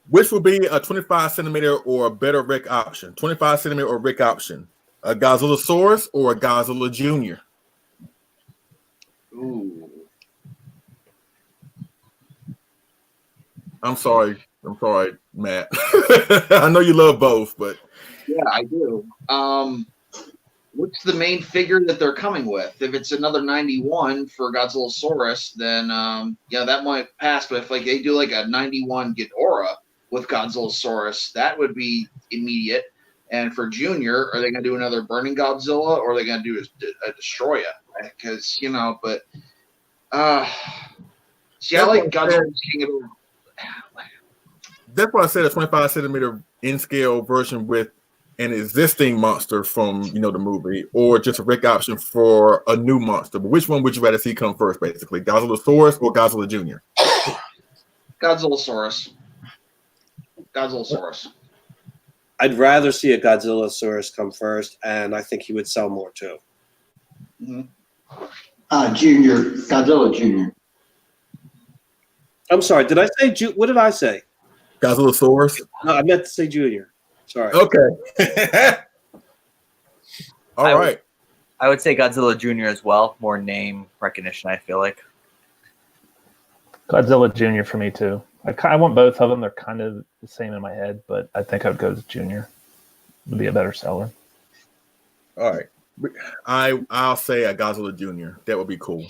Which would be a 25 centimeter or a better Rick option? 25 centimeter or Rick option? A Godzillasaurus or a Godzilla Jr.? Ooh. I'm sorry, Matt. I know you love both, but Yeah, I do. What's the main figure that they're coming with? If it's another 91 for Godzillasaurus, then yeah, that might pass. But if like they do like a 91 Ghidorah with Godzillasaurus, that would be immediate. And for Junior, are they going to do another Burning Godzilla, or are they going to do a Destroya? Because but see, I like Godzilla King. that's why I said a 25 centimeter in scale version with an existing monster from the movie, or just a Rick option for a new monster. But which one would you rather see come first, basically, Godzillasaurus or Godzilla Jr.? Godzillasaurus. Godzillasaurus. I'd rather see a Godzillasaurus come first, and I think he would sell more too. Mm-hmm. Junior, Godzilla Junior. I'm sorry. Did I say what did I say? Godzillasaurus. No, I meant to say Junior. Sorry. Okay. All right. I would say Godzilla Jr. as well. More name recognition, I feel like. Godzilla Jr. for me too. I want both of them. They're kind of the same in my head, but I think I would go with Junior. Would be a better seller. All right. I'll say a Godzilla Jr. That would be cool.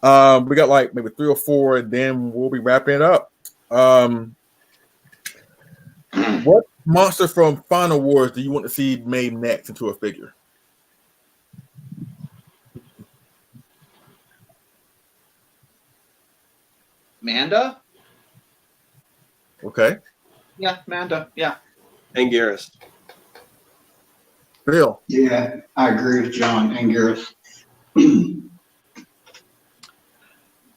We got like maybe 3 or 4, and then we'll be wrapping it up. What monster from Final Wars do you want to see made next into a figure? Manda? Okay. Yeah, Manda. Yeah. Anguirus. Bill. Yeah, I agree with John. Anguirus.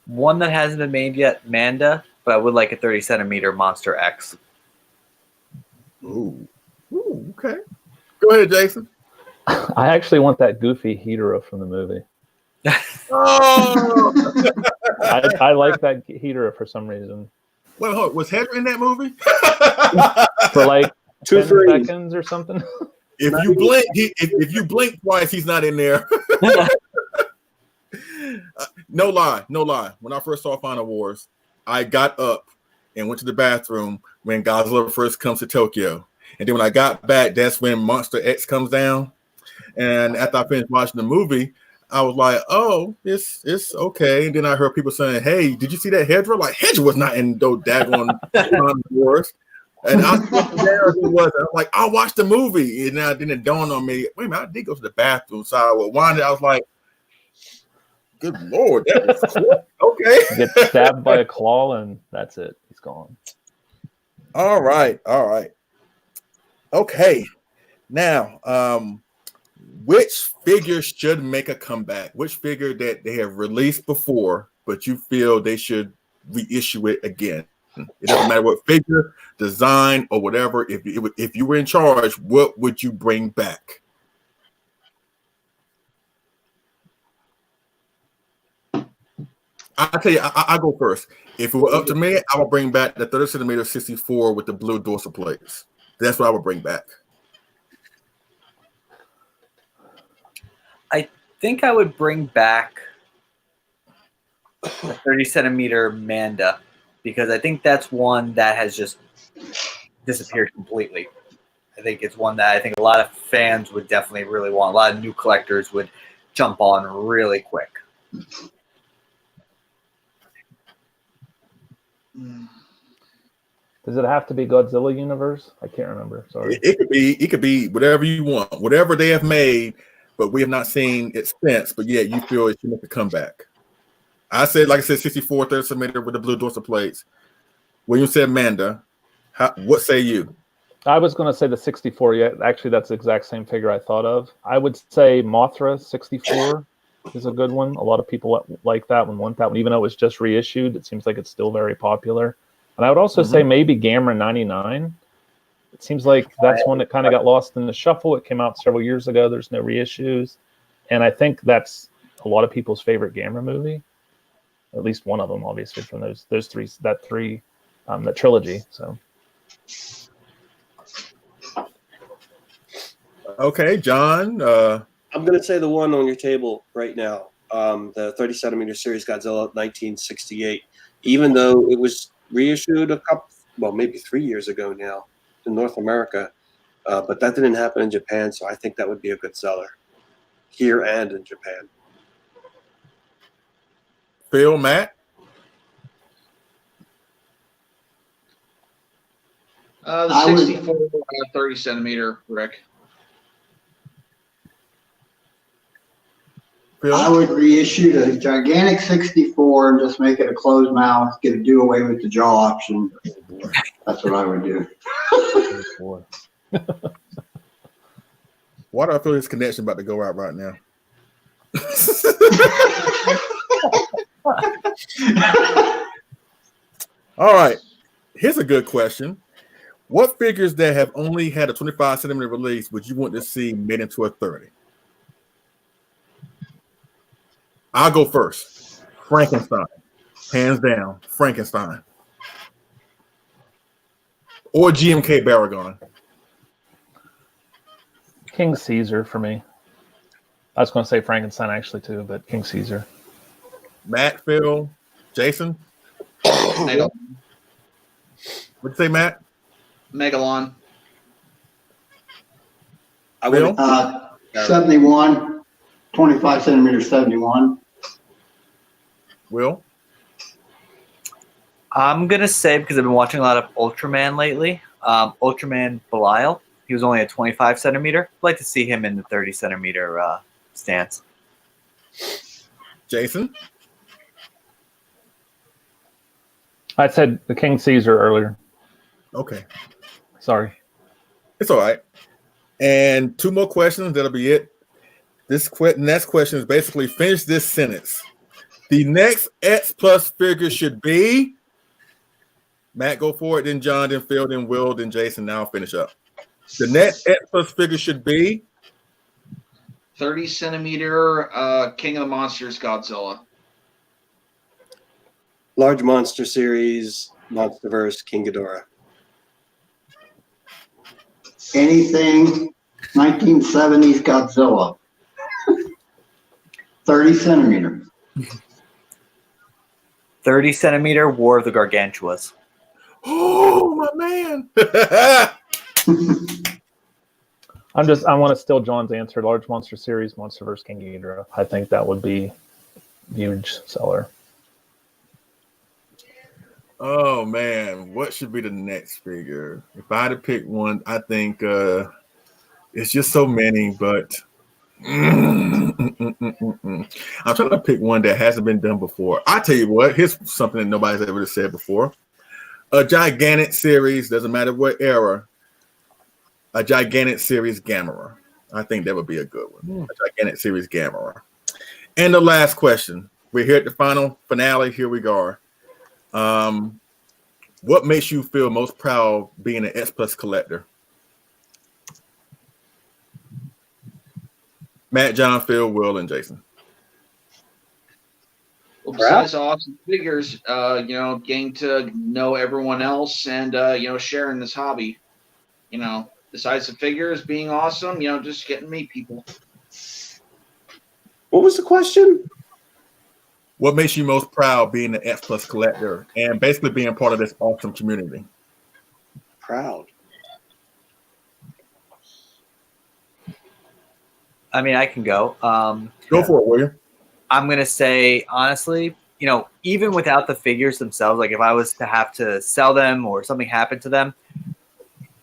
One that hasn't been made yet, Manda, but I would like a 30 centimeter Monster X. Ooh, okay. Go ahead, Jason. I actually want that goofy Hedorah from the movie. Oh! I like that Hedorah for some reason. Wait, hold on. Was Hedra in that movie? For like 2 10 frames. seconds or something. If you blink twice, he's not in there. No lie. When I first saw Final Wars, I got up and went to the bathroom when Godzilla first comes to Tokyo. And then when I got back, that's when Monster X comes down. And after I finished watching the movie, I was like, oh, it's okay. And then I heard people saying, hey, did you see that Hedra? Like, Hedra was not in those daggone Final Wars. And I was like, I'll watch the movie. And then it dawned on me, wait a minute, I did go to the bathroom. So I winded. I was like, good Lord, that was cool. Okay. Get stabbed by a claw and that's it. He's gone. All right. Okay. Now, which figure should make a comeback? Which figure that they have released before, but you feel they should reissue it again? It doesn't matter what figure, design, or whatever. If you were in charge, what would you bring back? I'll tell you, I'll go first. If it were up to me, I would bring back the 30 centimeter 64 with the blue dorsal plates. That's what I would bring back. I think I would bring back the 30 centimeter Manda, because I think that's one that has just disappeared completely. I think it's one that I think a lot of fans would definitely really want. A lot of new collectors would jump on really quick. Does it have to be Godzilla universe? I can't remember. Sorry. It could be whatever you want, whatever they have made, but we have not seen it since. But yeah, you feel it should make a comeback. I said, like I said, 64 30 centimeter with the blue dorsal plates. William said Manda. What say you? I was going to say the 64. Yeah, actually, that's the exact same figure I thought of. I would say Mothra 64 is a good one. A lot of people like that one, want that one, even though it was just reissued. It seems like it's still very popular. And I would also say maybe Gamera 99. It seems like that's one that kind of got lost in the shuffle. It came out several years ago. There's no reissues. And I think that's a lot of people's favorite Gamera movie. At least one of them, obviously, from those three, that trilogy. So. Okay, John. I'm going to say the one on your table right now, the 30 centimeter series Godzilla 1968. Even though it was reissued maybe 3 years ago now in North America, but that didn't happen in Japan, so I think that would be a good seller here and in Japan. Phil, Matt? The 64 30 centimeter, Rick. Phil? I would reissue the gigantic 64 and just make it a closed mouth, do away with the jaw option. That's what I would do. Why do I feel this connection about to go out right now? All right. Here's a good question. What figures that have only had a 25 centimeter release would you want to see made into a 30? I'll go first. Frankenstein. Hands down. Frankenstein. Or GMK Barragan. King Caesar for me. I was going to say Frankenstein actually too, but King Caesar. Matt, Phil, Jason? What'd you say, Matt? Megalon. I would 71, 25 centimeter 71. Will? I'm going to say, because I've been watching a lot of Ultraman lately, Ultraman Belial. He was only a 25 centimeter. I'd like to see him in the 30 centimeter stance. Jason? I said the King Caesar earlier. Okay. Sorry. It's all right. And two more questions. That'll be it. This next question is basically finish this sentence. The next X Plus figure should be Matt, go for it. Then John, then Phil, then Will, then Jason. Now I'll finish up. The next X Plus figure should be 30 centimeter King of the Monsters Godzilla. large monster series, Monsterverse, King Ghidorah. Anything 1970s Godzilla. 30 centimeter. 30 centimeter War of the Gargantuas. Oh, my man. I want to steal John's answer. Large monster series, Monsterverse, King Ghidorah. I think that would be a huge seller. Oh, man. What should be the next figure? If I had to pick one, I think it's just so many, but I'm trying to pick one that hasn't been done before. I tell you what, here's something that nobody's ever said before. A gigantic series, doesn't matter what era, a gigantic series Gamera. I think that would be a good one. A gigantic series Gamera. And the last question. We're here at the final finale. Here we go. What makes you feel most proud being an X Plus collector? Matt, John, Phil, Will, and Jason. Well, besides the awesome figures, getting to know everyone else and, sharing this hobby, besides the figures being awesome, just getting to meet people. What was the question? What makes you most proud being an X Plus collector and basically being part of this awesome community? Proud. I mean, I can go. Go for it, William. I'm going to say, honestly, even without the figures themselves, like if I was to have to sell them or something happened to them,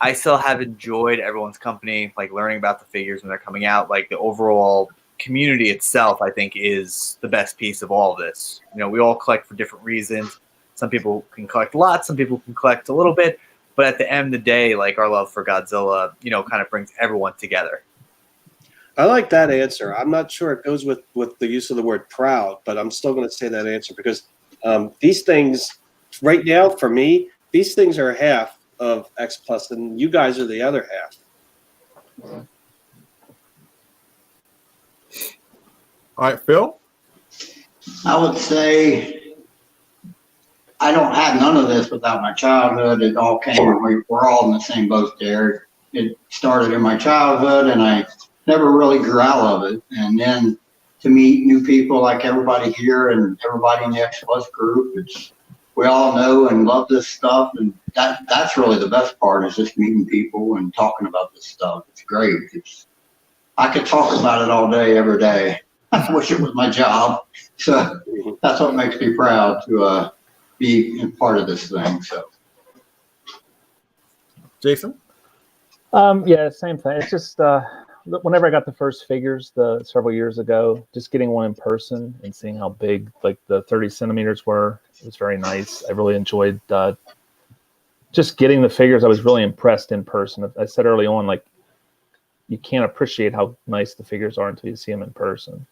I still have enjoyed everyone's company, like learning about the figures when they're coming out. Like the overall community itself, I think, is the best piece of all of this. We all collect for different reasons. Some people can collect a lot, some people can collect a little bit, but at the end of the day, like our love for Godzilla, kind of brings everyone together. I like that answer. I'm not sure it goes with the use of the word proud, but I'm still going to say that answer because these things, right now, for me, these things are half of X Plus, and you guys are the other half. All right, Phil? I would say I don't have none of this without my childhood. It all came, we're all in the same boat there. It started in my childhood, and I never really grew out of it. And then to meet new people like everybody here and everybody in the X Plus group, we all know and love this stuff. And that's really the best part, is just meeting people and talking about this stuff. It's great. I could talk about it all day, every day. I wish it was my job. So that's what makes me proud to be a part of this thing. So, Jason? Yeah, same thing. It's just whenever I got the first figures several years ago, just getting one in person and seeing how big like the 30 centimeters were, it was very nice. I really enjoyed just getting the figures. I was really impressed in person. I said early on, like, you can't appreciate how nice the figures are until you see them in person.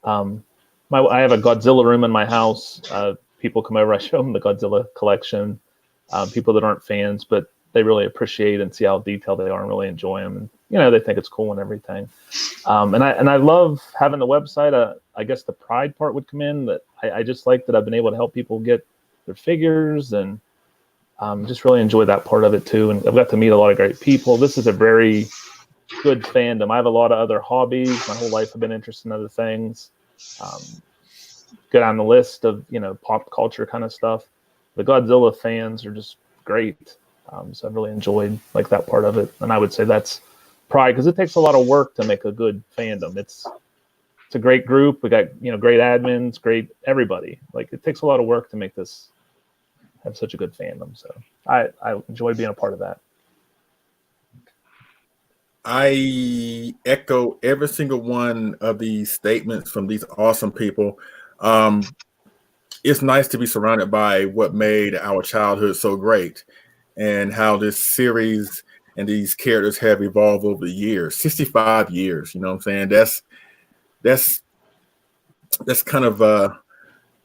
I have a Godzilla room in my house. People come over, I show them the Godzilla collection. People that aren't fans, but they really appreciate and see how detailed they are and really enjoy them. And, they think it's cool and everything. And I love having the website. I guess the pride part would come in, that I just like that I've been able to help people get their figures, and just really enjoy that part of it too. And I've got to meet a lot of great people. This is a very good fandom. I have a lot of other hobbies. My whole life I've been interested in other things. Good on the list of, pop culture kind of stuff. The Godzilla fans are just great. So I've really enjoyed like that part of it. And I would say that's pride, because it takes a lot of work to make a good fandom. It's a great group. We got, great admins, great everybody. Like, it takes a lot of work to make this have such a good fandom. So I enjoy being a part of that. I echo every single one of these statements from these awesome people. It's nice to be surrounded by what made our childhood so great, and how this series and these characters have evolved over the years. 65 years, you know what I'm saying? That's kind of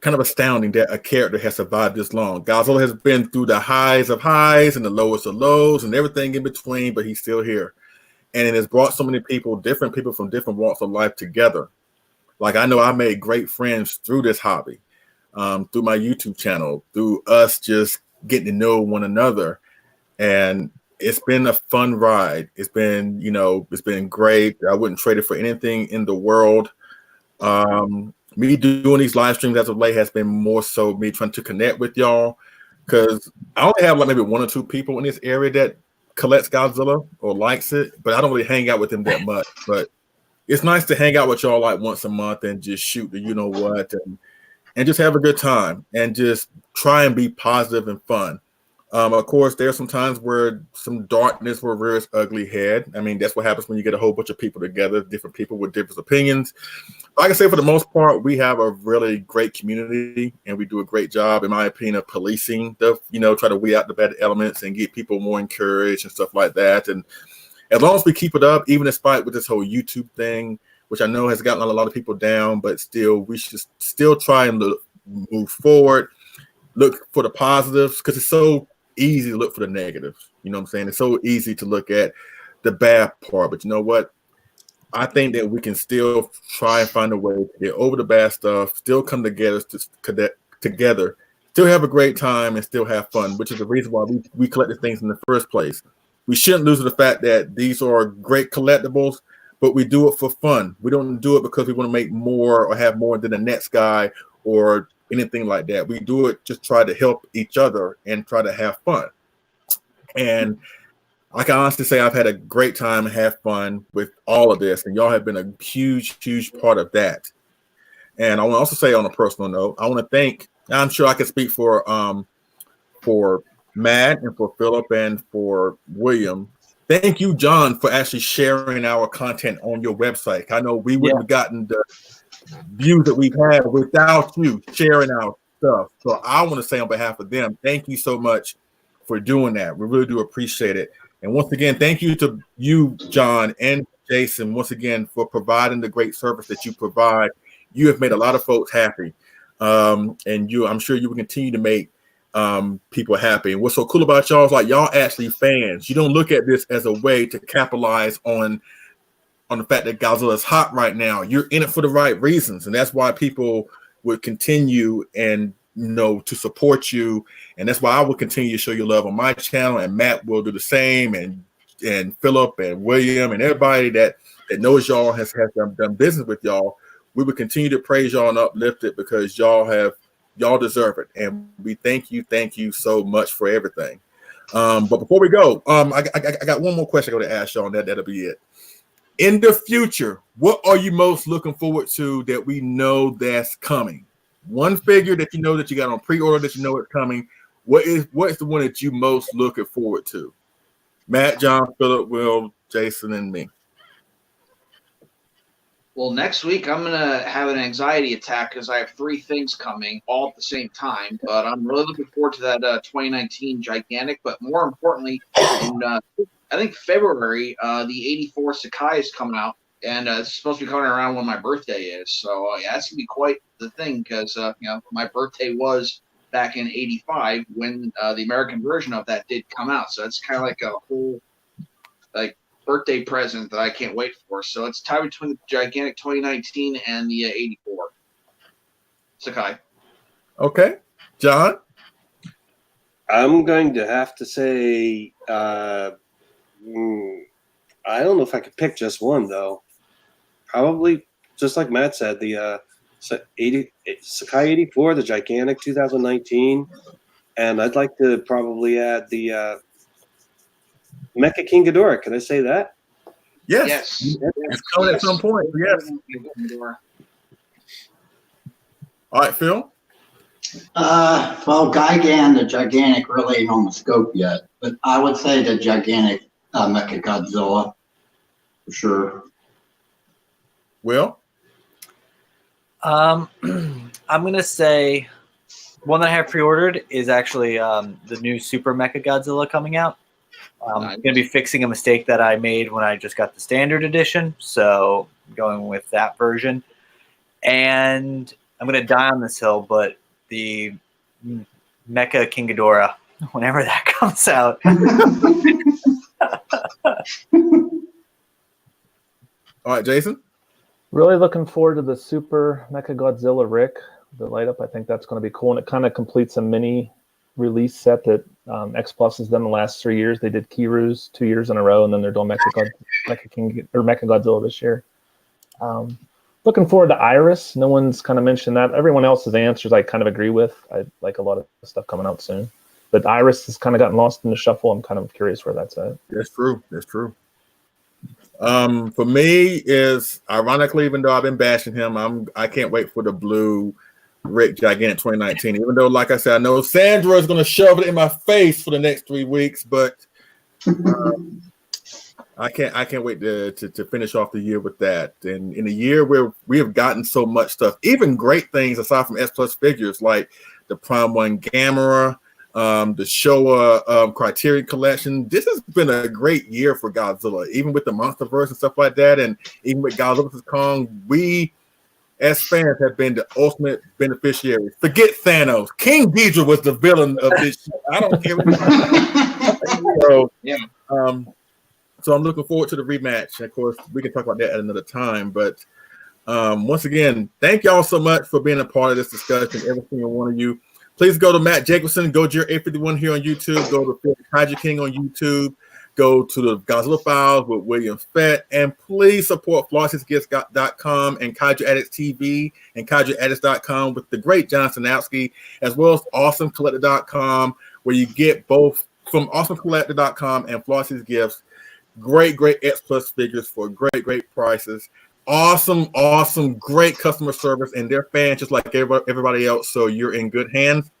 astounding that a character has survived this long. Godzilla has been through the highs of highs and the lowest of lows and everything in between, but he's still here. And it has brought so many people, different people from different walks of life together. Like, I know I made great friends through this hobby, through my YouTube channel, through us just getting to know one another. And it's been a fun ride. It's been, it's been great. I wouldn't trade it for anything in the world. Me doing these live streams as of late has been more so me trying to connect with y'all, because I only have like maybe one or two people in this area that collects Godzilla or likes it, but I don't really hang out with them that much. But it's nice to hang out with y'all like once a month and just shoot the what and just have a good time and just try and be positive and fun. Of course, there's some times where some darkness will rear its ugly head. I mean, that's what happens when you get a whole bunch of people together, different people with different opinions. Like I say, for the most part, we have a really great community, and we do a great job, in my opinion, of policing the, try to weed out the bad elements and get people more encouraged and stuff like that. And as long as we keep it up, even despite with this whole YouTube thing, which I know has gotten a lot of people down, but still, we should still try and move forward, look for the positives, because it's so easy to look for the negatives. You know what I'm saying? It's so easy to look at the bad part, but you know what? I think that we can still try and find a way to get over the bad stuff, still come together, still have a great time, and still have fun, which is the reason why we collected things in the first place. We shouldn't lose the fact that these are great collectibles, but we do it for fun. We don't do it because we want to make more or have more than the next guy or anything like that. We do it just try to help each other and try to have fun. And I can honestly say I've had a great time and have fun with all of this, and y'all have been a huge, huge part of that. And I want to also say on a personal note, I want to thank, I'm sure I can speak for Matt and for Philip and for William. Thank you, John, for actually sharing our content on your website. I know we wouldn't have gotten the views that we've had without you sharing our stuff. So I want to say on behalf of them, thank you so much for doing that. We really do appreciate it. And once again, thank you to you, John, and Jason, once again, for providing the great service that you provide. You have made a lot of folks happy. And I'm sure you will continue to make people happy. And what's so cool about y'all is like y'all actually fans. You don't look at this as a way to capitalize on the fact that Godzilla is hot right now. You're in it for the right reasons. And that's why people would continue and to support you, and that's why I will continue to show you love on my channel, and Matt will do the same, and Philip and William and everybody that knows y'all has done business with y'all. We will continue to praise y'all and uplift it because y'all deserve it, and we thank you so much for everything. But before we go, I got one more question I got to ask y'all, and that'll be it. In the future, what are you most looking forward to that we know that's coming? One figure that you know that you got on pre-order that you know it's coming. What is the one that you most looking forward to? Matt, John, Philip, Will, Jason, and me. Well, next week I'm gonna have an anxiety attack because I have 3 things coming all at the same time. But I'm really looking forward to that 2019 gigantic. But more importantly, in I think February, the 84 Sakai is coming out. And it's supposed to be coming around when my birthday is. So, that's going to be quite the thing because, my birthday was back in 85 when the American version of that did come out. So it's kind of like a whole birthday present that I can't wait for. So it's tied between the gigantic 2019 and the 84 Sakai. Okay. John? I'm going to have to say, I don't know if I could pick just one, though. Probably, just like Matt said, the Sakai 84, the gigantic 2019, and I'd like to probably add the Mecha King Ghidorah. Can I say that? Yes. It's coming at some point. Yes. All right, Phil. Well, Gigan, the gigantic, really ain't on the scope yet, but I would say the gigantic Mechagodzilla for sure. Will? I'm gonna say one that I have pre-ordered is actually the new Super Mechagodzilla coming out. I'm gonna be fixing a mistake that I made when I just got the standard edition, so I'm going with that version. And I'm gonna die on this hill, but the Mecha King Ghidorah, whenever that comes out. All right, Jason? Really looking forward to the Super Mechagodzilla Rick, the light up. I think that's going to be cool, and it kind of completes a mini release set that X Plus has done the last 3 years. They did Kiru's 2 years in a row, and then they're doing Mechagodzilla this year. Looking forward to Iris. No one's kind of mentioned that. Everyone else's answers I kind of agree with. I like a lot of stuff coming out soon, but Iris has kind of gotten lost in the shuffle. I'm kind of curious where that's at. That's true. That's true. For me is ironically, even though I've been bashing him, I can't wait for the blue Rick Gigantic 2019. Even though, like I said, I know Sandra is going to shove it in my face for the next 3 weeks, but I can't wait to finish off the year with that. And in a year where we have gotten so much stuff, even great things aside from S Plus figures like the Prime 1 Gamera, the Showa Criterion Collection. This has been a great year for Godzilla, even with the MonsterVerse and stuff like that, and even with Godzilla vs. Kong. We as fans, have been the ultimate beneficiaries. Forget Thanos. King Ghidorah was the villain of this shit. I don't care. So, Yeah. So I'm looking forward to the rematch. And of course, we can talk about that at another time. But once again, thank y'all so much for being a part of this discussion, every single one of you. Please go to Matt Jacobson, Gojira 851 here on YouTube, go to Kaiju King on YouTube, go to the Godzilla Files with William Fett, and please support FlossysGifts.com and Kaiju Addicts TV and KaijuAddicts.com with the great John Stanowski, as well as AwesomeCollector.com, where you get both from AwesomeCollector.com and Flossy's Gifts. Great X Plus figures for great prices. Awesome, great customer service, and they're fans just like everybody else. So you're in good hands.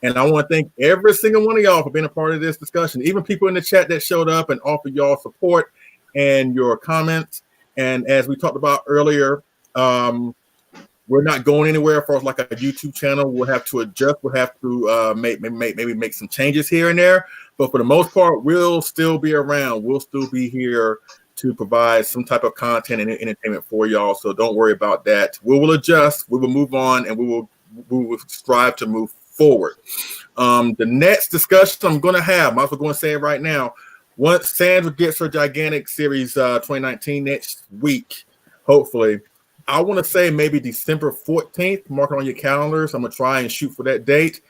And I want to thank every single one of y'all for being a part of this discussion. Even people in the chat that showed up and offered y'all support and your comments. And as we talked about earlier, we're not going anywhere as far as like a YouTube channel. We'll have to adjust. We'll have to maybe make some changes here and there. But for the most part, we'll still be around. We'll still be here to provide some type of content and entertainment for y'all. So don't worry about that. We will adjust. We will move on, and we will strive to move forward. The next discussion I'm going to have, might as well go and say it right now. Once Sandra gets her gigantic series 2019 next week, hopefully, I want to say maybe December 14th. Mark it on your calendars. I'm going to try and shoot for that date.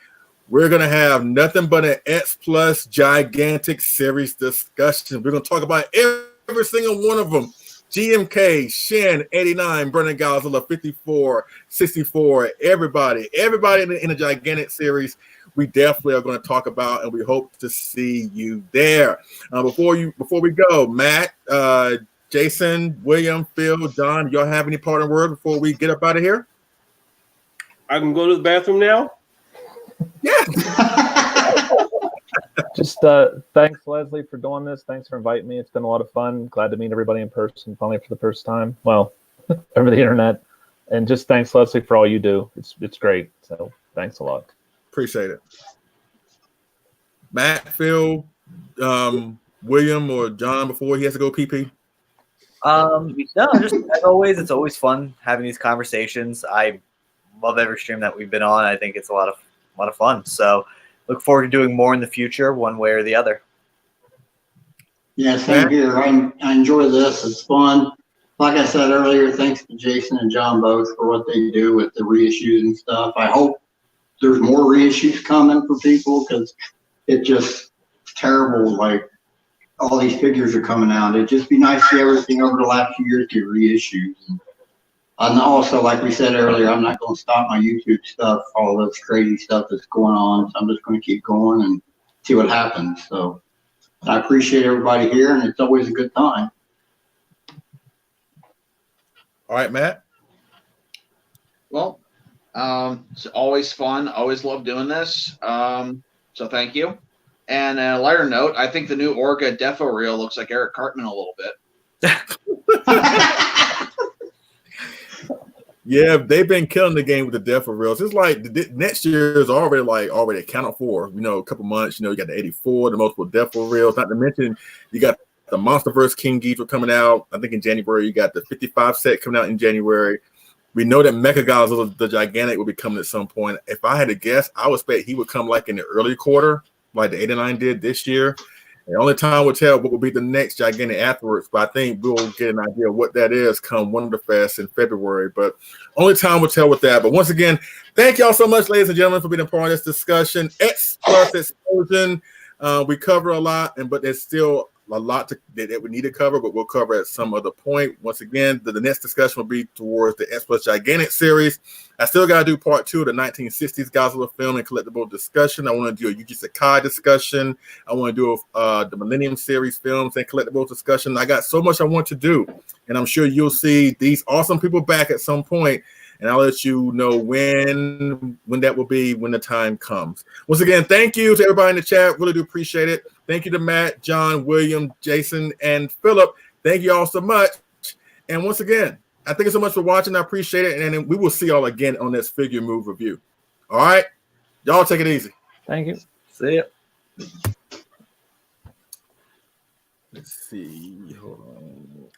We're going to have nothing but an X Plus gigantic series discussion. We're going to talk about every single one of them. GMK, Shin, 89, Burning Godzilla, 54, 64, everybody in the gigantic series, we definitely are going to talk about, and we hope to see you there. Before we go, Matt, Jason, William, Phil, John, y'all have any parting word before we get up out of here? I can go to the bathroom now? Yeah. Just thanks, Leslie, for doing this. Thanks for inviting me. It's been a lot of fun. Glad to meet everybody in person, finally for the first time. Well, over the internet. And just thanks, Leslie, for all you do. It's great. So thanks a lot. Appreciate it. Matt, Phil, William, or John before he has to go PP? No, just as always, it's always fun having these conversations. I love every stream that we've been on. I think it's a lot of fun. So look forward to doing more in the future, one way or the other. Yeah, same here. I enjoy this. It's fun. Like I said earlier, thanks to Jason and John both for what they do with the reissues and stuff. I hope there's more reissues coming for people, because it's just terrible. Like, all these figures are coming out. It'd just be nice to see everything over the last few years get reissued. And also, like we said earlier, I'm not going to stop my YouTube stuff, all this crazy stuff that's going on. So I'm just going to keep going and see what happens. So I appreciate everybody here, and it's always a good time. All right, Matt. Well, it's always fun. Always love doing this. So thank you. And a lighter note, I think the new Orca Defo reel looks like Eric Cartman a little bit. Yeah, they've been killing the game with the Defo reels. It's like next year is already accounted for. You know, a couple months. You know, you got the 84, the multiple Defo reels. Not to mention, you got the MonsterVerse King Ghidorah coming out. I think in January. You got the 55 set coming out in January. We know that Mechagodzilla, the gigantic, will be coming at some point. If I had to guess, I would expect he would come like in the early quarter, like the 89 did this year. The only time will tell what will be the next gigantic afterwards, but I think we'll get an idea of what that is come Wonderfest in February. But only time will tell with that. But once again, thank y'all so much, ladies and gentlemen, for being a part of this discussion. X plus Xplosion. We cover a lot, but there's still a lot that we need to cover, but we'll cover at some other point. Once again, the next discussion will be towards the X Plus Gigantic series. I still got to do part 2 of the 1960s Godzilla film and collectible discussion. I want to do a Yuji Sakai discussion. I want to do the Millennium series films and collectible discussion. I got so much I want to do, and I'm sure you'll see these awesome people back at some point, and I'll let you know when that will be when the time comes. Once again, thank you to everybody in the chat. Really do appreciate it. Thank you to Matt, John, William, Jason, and Philip. Thank you all so much. And once again, I thank you so much for watching. I appreciate it. And then we will see y'all again on this Figure Move review. All right? Y'all take it easy. Thank you. See ya. Let's see. Hold on.